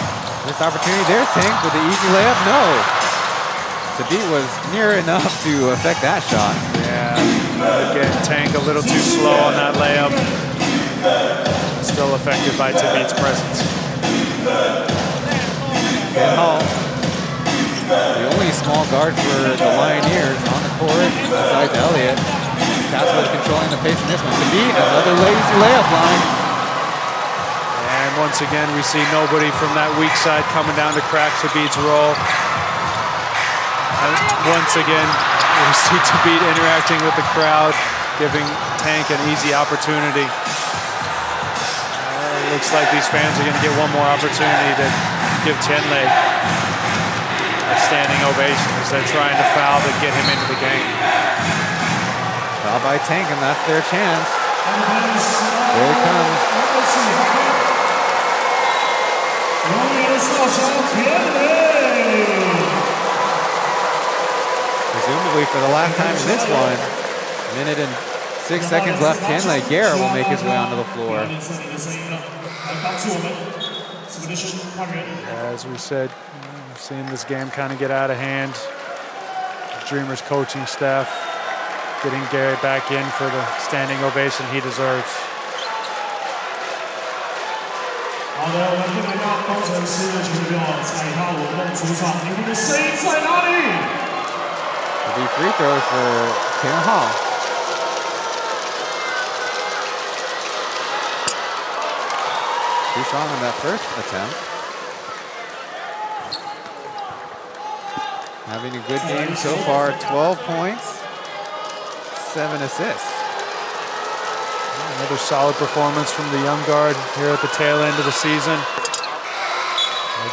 This opportunity there, Tank with the easy layup. No. The beat was near enough to affect that shot. Yeah, again, Tank a little too slow on that layup. Still affected by Tabit's presence. Hall, the only small guard for the Lioneers on the court besides Elliott. Casper controlling the pace in this one. Tabit, another lazy layup line. And once again, we see nobody from that weak side coming down to crack Tabit's roll. And once again, we see Tabit interacting with the crowd, giving Tank an easy opportunity. Looks like these fans are going to get one more opportunity to give Chen a standing ovation as they're trying to foul to get him into the game. Foul by Tank, and that's their chance. Here it comes. Presumably for the last time in this one, minute and 6 seconds left. Tianlei Garrett will make his way onto the floor. As we said, seeing this game kind of get out of hand. Dreamers coaching staff getting Garrett back in for the standing ovation he deserves. 好的，我们不能让工程师的球友踩踏我们的主场，你们的声音在哪里？ It'll be free throw for Tianhao. Too strong on that first attempt. Having a good game so far, 12 points, 7 assists. Another solid performance from the young guard here at the tail end of the season.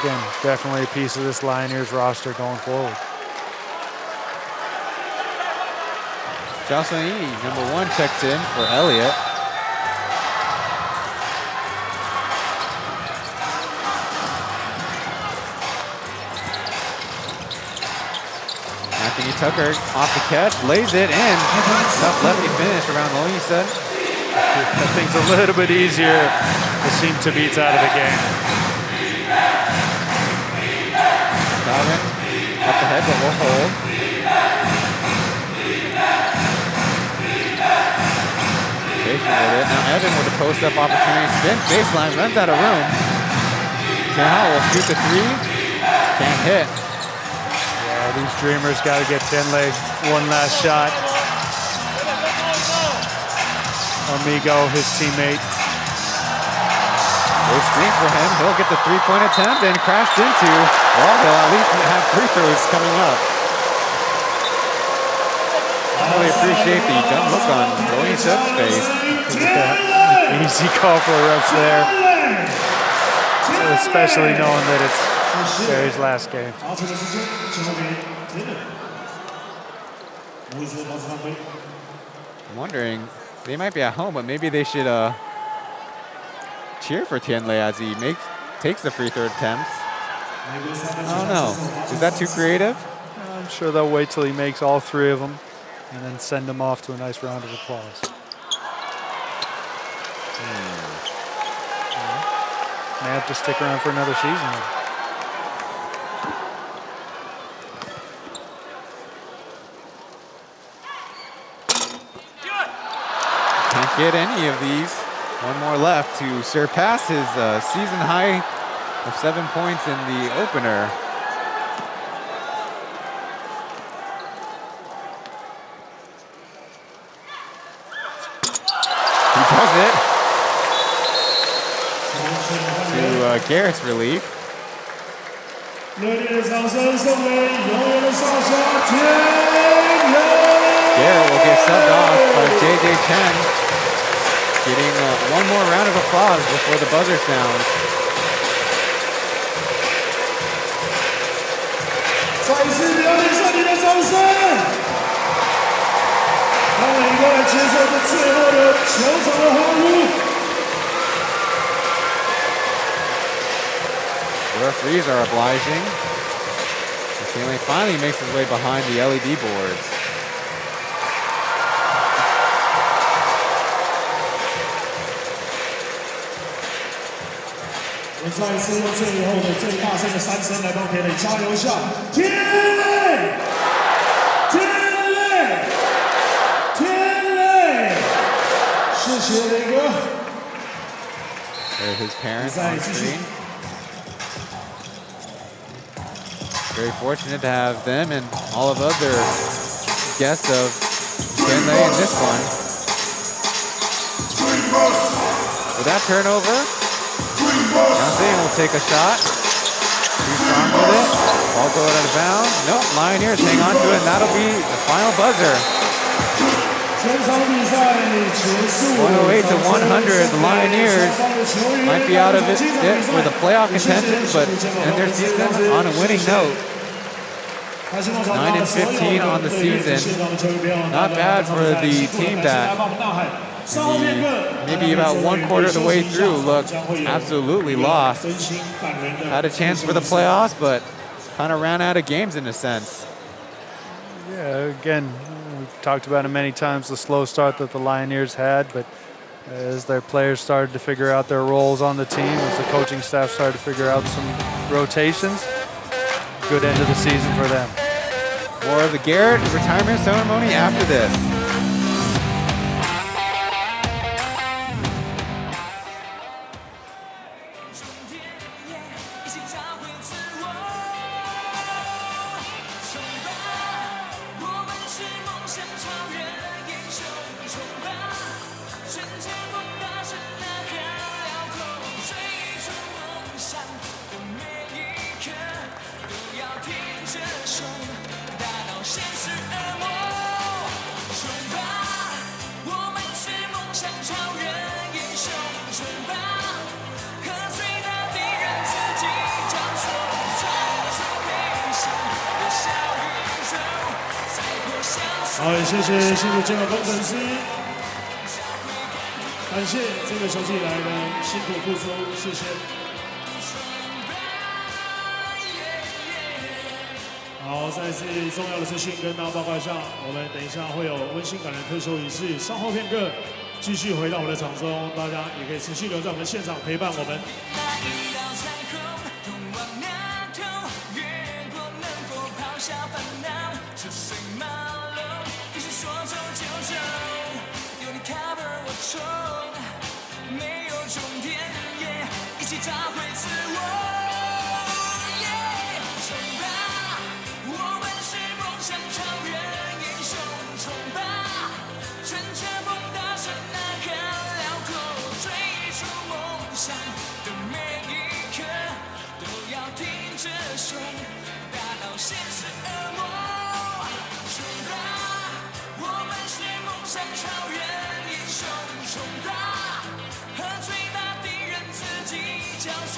Again, definitely a piece of this Lioneers roster going forward. Jocelyn E, number 1, checks in for Elliott. Anthony Tucker off the catch, lays it in. Tough lefty finish around the lead set. That thing's a little bit easier to seem to beat out of the game. Calvin up the head, but will hold. Patient with it. Now Evan with a post-up opportunity. Spins baseline, runs out of room. Tianhao will shoot the 3. Can't hit. Yeah, these Dreamers got to get Tianlei one last shot. Amigo, his teammate. Great screen for him. He'll get the 3-point attempt and crashed into. Well, he'll at least have free throws coming up. I really appreciate the dumb look on Looney Sub's face. Yeah, easy call for the refs there. Especially knowing that it's Barry's last game. I'm wondering, they might be at home, but maybe they should cheer for Tianlei as he makes takes the free throw attempts. I don't know. Is that too creative? I'm sure they'll wait till he makes all 3 of them and then send him off to a nice round of applause. May have to stick around for another season. Can't get any of these. One more left to surpass his season high of 7 points in the opener. He does it. To Garrett's relief. Garrett will get subbed off by J.J. Chen, getting one more round of applause before the buzzer sounds. 再一次表演上你的掌声，让每个人接受这最后的球场的欢呼。 The referees are obliging. Stanley finally makes his way behind the LED boards. We 再一次用最后的最大声的3声来帮田磊加油一下，田磊，田磊，田磊，谢谢磊哥。There are his parents on screen. Very fortunate to have them and all of other guests of Stanley in this one. With that turnover, Johnson will take a shot. Too strong with it. Ball go out of bounds. Nope, Lioneers hang on to it, and that'll be the final buzzer. 108 to 100, the Lioneers might be out of it for the playoff contention, but end their season on a winning note. 9-15 on the season. Not bad for the team that maybe about 1/4 of the way through looked absolutely lost. Had a chance for the playoffs, but kind of ran out of games in a sense. Yeah, again, we've talked about it many times, the slow start that the Lioneers had, but as their players started to figure out their roles on the team, as the coaching staff started to figure out some rotations, good end of the season for them. More of the Garrett retirement ceremony after this.好，也谢谢辛苦监管工程师，感谢这个球季以来的辛苦付出，谢谢。好，再次重要的资讯跟大家报告一下，我们等一下会有温馨感人退休仪式，稍后片刻继续回到我们的场中，大家也可以持续留在我们的现场陪伴我们。 和最大敌人自己交手。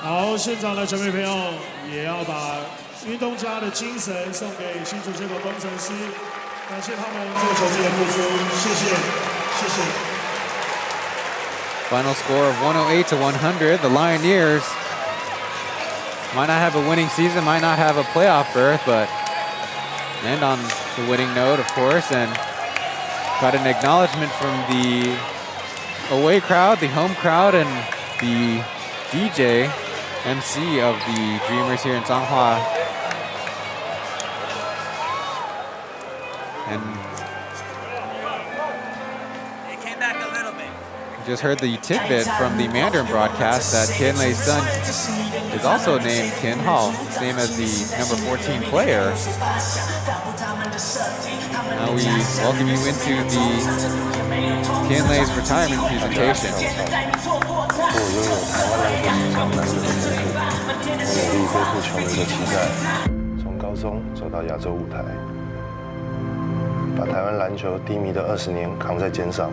好，现场的球迷朋友也要把运动家的精神送给新竹街口工程师，感谢他们做球队的付出，谢谢，谢谢。Final score of 108 to 100. The Lioneers might not have a winning season, might not have a playoff berth, but end on the winning note, of course, and got an acknowledgement from the away crowd, the home crowd, and the DJ MC of the Dreamers here in Changhua. And it came back a little bit. Just heard the tidbit from the Mandarin broadcast that Tianlei's son is also named Tian Hao, same as the number 14 player. Now we welcome you into the Tianlei's retirement presentation. 我拥有台湾篮球史上难得的机会，我努力背负球迷的期待，从高中走到亚洲舞台，把台湾篮球低迷的20年扛在肩上。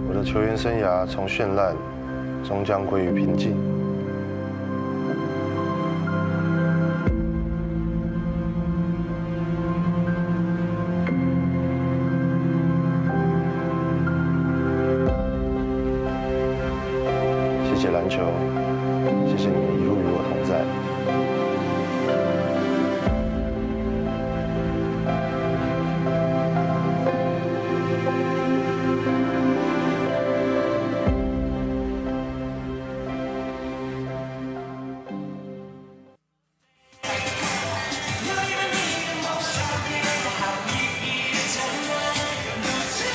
我的球员生涯从绚烂，终将归于平静。谢谢篮球，谢谢你们一路与我同在。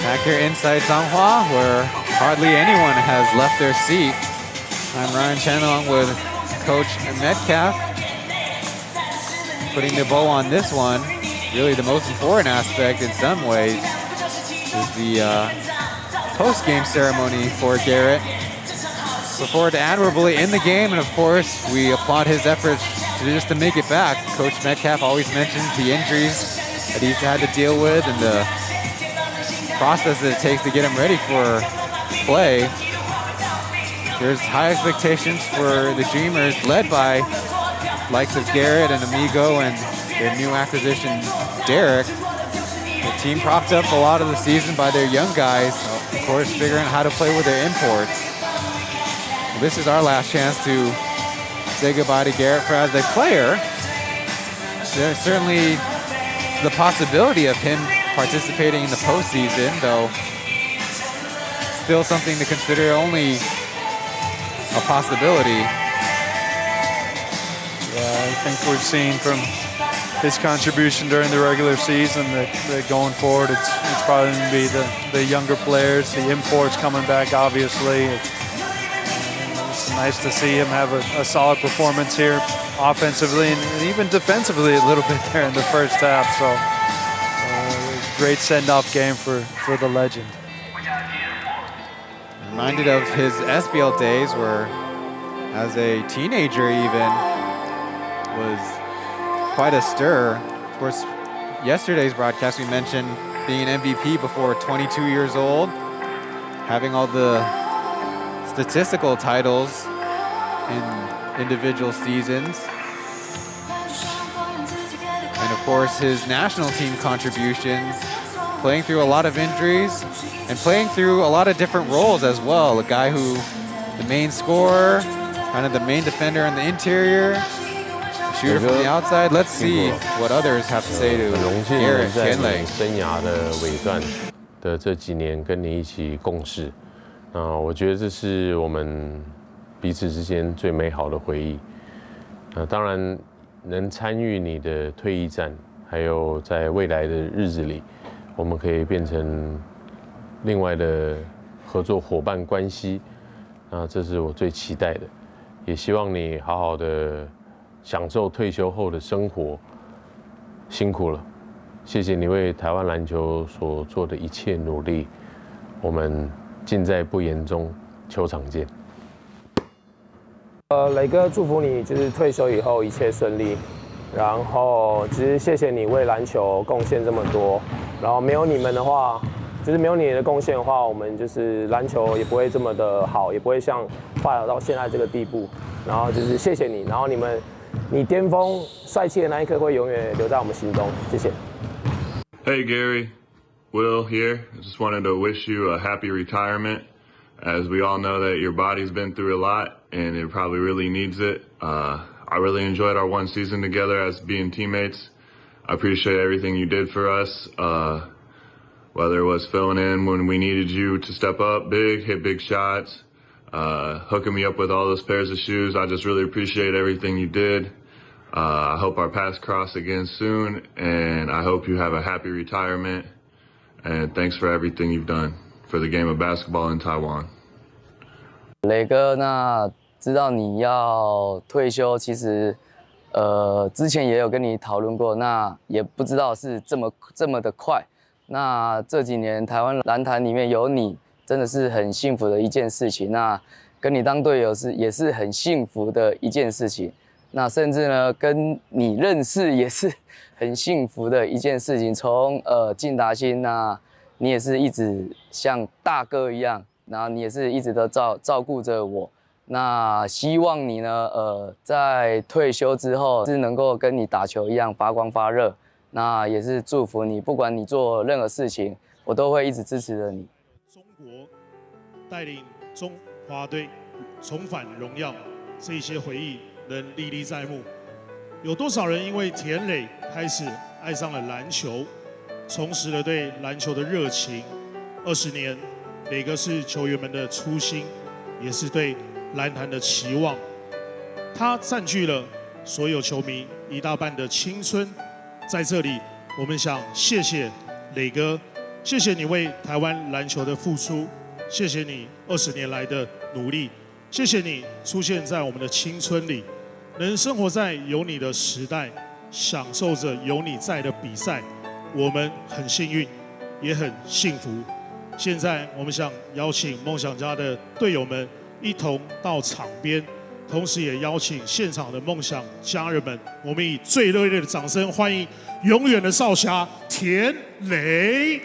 Back here inside Changhua, where hardly anyone has left their seat. I'm Ryan Chen along with Coach Metcalf. Putting the bow on this one, really the most important aspect in some ways is the post-game ceremony for Garrett. Performed admirably in the game, and of course, we applaud his efforts just to make it back. Coach Metcalf always mentions the injuries that he's had to deal with and the process that it takes to get him ready for play. There's high expectations for the Dreamers, led by likes of Garrett and Amigo and their new acquisition, Derek. The team propped up a lot of the season by their young guys, of course, figuring out how to play with their imports. Well, this is our last chance to say goodbye to Garrett for as a player. There's certainly the possibility of him participating in the postseason, though still something to consider, only a possibility. Yeah, I think we've seen from his contribution during the regular season that going forward, it's probably going to be the younger players, the imports coming back, obviously. It's nice to see him have a solid performance here offensively and even defensively a little bit there in the first half. So great send-off game for the legend. Reminded of his SBL days where, as a teenager even, was quite a stir. Of course, yesterday's broadcast we mentioned being an MVP before 22 years old, having all the statistical titles in individual seasons. And of course, his national team contributions, playing through a lot of injuries and playing through a lot of different roles as well. A guy who, the main scorer, kind of the main defender in the interior, shooter from the outside. Let's see what others have to say to Garrett Tianlei. 生涯的尾段的这几年跟你一起共事，我觉得这是我们彼此之间最美好的回忆。当然能参与你的退役战，还有在未来的日子里，我们可以变成另外的合作伙伴关系，这是我最期待的。也希望你好好的享受退休后的生活，辛苦了，谢谢你为台湾篮球所做的一切努力，我们尽在不言中，球场见。磊哥，祝福你就是退休以后一切顺利，然后其实谢谢你为篮球贡献这么多，然后没有你们的话，就是没有你的贡献的话，我们就是篮球也不会这么的好，也不会像发展到现在这个地步。然后就是谢谢你，然后你巅峰帅气的那一刻会永远留在我们心中，谢谢。Hey Gary, Will here. I just wanted to wish you a happy retirement. As we all know that your body's been through a lot and it probably really needs it. I really enjoyed our one season together as being teammates. I appreciate everything you did for us. Whether it was filling in when we needed you to step up big, hit big shots, hooking me up with all those pairs of shoes. I just really appreciate everything you did. I hope our paths cross again soon, and I hope you have a happy retirement. And thanks for everything you've done for the game of basketball in Taiwan. 磊哥，那知道你要退休，其实之前也有跟你讨论过，那也不知道是这么的快。那这几年台湾篮坛里面有你，真的是很幸福的一件事情。那跟你当队友也是很幸福的一件事情。那甚至呢，跟你认识也是很幸福的一件事情。从进达欣，那你也是一直像大哥一样，然后你也是一直都照顾着我。那希望你呢，在退休之后是能够跟你打球一样发光发热。那也是祝福你，不管你做任何事情，我都会一直支持着你。中国带领中华队重返荣耀，这些回忆仍历历在目。有多少人因为田磊开始爱上了篮球，重拾了对篮球的热情？20年，磊哥是球员们的初心，也是对篮坛的期望。他占据了所有球迷一大半的青春。在这里，我们想谢谢磊哥，谢谢你为台湾篮球的付出，谢谢你20年来的努力，谢谢你出现在我们的青春里，能生活在有你的时代，享受着有你在的比赛，我们很幸运，也很幸福。现在我们想邀请梦想家的队友们一同到场边。同时也邀请现场的梦想家人们，我们以最热烈的掌声欢迎永远的少侠田磊。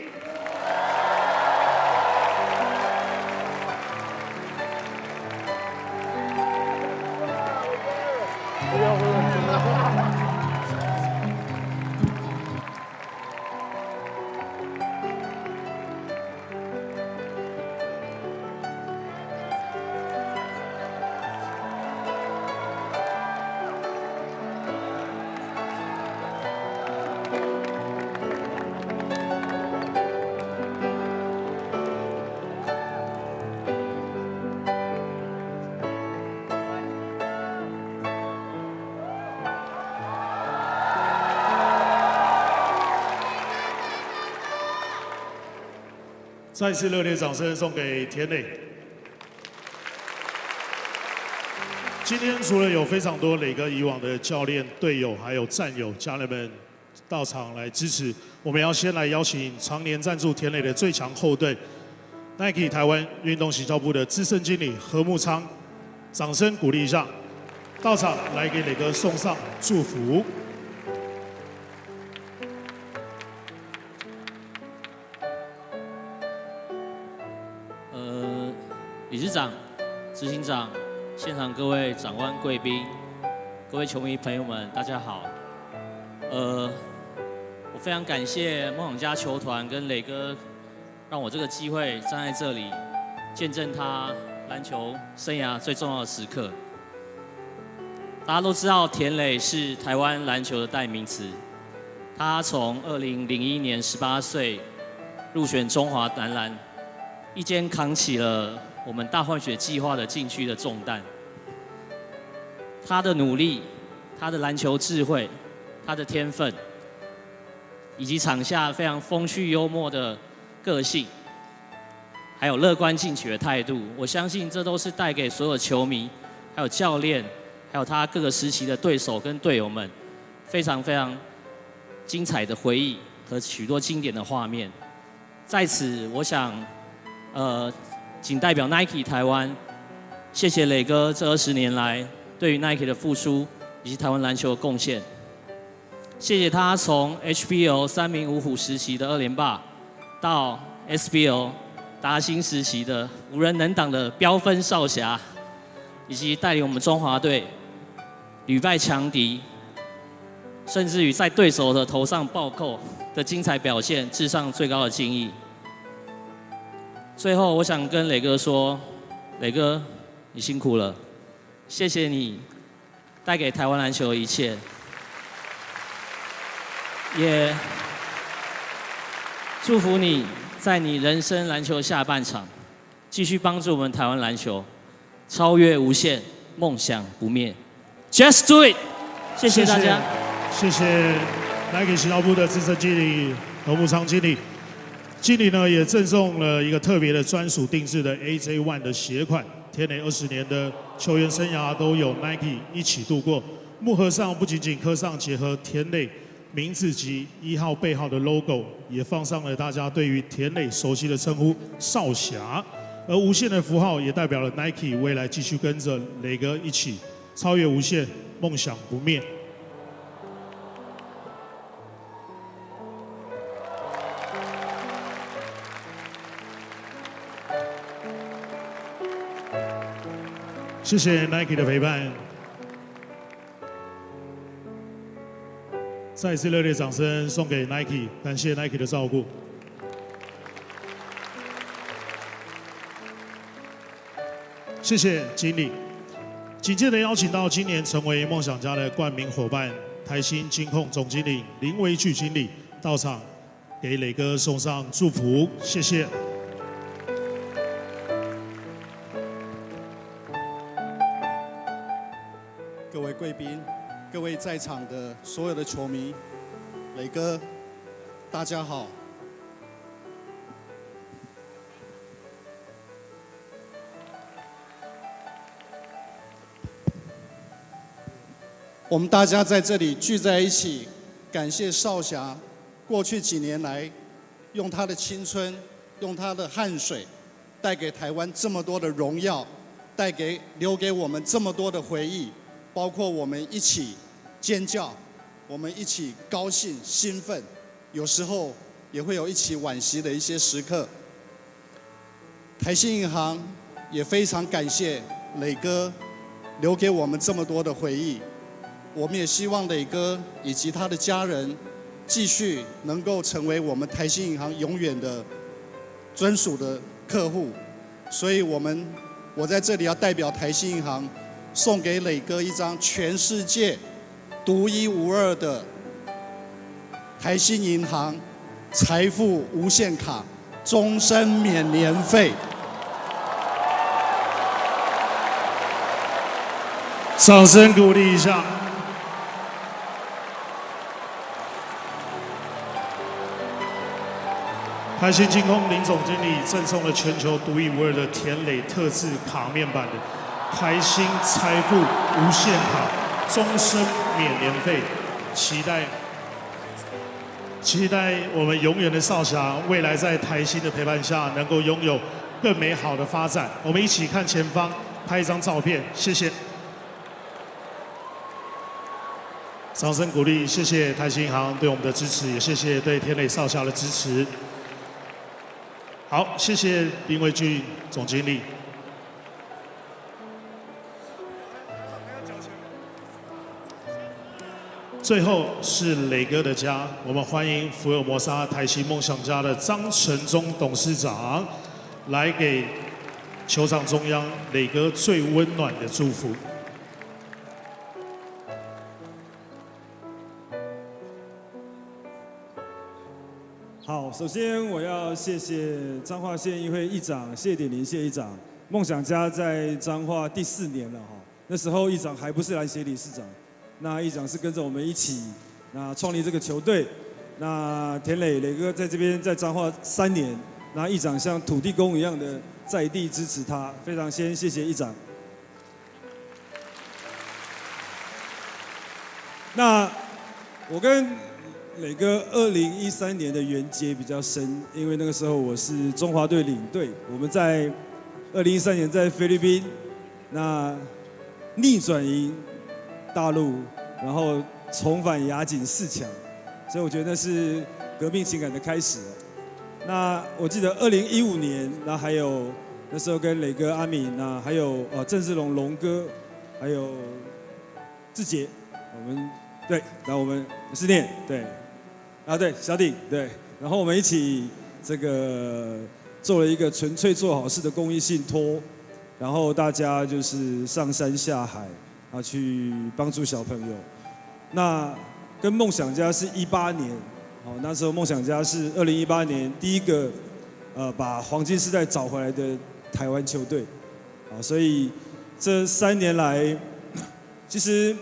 再次热烈掌声送给田磊。今天除了有非常多磊哥以往的教练、队友，还有战友、家人们到场来支持，我们要先来邀请常年赞助田磊的最强后队 Nike 台湾运动行销部的资深经理何木昌，掌声鼓励一下，到场来给磊哥送上祝福。理事长、执行长、现场各位长官、贵宾、各位球迷朋友们，大家好。我非常感谢梦想家球团跟磊哥，让我这个机会站在这里，见证他篮球生涯最重要的时刻。大家都知道，田磊是台湾篮球的代名词。他从2001年18岁入选中华男篮，一肩扛起了我们大换血计划的禁区的重担。他的努力，他的篮球智慧，他的天分，以及场下非常风趣幽默的个性，还有乐观进取的态度，我相信这都是带给所有球迷、还有教练，还有他各个时期的对手跟队友们非常非常精彩的回忆和许多经典的画面。在此，我想，仅代表 Nike 台湾，谢谢磊哥这20年来对于 Nike 的付出以及台湾篮球的贡献。谢谢他从 HBL 3名五虎时期的2连霸，到 SBL 达兴时期的无人能挡的飙分少侠，以及带领我们中华队屡败强敌，甚至于在对手的头上暴扣的精彩表现，致上最高的敬意。最后，我想跟磊哥说，磊哥，你辛苦了，谢谢你带给台湾篮球的一切，也祝福你在你人生篮球下半场，继续帮助我们台湾篮球超越无限，梦想不灭。Just do it！ 谢谢大家，谢谢Nike 行销部的资深经理何木昌经理。经理呢也赠送了一个特别的专属定制的 AJ1 的鞋款。田磊20年的球员生涯都有 Nike 一起度过，木盒上不仅仅刻上结合田磊名字及1号背号的 logo， 也放上了大家对于田磊熟悉的称呼少侠，而无限的符号也代表了 Nike 未来继续跟着磊哥一起超越无限，梦想不灭。谢谢 Nike 的陪伴，再一次热烈掌声送给 Nike， 感谢 Nike 的照顾。谢谢经理。紧接着邀请到今年成为梦想家的冠名伙伴台新金控总经理林维巨经理到场，给磊哥送上祝福，谢谢。各位贵宾，各位在场的所有的球迷，磊哥，大家好。我们大家在这里聚在一起，感谢少侠过去几年来用他的青春、用他的汗水，带给台湾这么多的荣耀，留给我们这么多的回忆。包括我们一起尖叫，我们一起高兴兴奋，有时候也会有一起惋惜的一些时刻。台新银行也非常感谢磊哥留给我们这么多的回忆，我们也希望磊哥以及他的家人继续能够成为我们台新银行永远的专属的客户，所以我在这里要代表台新银行送给磊哥一张全世界独一无二的台新银行财富无限卡，终身免年费。掌声鼓励一下。台新金控林总经理赠送了全球独一无二的田磊特制卡面版的台新财富无限卡，终身免年费，期待我们永远的少侠未来在台新的陪伴下，能够拥有更美好的发展。我们一起看前方，拍一张照片，谢谢。掌声鼓励，谢谢台新银行对我们的支持，也谢谢对田磊少侠的支持。好，谢谢林维俊总经理。最后是磊哥的家，我们欢迎福尔摩沙台新梦想家的张承宗董事长来给球场中央磊哥最温暖的祝福。好，首先我要谢谢彰化县议会议长谢点林谢议长。梦想家在彰化第4年了哈，那时候议长还不是篮协理事长。那议长是跟着我们一起，创立这个球队。那田磊哥在这边在彰化3年，那议长像土地公一样的在地支持他，非常谢谢议长。那我跟磊哥2013年的缘结比较深，因为那个时候我是中华队领队，我们在2013年在菲律宾，逆转赢大陆，然后重返亚锦4强，所以我觉得那是革命情感的开始。那我记得2015年，然后还有那时候跟磊哥、阿敏，那还有郑志龙龙哥，还有志杰，我们对，然后我们是念对，啊对小鼎对，然后我们一起这个做了一个纯粹做好事的公益信托，然后大家就是上山下海啊去帮助小朋友。那跟梦想家是18年，哦那时候梦想家是2018年第一个把黄金世代找回来的台湾球队，啊所以这3年来，其实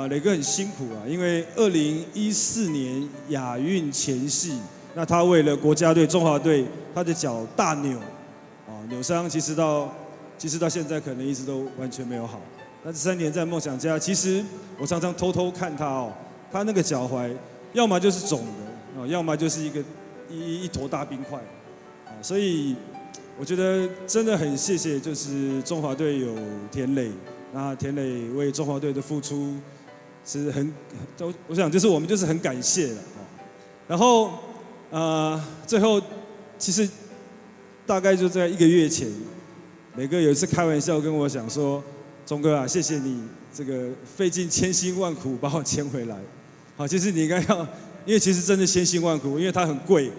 磊哥很辛苦啊，因为2014年亚运前夕，那他为了国家队中华队，他的脚大扭，扭伤，其实到现在可能一直都完全没有好。那这3年在梦想家，其实我常常偷偷看他哦，他那个脚踝要么就是肿的，要么就是一坨大冰块，所以我觉得真的很谢谢，就是中华队有田磊，那田磊为中华队的付出是我想就是我们就是很感谢了。然后最后其实大概就在1个月前，磊哥有一次开玩笑跟我讲说，钟哥啊，谢谢你这个费尽千辛万苦把我签回来。好，其实你应该要，因为其实真的千辛万苦，因为它很贵。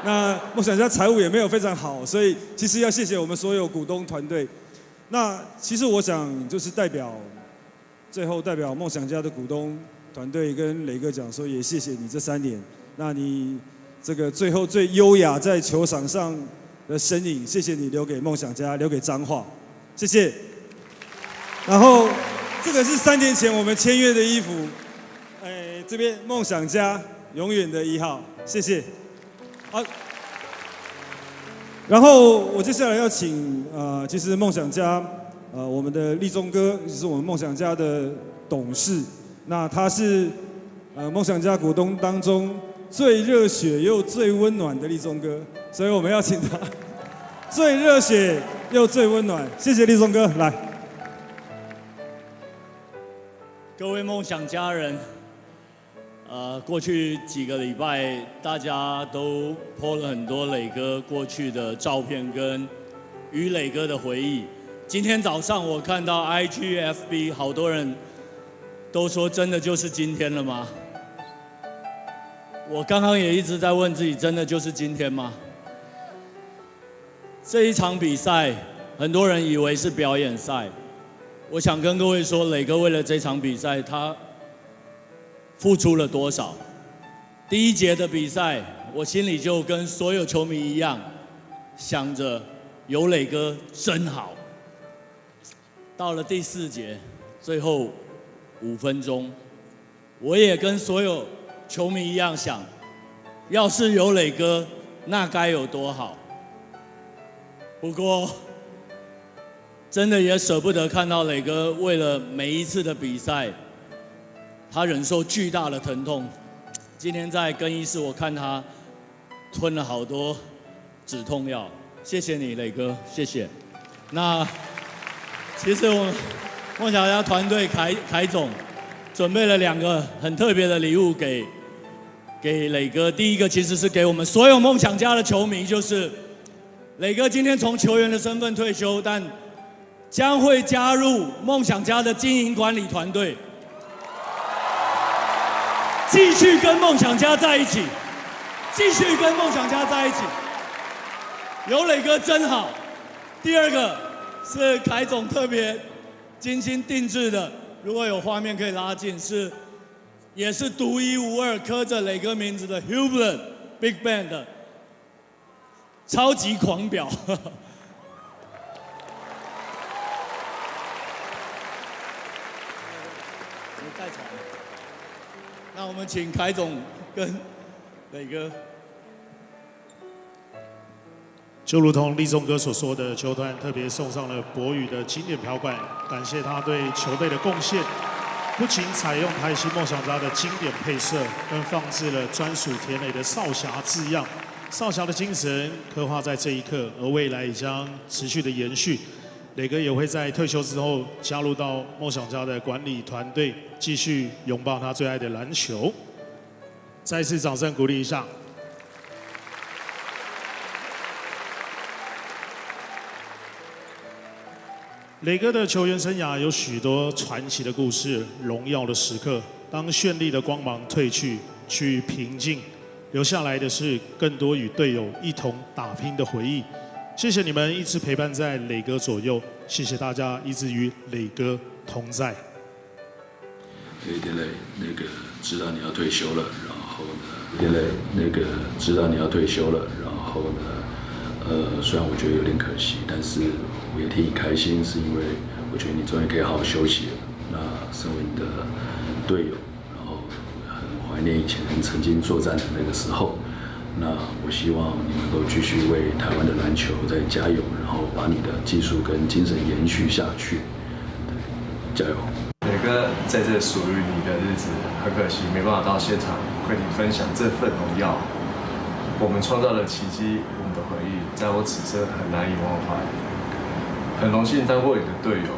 那梦想家财务也没有非常好，所以其实要谢谢我们所有股东团队。那其实我想就是最后代表梦想家的股东团队跟磊哥讲说，也谢谢你这3年。那你这个最后最优雅在球场上的身影，谢谢你留给梦想家，留给彰化，谢谢。然后这个是3年前我们签约的衣服，这边梦想家永远的1号，谢谢。好，然后我接下来要请其实梦想家我们的立中哥，也是我们梦想家的董事，那他是梦想家股东当中最热血又最温暖的立中哥，所以我们要请他最热血又最温暖，谢谢立中哥，来。各位梦想家人，过去几个礼拜，大家都 po 了很多磊哥过去的照片跟与磊哥的回忆。今天早上我看到 IG、FB 好多人都说，真的就是今天了吗？我刚刚也一直在问自己，真的就是今天吗？这一场比赛，很多人以为是表演赛。我想跟各位说，磊哥为了这场比赛，他付出了多少？第1节的比赛，我心里就跟所有球迷一样，想着有磊哥真好。到了第4节，最后5分钟，我也跟所有球迷一样想，要是有磊哥，那该有多好。不过，真的也舍不得看到磊哥为了每一次的比赛，他忍受巨大的疼痛。今天在更衣室，我看他吞了好多止痛药。谢谢你，磊哥，谢谢。那其实我们梦想家团队凯总准备了2个很特别的礼物给磊哥。第一个其实是给我们所有梦想家的球迷，就是磊哥今天从球员的身份退休，但将会加入梦想家的经营管理团队，继续跟梦想家在一起，继续跟梦想家在一起。有磊哥真好。第2个是凯总特别精心定制的，如果有画面可以拉近，也是独一无二刻着磊哥名字的 Hubland Big Band 的超级狂表。那我们请凯总跟磊哥。就如同立中哥所说的，球团特别送上了博宇的经典瓢管，感谢他对球队的贡献。不仅采用台新梦想家的经典配色，更放置了专属田磊的少侠字样。少侠的精神刻画在这一刻，而未来也将持续的延续。磊哥也会在退休之后加入到梦想家的管理团队，继续拥抱他最爱的篮球。再次掌声鼓励一下。磊哥的球员生涯有许多传奇的故事、荣耀的时刻。当绚丽的光芒褪去，趋于平静，留下来的是更多与队友一同打拼的回忆。谢谢你们一直陪伴在磊哥左右，谢谢大家一直与磊哥同在。田磊，知道你要退休了，然后呢，田磊，知道你要退休了，然后呢，虽然我觉得有点可惜，但是我也替你开心，是因为我觉得你终于可以好好休息了。那身为你的队友，然后很怀念以前曾经作战的那个时候。那我希望你能够继续为台湾的篮球再加油，然后把你的技术跟精神延续下去。对，加油！磊哥，在这属于你的日子，很可惜没办法到现场跟你分享这份荣耀。我们创造了奇迹，我们的回忆在我此生很难以忘怀。很荣幸当过你的队友，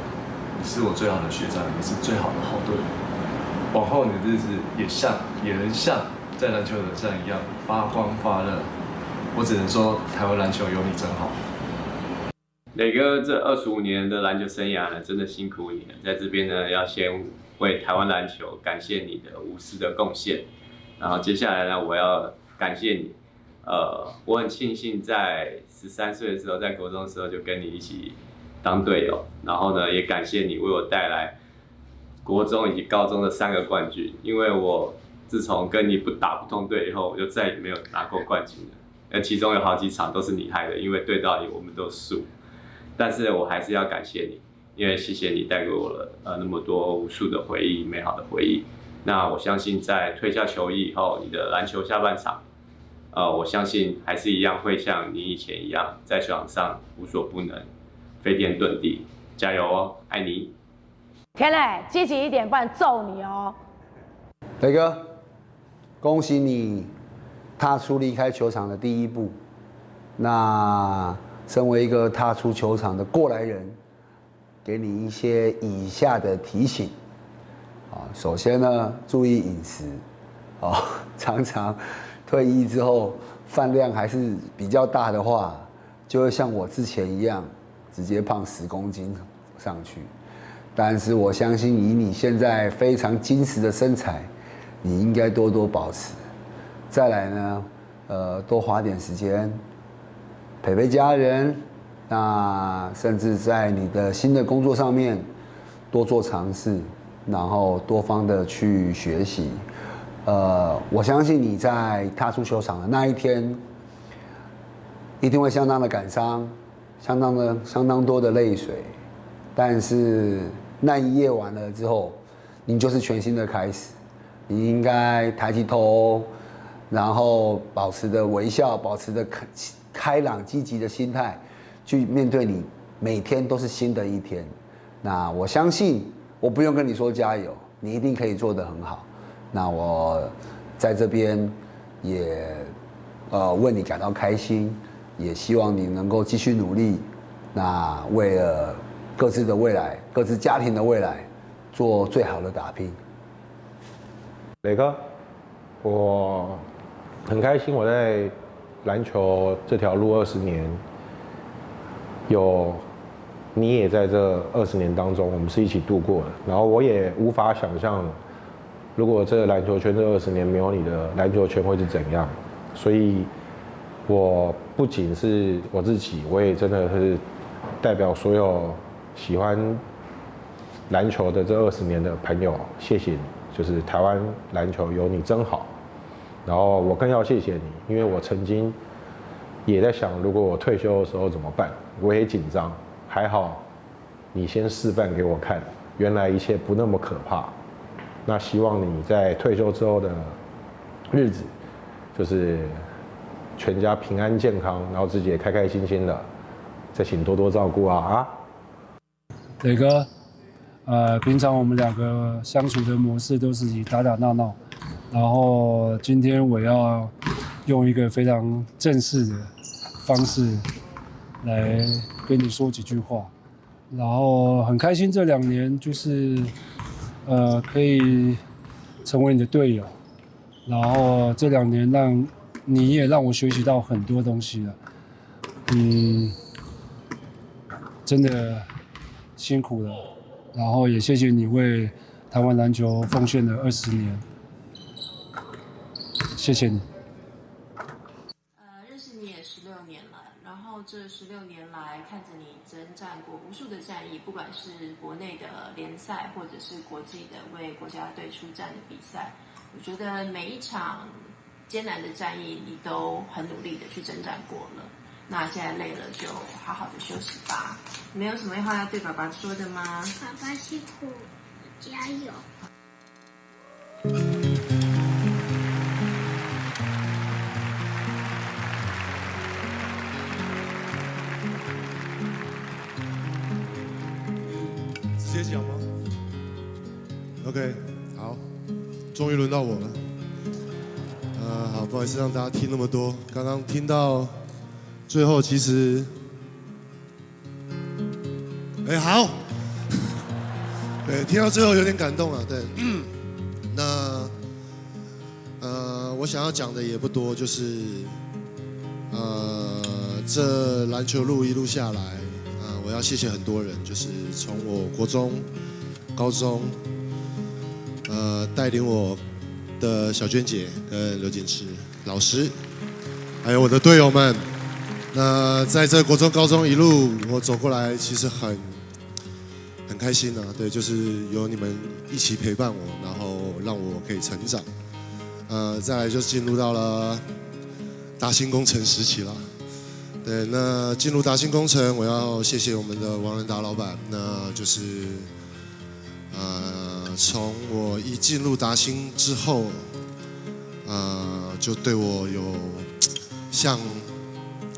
你是我最好的学长，也是最好的好队友。往后你的日子也能像在篮球场上一样发光发热。我只能说，台湾篮球有你真好。磊哥这25年的篮球生涯呢，真的辛苦你了。在这边呢，要先为台湾篮球感谢你的无私的贡献。然后接下来呢，我要感谢你。我很庆幸在13岁的时候，在国中的时候就跟你一起当队友。然后呢，也感谢你为我带来国中以及高中的3个冠军。因为我自从跟你不同队以后，我就再也没有拿过冠军了。其中有好几场都是你害的，因为对到你我们都输。但是我还是要感谢你，因为谢谢你带给我了那么多无数的回忆，美好的回忆。那我相信在退下球衣以后，你的篮球下半场，我相信还是一样会像你以前一样，在球场上无所不能，飞天遁地，加油哦，爱你！田磊，积极一点，不然揍你哦！磊哥，恭喜你踏出离开球场的第一步。那身为一个踏出球场的过来人，给你一些以下的提醒。首先呢，注意饮食。常常退役之后饭量还是比较大的话，就会像我之前一样，直接胖10公斤上去。但是我相信以你现在非常精实的身材，你应该多多保持。再来呢，多花点时间陪陪家人，那甚至在你的新的工作上面多做尝试，然后多方的去学习。我相信你在踏出球场的那一天，一定会相当的感伤，相当多的泪水。但是那一夜完了之后，你就是全新的开始。你应该抬起头，然后保持着微笑，保持着开朗积极的心态，去面对你每天都是新的一天。那我相信，我不用跟你说加油，你一定可以做得很好。那我在这边也为你感到开心，也希望你能够继续努力。那为了各自的未来，各自家庭的未来，做最好的打拼。磊哥，我很开心，我在篮球这条路20年，有你也在这20年当中，我们是一起度过的。然后我也无法想象，如果这个篮球圈这20年没有你的篮球圈会是怎样。所以，我不仅是我自己，我也真的是代表所有喜欢篮球的这20年的朋友，谢谢你。就是台湾篮球有你真好。然后我更要谢谢你，因为我曾经也在想，如果我退休的时候怎么办？我也紧张，还好你先示范给我看，原来一切不那么可怕。那希望你在退休之后的日子，就是全家平安健康，然后自己也开开心心的，再请多多照顾啊！磊哥，平常我们2个相处的模式都是以打打闹闹，然后今天我要用一个非常正式的方式来跟你说几句话，然后很开心这2年就是可以成为你的队友，然后这2年你也让我学习到很多东西了，真的辛苦了，然后也谢谢你为台湾篮球奉献了20年，谢谢你。认识你也16年了，然后这16年来看着你征战过无数的战役，不管是国内的联赛或者是国际的为国家队出战的比赛，我觉得每一场艰难的战役你都很努力的去征战过了。那现在累了就好好的休息吧。没有什么话要对爸爸说的吗？爸爸辛苦，加油。直接讲吗 ？OK， 好，终于轮到我了。好，不好意思让大家听那么多。刚刚听到最后，其实，好，对，听到最后有点感动啊。对，那我想要讲的也不多，就是这篮球路一路下来，我要谢谢很多人，就是从我国中、高中，带领我的小娟姐跟刘锦池老师，还有我的队友们。那在这国中、高中一路我走过来，其实很开心啊。对，就是有你们一起陪伴我，然后让我可以成长。再来就进入到了达兴工程时期了。对，那进入达兴工程，我要谢谢我们的王仁达老板。那就是从我一进入达兴之后，就对我有像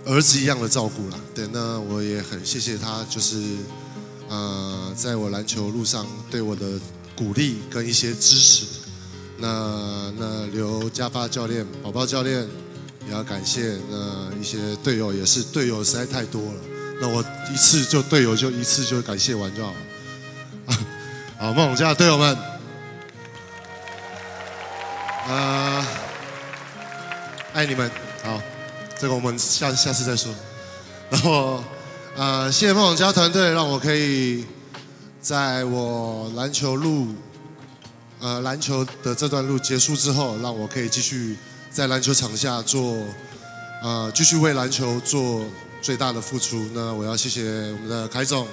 儿子一样的照顾了。对，那我也很谢谢他，就是在我篮球路上对我的鼓励跟一些支持。那刘家发教练、宝宝教练也要感谢。那一些队友也是，队友实在太多了。那我队友就一次就感谢完就好了。好，梦想家的队友们，爱你们。好，这个我们下次再说。然后谢谢梦想家团队，让我可以在我篮球的这段路结束之后，让我可以继续在篮球场下继续为篮球做最大的付出。那我要谢谢我们的凯总，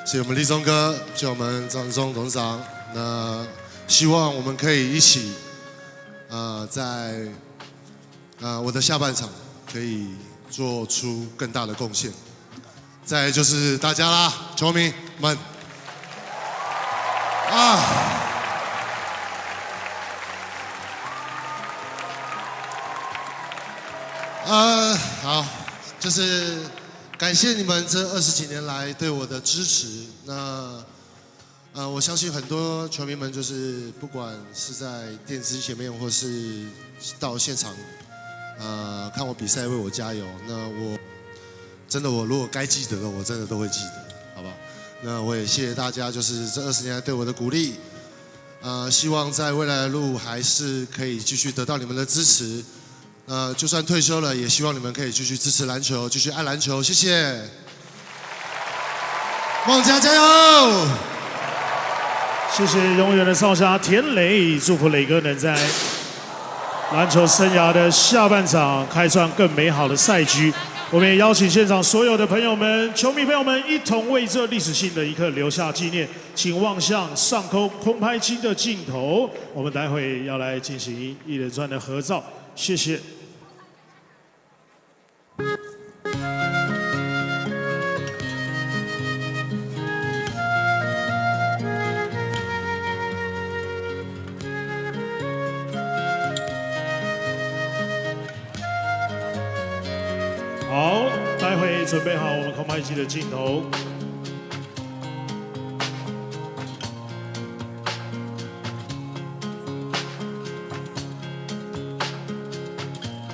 谢谢我们立中哥，谢谢我们张忠董事长。那希望我们可以一起在我的下半场可以做出更大的贡献。再来就是大家啦，球迷们好，就是感谢你们这20几年来对我的支持。那我相信很多球迷们就是不管是在电视机前面，或是到现场看我比赛为我加油。那我如果该记得的，我真的都会记得，好不好？那我也谢谢大家，就是这20年来对我的鼓励。希望在未来的路还是可以继续得到你们的支持。就算退休了，也希望你们可以继续支持篮球，继续爱篮球。谢谢，梦家加油！谢谢永远的少侠田磊，祝福磊哥能在篮球生涯的下半场开创更美好的赛局。我们也邀请现场所有的朋友们、球迷朋友们一同为这历史性的一刻留下纪念。请望向上空空拍机的镜头，我们待会要来进行一连串的合照。谢谢。好，待会准备好我们空拍机的镜头。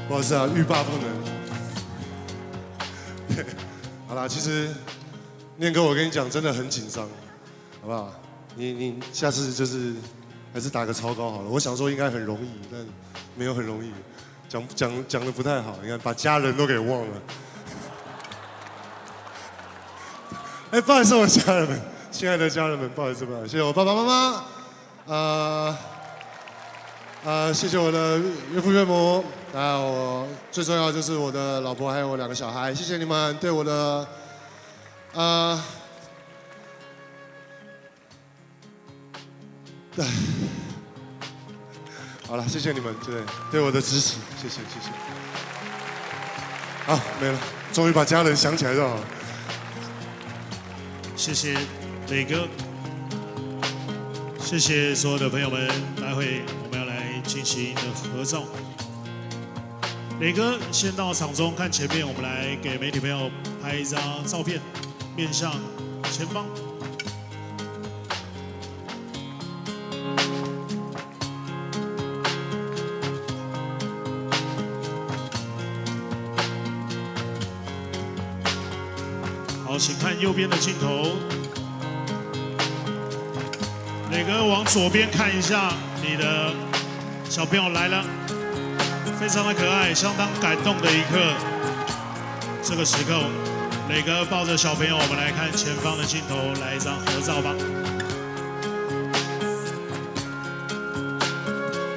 不好意思啊，欲罢不能。好啦，其实念哥，我跟你讲，真的很紧张，好不好？你下次就是还是打个超高好了。我想说应该很容易，但没有很容易，讲的不太好。你看，把家人都给忘了。不好意思，我家人们。亲爱的家人们，不好意思，谢谢我爸爸妈妈，谢谢我的岳父岳母，我最重要就是我的老婆还有我2个小孩，谢谢你们对我的对，好了，谢谢你们对我的支持，谢谢。好，没了，终于把家人想起来就好了。谢谢磊哥，谢谢所有的朋友们，待会我们要来进行一个合照。磊哥先到场中看前面，我们来给媒体朋友拍一张照片，面向前方。好，请看右边的镜头。磊哥往左边看一下，你的小朋友来了，非常的可爱，相当感动的一刻。这个时刻，磊哥抱着小朋友，我们来看前方的镜头，来一张合照吧。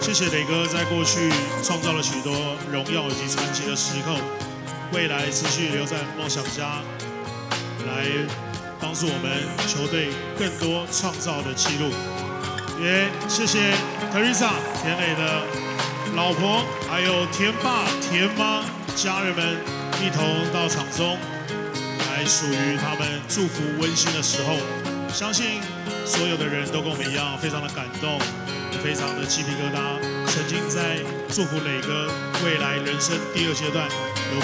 谢谢磊哥在过去创造了许多荣耀以及传奇的时刻，未来持续留在梦想家。来帮助我们球队更多创造的记录，也谢谢 Teresa 田磊的老婆，还有田爸、田妈家人们一同到场中来，属于他们祝福温馨的时候。相信所有的人都跟我们一样，非常的感动，也非常的鸡皮疙瘩。曾经在祝福磊哥未来人生第2阶段，有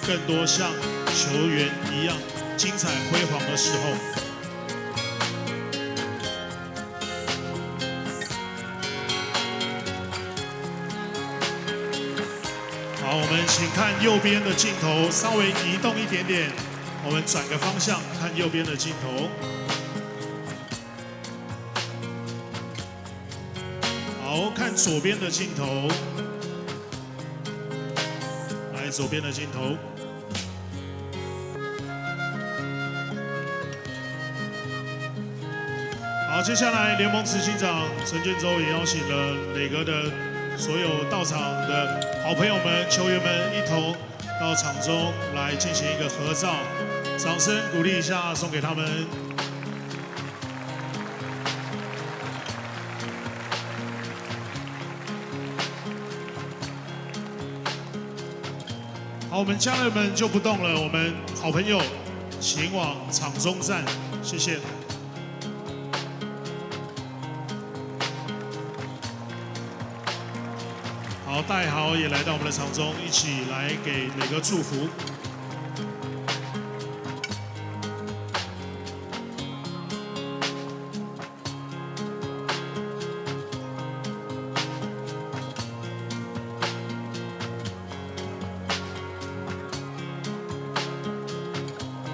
更多像球员一样精彩辉煌的时候。好，我们请看右边的镜头，稍微移动一点点，我们转个方向看右边的镜头。好，看左边的镜头，来左边的镜头。好，接下来联盟执行长陈建州也邀请了磊哥的所有到场的好朋友们、球员们一同到场中来进行一个合照，掌声鼓励一下，送给他们。好，我们家人们就不动了，我们好朋友请往场中站，谢谢。好，戴豪也来到我们的场中，一起来给磊哥祝福。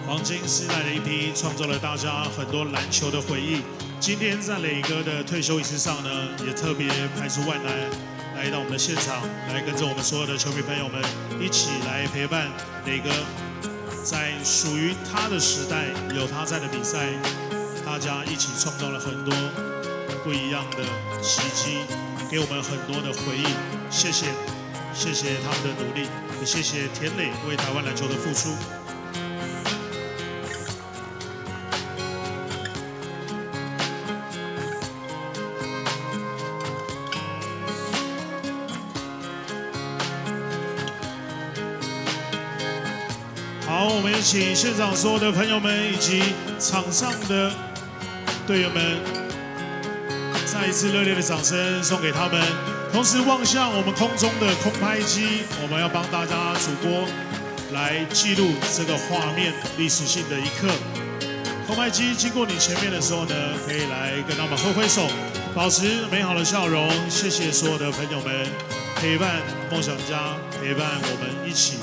黄金时代的一批，创造了大家很多篮球的回忆。今天在磊哥的退休仪式上呢，也特别排除万难来到我们的现场，来跟着我们所有的球迷朋友们一起来陪伴磊哥，在属于他的时代，有他在的比赛，大家一起创造了很多不一样的奇迹，给我们很多的回忆。谢谢他们的努力，也谢谢田磊为台湾篮球的付出。好，我们也请现场所有的朋友们以及场上的队员们，再一次热烈的掌声送给他们。同时望向我们空中的空拍机，我们要帮大家主播来记录这个画面历史性的一刻。空拍机经过你前面的时候呢，可以来跟他们挥挥手，保持美好的笑容。谢谢所有的朋友们陪伴梦想家，陪伴我们一起。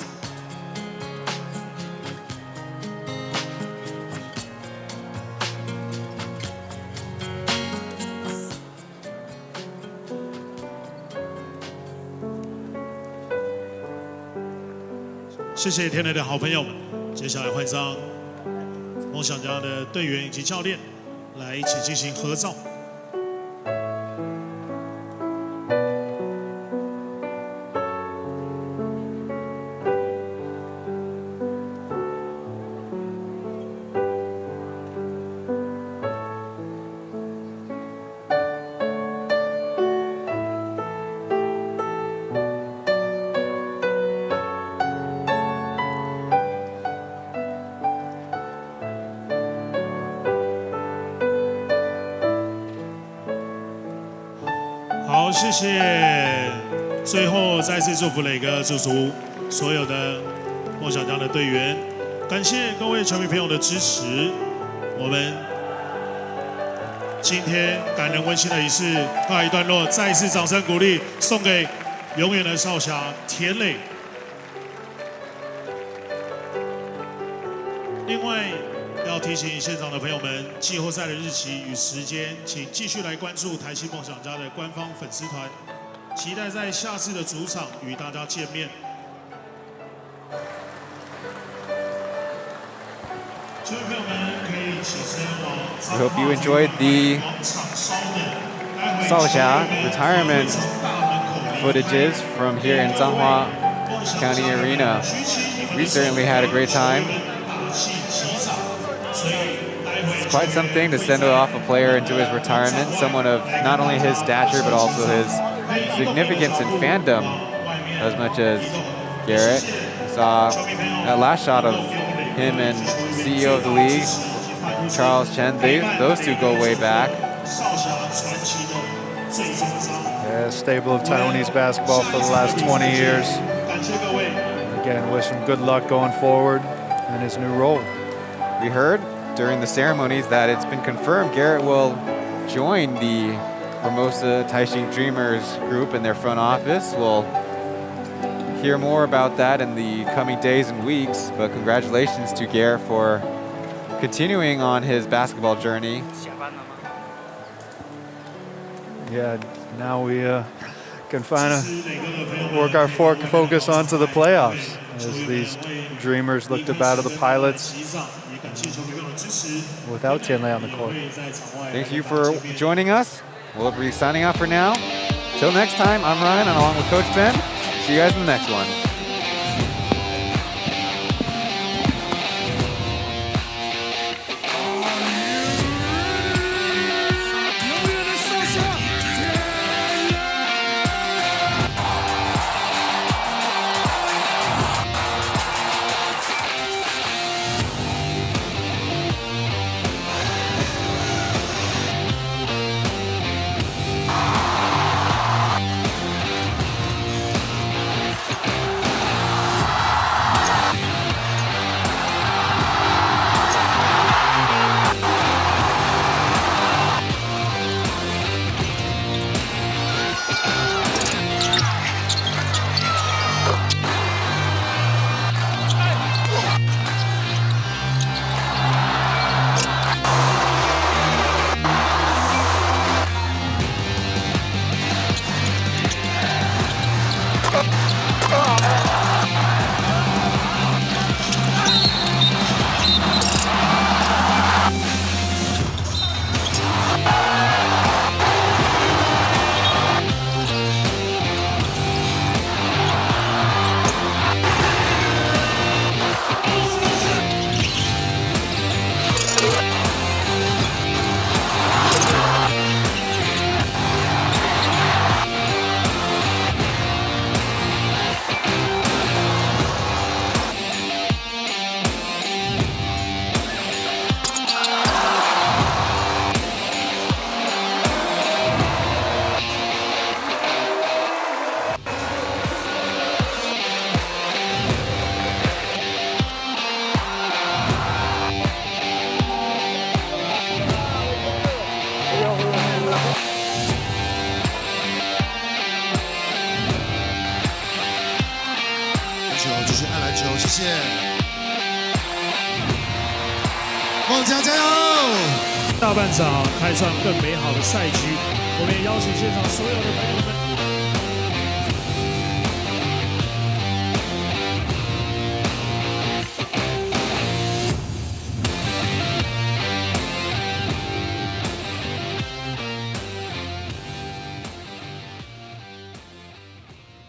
谢谢田磊的好朋友们，接下来换上梦梦想家的队员以及教练来一起进行合照。好，谢谢。最后再次祝福磊哥，祝福所有的梦想家的队员，感谢各位球迷朋友的支持。我们今天感人温馨的仪式告一段落，再一次掌声鼓励，送给永远的少侠田磊。另外，要提醒现场的朋友们，季后赛的日期与时间，请继续来关注台新梦想家的官方粉丝团，期待在下次的主场与大家见面。球迷朋友们可以起身往 We hope you enjoyed the Shaoxia retirement footages from here in Zhanghua County Arena. We certainly had a great time. It's quite something to send off a player into his retirement, someone of not only his stature but also his significance in fandom as much as Garrett. Saw that last shot of him and CEO of the league, Charles Chen, those two go way back. Yeah, stable of Taiwanese basketball for the last 20 years. Again, wish him good luck going forward in his new role. We heard during the ceremonies that it's been confirmed Garrett will join the Formosa Taishin Dreamers group in their front office. We'll hear more about that in the coming days and weeks, but congratulations to Garrett for continuing on his basketball journey. Yeah, now we can work our focus onto the playoffs as these Dreamers look to battle the Pilots without Tianlei on the court. Thank you for joining us. We'll be signing off for now. Till next time, I'm Ryan, and along with Coach Ben. See you guys in the next one.梦家加油！大半场开创更美好的赛局，我们也邀请现场所有的朋友们。